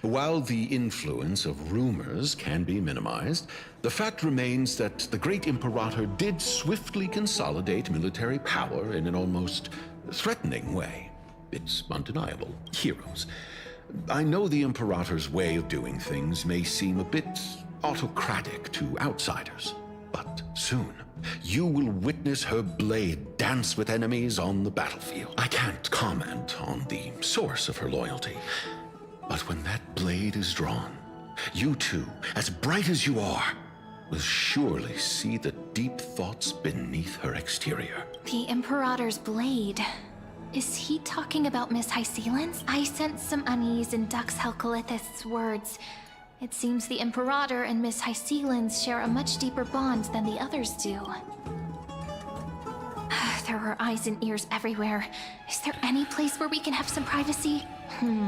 While the influence of rumors can be minimized, the fact remains that the great Imperator did swiftly consolidate military power in an almost threatening way. It's undeniable. Heroes. I know the Imperator's way of doing things may seem a bit autocratic to outsiders, but soon you will witness her blade dance with enemies on the battlefield. I can't comment on the source of her loyalty, but when that blade is drawn, you two, as bright as you are, will surely see the deep thoughts beneath her exterior. The Imperator's blade. Is he talking about Miss HYSILENS? I sense some unease in Dux Helcolithist's words. It seems the Imperator and Miss HYSILENS share a much deeper bond than the others do. There are eyes and ears everywhere. Is there any place where we can have some privacy?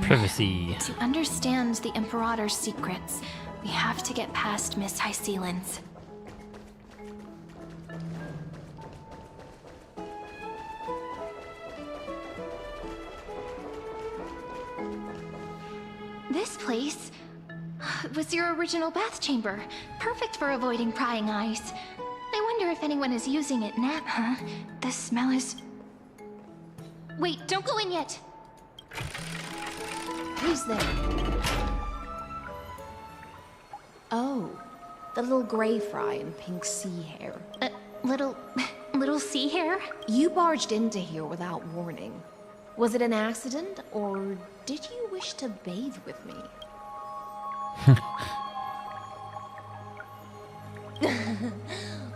Privacy. To understand the Imperator's secrets, we have to get past Miss HYSILENS. This place was your original bath chamber. Perfect for avoiding prying eyes. I wonder if anyone is using it now, huh? The smell is... Wait, don't go in yet! Who's there? Oh, the little gray fry in pink sea hair. Little sea hair? You barged into here without warning. Was it an accident, or did you wish to bathe with me?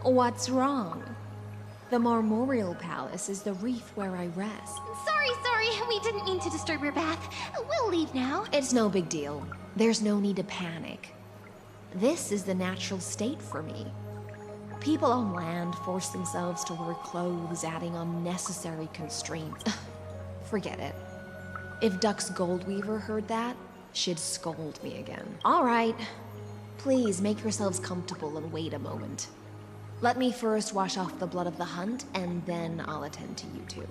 What's wrong? The Marmoreal Palace is the reef where I rest. Sorry, we didn't mean to disturb your bath. We'll leave now. It's no big deal. There's no need to panic. This is the natural state for me. People on land force themselves to wear clothes, adding unnecessary constraints. Forget it. If Dux Goldweaver heard that, she'd scold me again. All right. Please make yourselves comfortable and wait a moment. Let me first wash off the blood of the hunt, and then I'll attend to you two.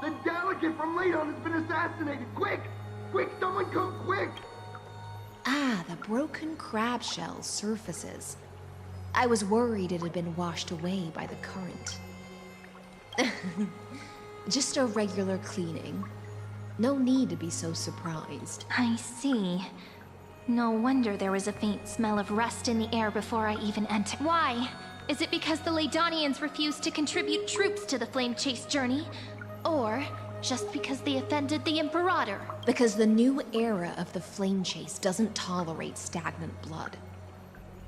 The delegate from Ladon has been assassinated! Quick! Quick, someone come quick! Ah, the broken crab shell surfaces. I was worried it had been washed away by the current. Just a regular cleaning. No need to be so surprised. I see. No wonder there was a faint smell of rust in the air before I even entered. Why? Is it because the Ladonians refused to contribute troops to the Flame Chase journey? Or just because they offended the Imperator? Because the new era of the Flame Chase doesn't tolerate stagnant blood.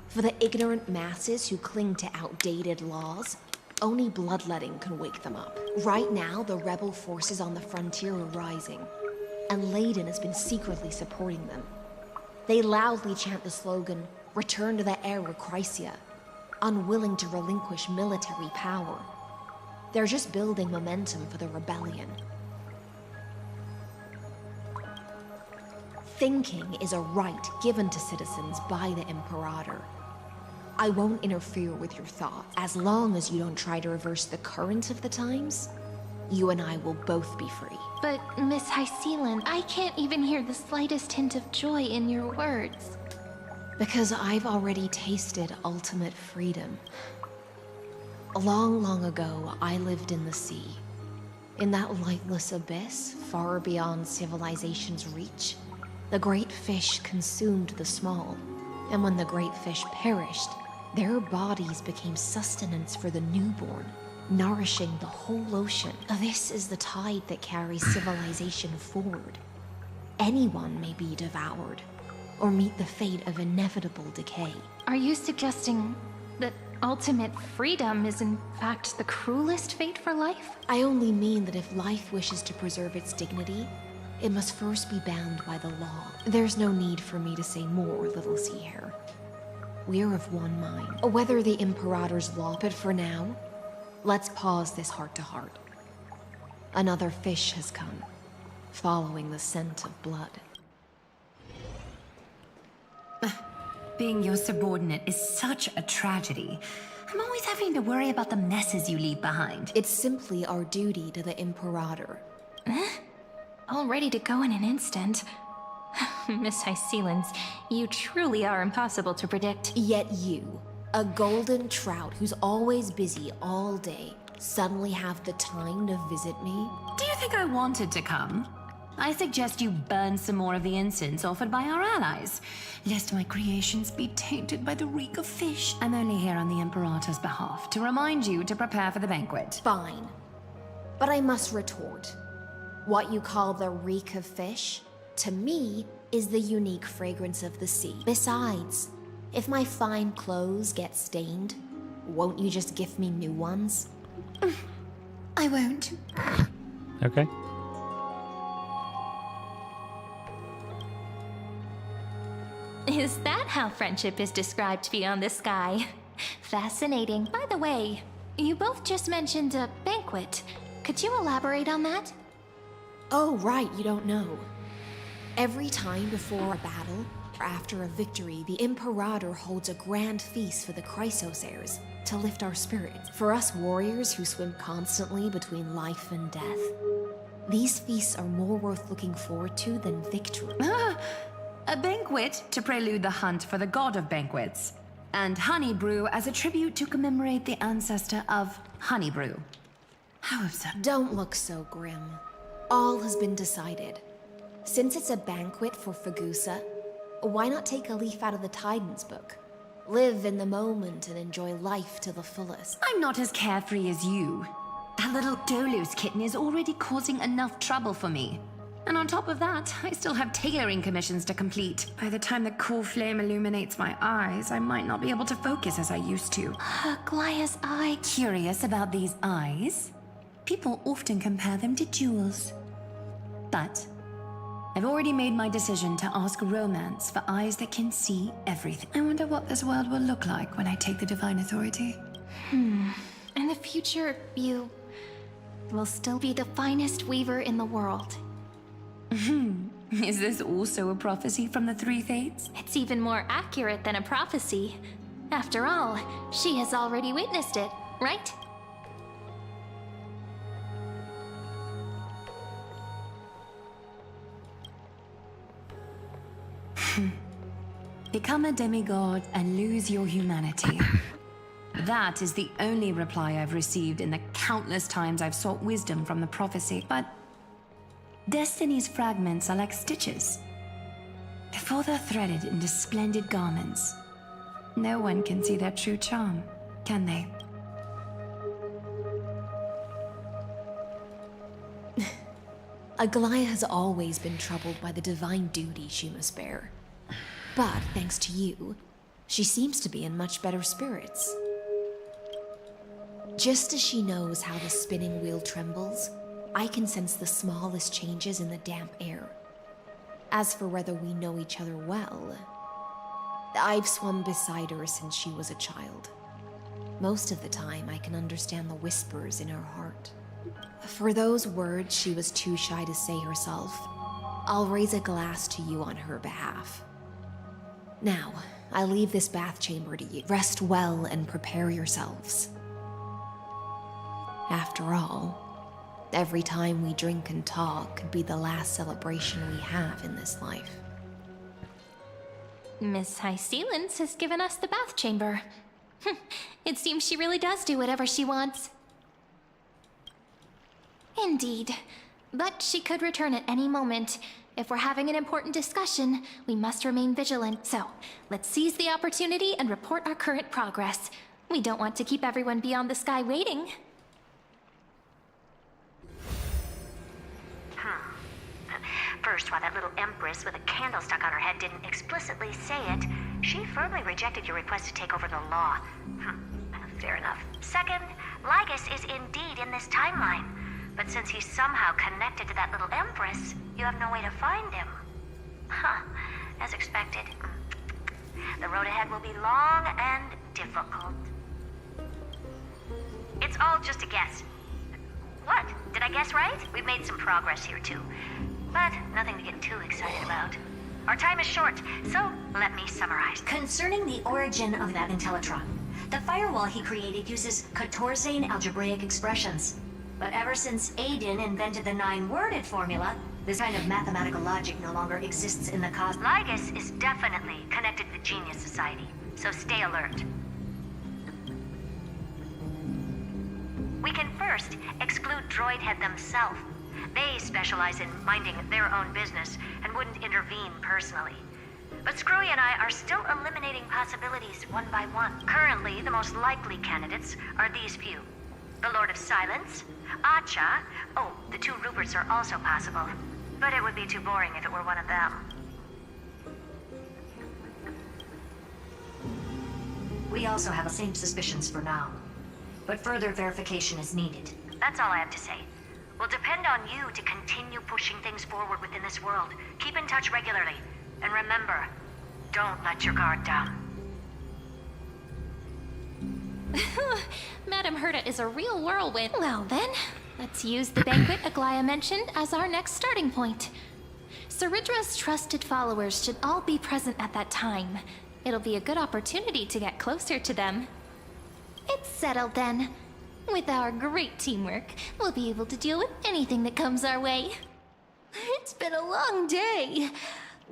For the ignorant masses who cling to outdated laws, only bloodletting can wake them up. Right now, the rebel forces on the frontier are rising, and Ladon has been secretly supporting them. They loudly chant the slogan, "Return to the era Chrysia." unwilling to relinquish military power. They're just building momentum for the rebellion. Thinking is a right given to citizens by the Imperator. I won't interfere with your thoughts. As long as you don't try to reverse the current of the times, you and I will both be free. But, Miss HYSILENS, I can't even hear the slightest hint of joy in your words. Because I've already tasted ultimate freedom. Long, long ago, I lived in the sea. In that lightless abyss, far beyond civilization's reach, the great fish consumed the small. And when the great fish perished, their bodies became sustenance for the newborn, nourishing the whole ocean. This is the tide that carries civilization forward. Anyone may be devoured, or meet the fate of inevitable decay. Are you suggesting that ultimate freedom is in fact the cruelest fate for life? I only mean that if life wishes to preserve its dignity, it must first be bound by the law. There's no need for me to say more, little sea hare. We're of one mind. Whether the Imperator's law, but for now, let's pause this heart-to-heart. Another fish has come, following the scent of blood. Being your subordinate is such a tragedy. I'm always having to worry about the messes you leave behind. It's simply our duty to the Imperator. All ready to go in an instant. Miss HYSILENS, you truly are impossible to predict. Yet you, a golden trout who's always busy all day, suddenly have the time to visit me? Do you think I wanted to come? I suggest you burn some more of the incense offered by our allies, lest my creations be tainted by the reek of fish. I'm only here on the Imperator's behalf to remind you to prepare for the banquet. Fine. But I must retort. What you call the reek of fish, to me, is the unique fragrance of the sea. Besides, if my fine clothes get stained, won't you just gift me new ones? I won't. Okay. Is that how friendship is described beyond the sky? Fascinating. By the way, you both just mentioned a banquet. Could you elaborate on that? Oh, right, you don't know. Every time before a battle, or after a victory, the Imperator holds a grand feast for the Chrysos heirs to lift our spirits. For us warriors who swim constantly between life and death, these feasts are more worth looking forward to than victory. A banquet to prelude the hunt for the god of banquets, and honey brew as a tribute to commemorate the ancestor of honey brew. How absurd. Don't look so grim. All has been decided. Since it's a banquet for Fagusa, why not take a leaf out of the Titan's book? Live in the moment and enjoy life to the fullest. I'm not as carefree as you. That little Dolus kitten is already causing enough trouble for me. And on top of that, I still have tailoring commissions to complete. By the time the cool flame illuminates my eyes, I might not be able to focus as I used to. Glaya's eye. Curious about these eyes? People often compare them to jewels. But I've already made my decision to ask romance for eyes that can see everything. I wonder what this world will look like when I take the divine authority. In the future, you will still be the finest weaver in the world. Is this also a prophecy from the Three Fates? It's even more accurate than a prophecy. After all, she has already witnessed it, right? Become a demigod and lose your humanity. That is the only reply I've received in the countless times I've sought wisdom from the prophecy. But Destiny's fragments are like stitches. Before they're threaded into splendid garments, no one can see their true charm, can they? Aglaya has always been troubled by the divine duty she must bear. But thanks to you, she seems to be in much better spirits. Just as she knows how the spinning wheel trembles, I can sense the smallest changes in the damp air. As for whether we know each other well, I've swum beside her since she was a child. Most of the time, I can understand the whispers in her heart. For those words she was too shy to say herself, I'll raise a glass to you on her behalf. Now, I leave this bath chamber to you. Rest well and prepare yourselves. After all, every time we drink and talk could be the last celebration we have in this life. Miss HYSILENS has given us the bath chamber. It seems she really does do whatever she wants. Indeed. But she could return at any moment. If we're having an important discussion, we must remain vigilant. So, let's seize the opportunity and report our current progress. We don't want to keep everyone beyond the sky waiting. First, while that little empress with a candle stuck on her head didn't explicitly say it, she firmly rejected your request to take over the law. Fair enough. Second, Lygus is indeed in this timeline. But since he's somehow connected to that little empress, you have no way to find him. As expected. The road ahead will be long and difficult. It's all just a guess. What? Did I guess right? We've made some progress here, too. But nothing to get too excited about. Our time is short, so let me summarize. Concerning the origin of that Intellitron, the firewall he created uses Katorzane algebraic expressions. But ever since Aiden invented the 9-worded formula, this kind of mathematical logic no longer exists in the cosmos. Lygus is definitely connected to the Genius Society, so stay alert. We can first exclude Droidhead themselves. They specialize in minding their own business and wouldn't intervene personally. But Screwy and I are still eliminating possibilities one by one. Currently, the most likely candidates are these few. The Lord of Silence, Acha. Oh, the 2 Ruperts are also possible. But it would be too boring if it were one of them. We also have the same suspicions for now. But further verification is needed. That's all I have to say. Will depend on you to continue pushing things forward within this world. Keep in touch regularly. And remember, don't let your guard down. Madame Herta is a real whirlwind. Well then, let's use the banquet Aglaya mentioned as our next starting point. Ceridra's trusted followers should all be present at that time. It'll be a good opportunity to get closer to them. It's settled then. With our great teamwork, we'll be able to deal with anything that comes our way. It's been a long day.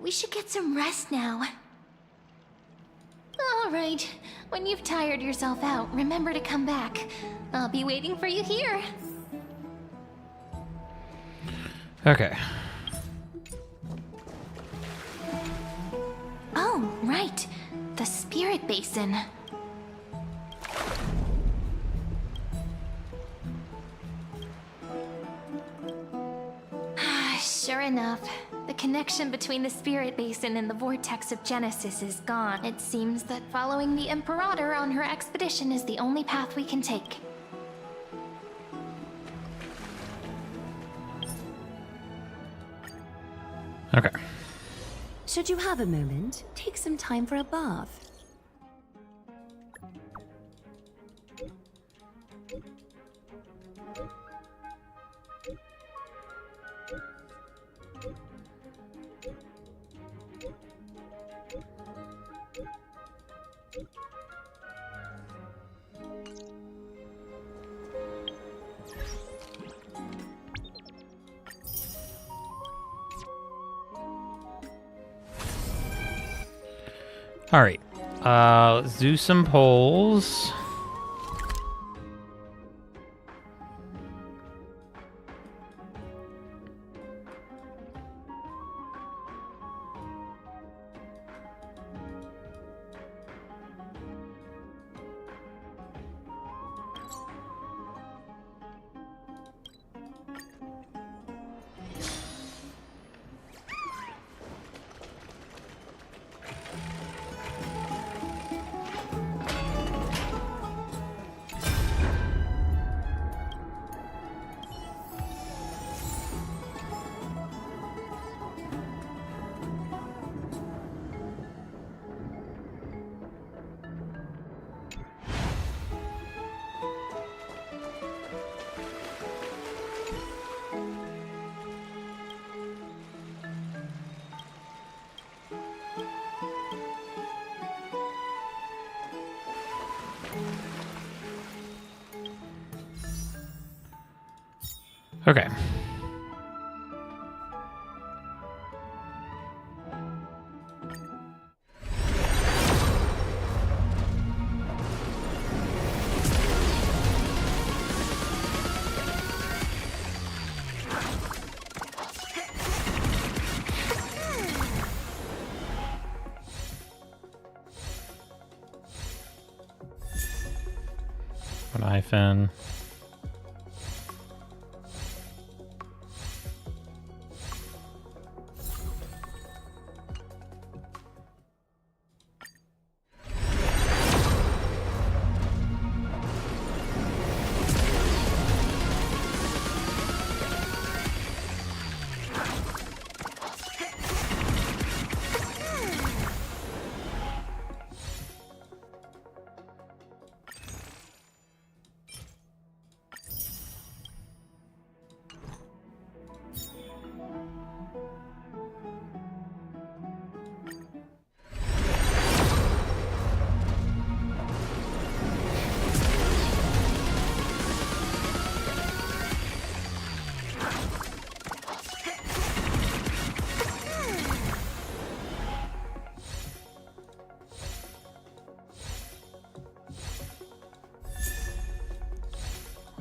We should get some rest now. All right. When you've tired yourself out, remember to come back. I'll be waiting for you here. Okay. Oh, right. The Spirit Basin. Sure enough, the connection between the Spirit Basin and the Vortex of Genesis is gone. It seems that following the Imperator on her expedition is the only path we can take. Okay. Should you have a moment, take some time for a bath. All right. Let's do some polls. Okay. An hyphen.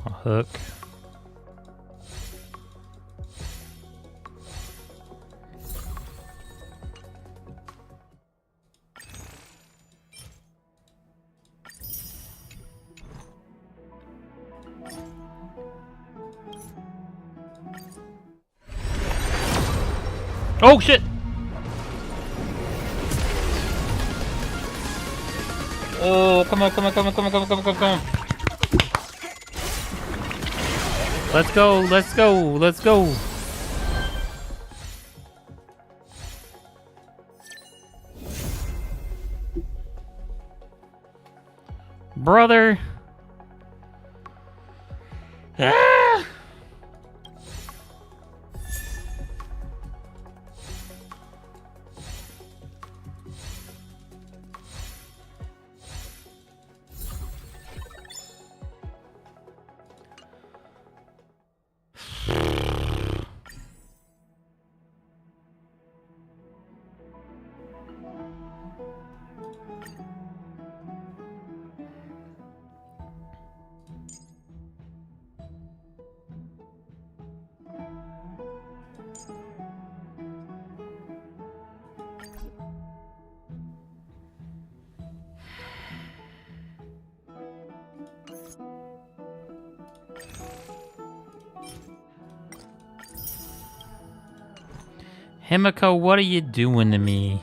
A hook. Oh shit! Oh, come on, come on, come on, come on, come on, come on, come on. Let's go, let's go, let's go. Brother. Ah! Himiko, what are you doing to me?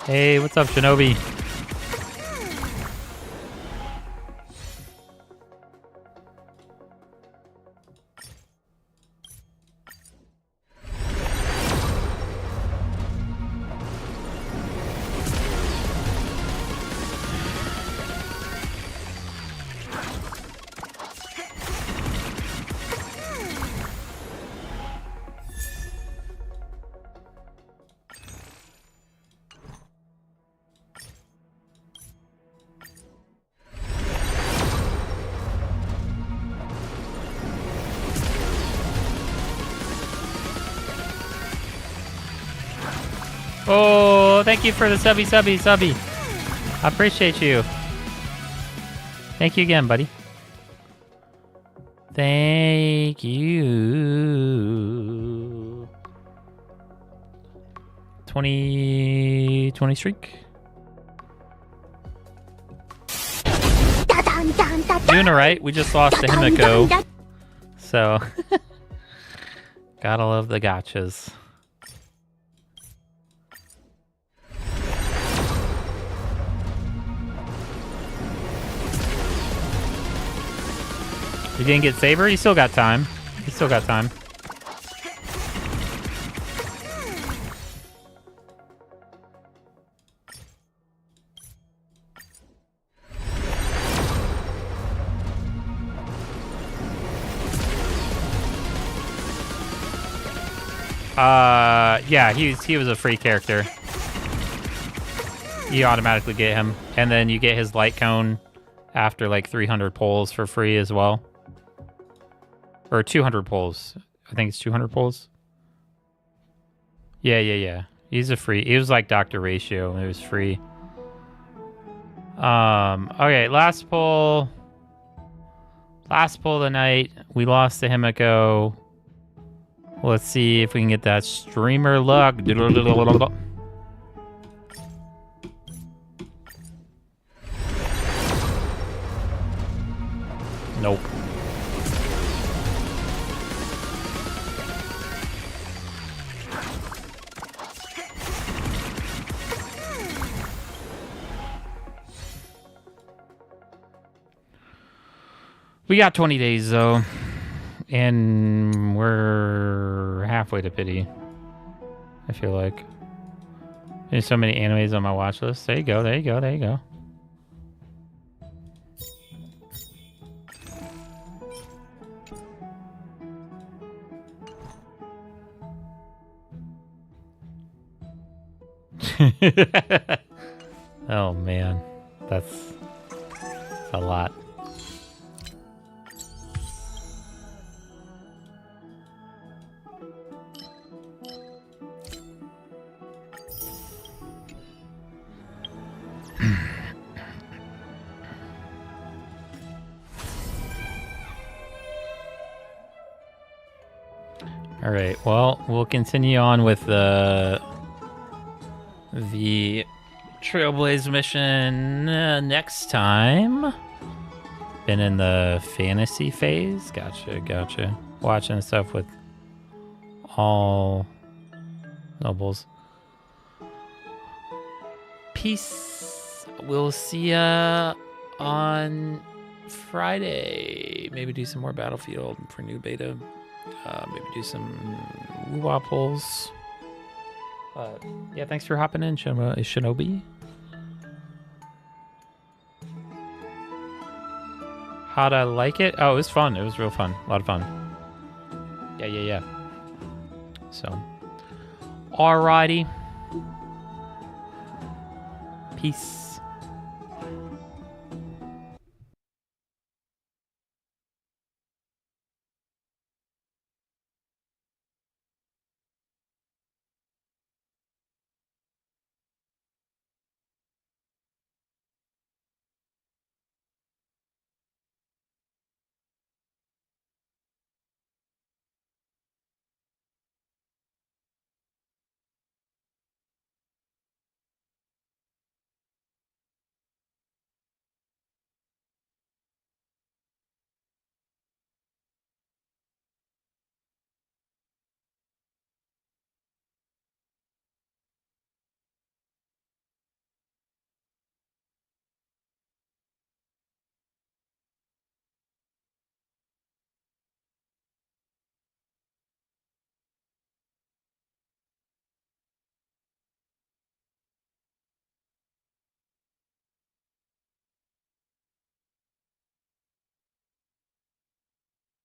Hey, what's up, Shinobi? Oh, thank you for the subby. I appreciate you. Thank you again, buddy. Thank you. 20 streak. Doing alright. We just lost to Himiko. So, gotta love the gotchas. You didn't get Saber? You still got time. You still got time. Yeah, he was a free character. You automatically get him. And then you get his light cone after like 300 pulls for free as well. Or 200 pulls. I think it's 200 pulls. Yeah. He's a free. He was like Dr. Ratio. It was free. Okay, last pull. Last pull of the night. We lost to Himiko. Let's see if we can get that streamer luck. Nope. We got 20 days though, and we're halfway to pity. I feel like there's so many animes on my watch list. There you go. Oh man, that's a lot. All right, well, we'll continue on with the Trailblaze mission next time. Been in the fantasy phase. Gotcha. Watching stuff with all nobles. Peace. We'll see ya on Friday. Maybe do some more Battlefield for new beta. Maybe do some woo-wah pulls. Yeah, thanks for hopping in, Shinobi. How'd I like it? Oh, it was fun. It was real fun. A lot of fun. Yeah. So, alrighty. Peace.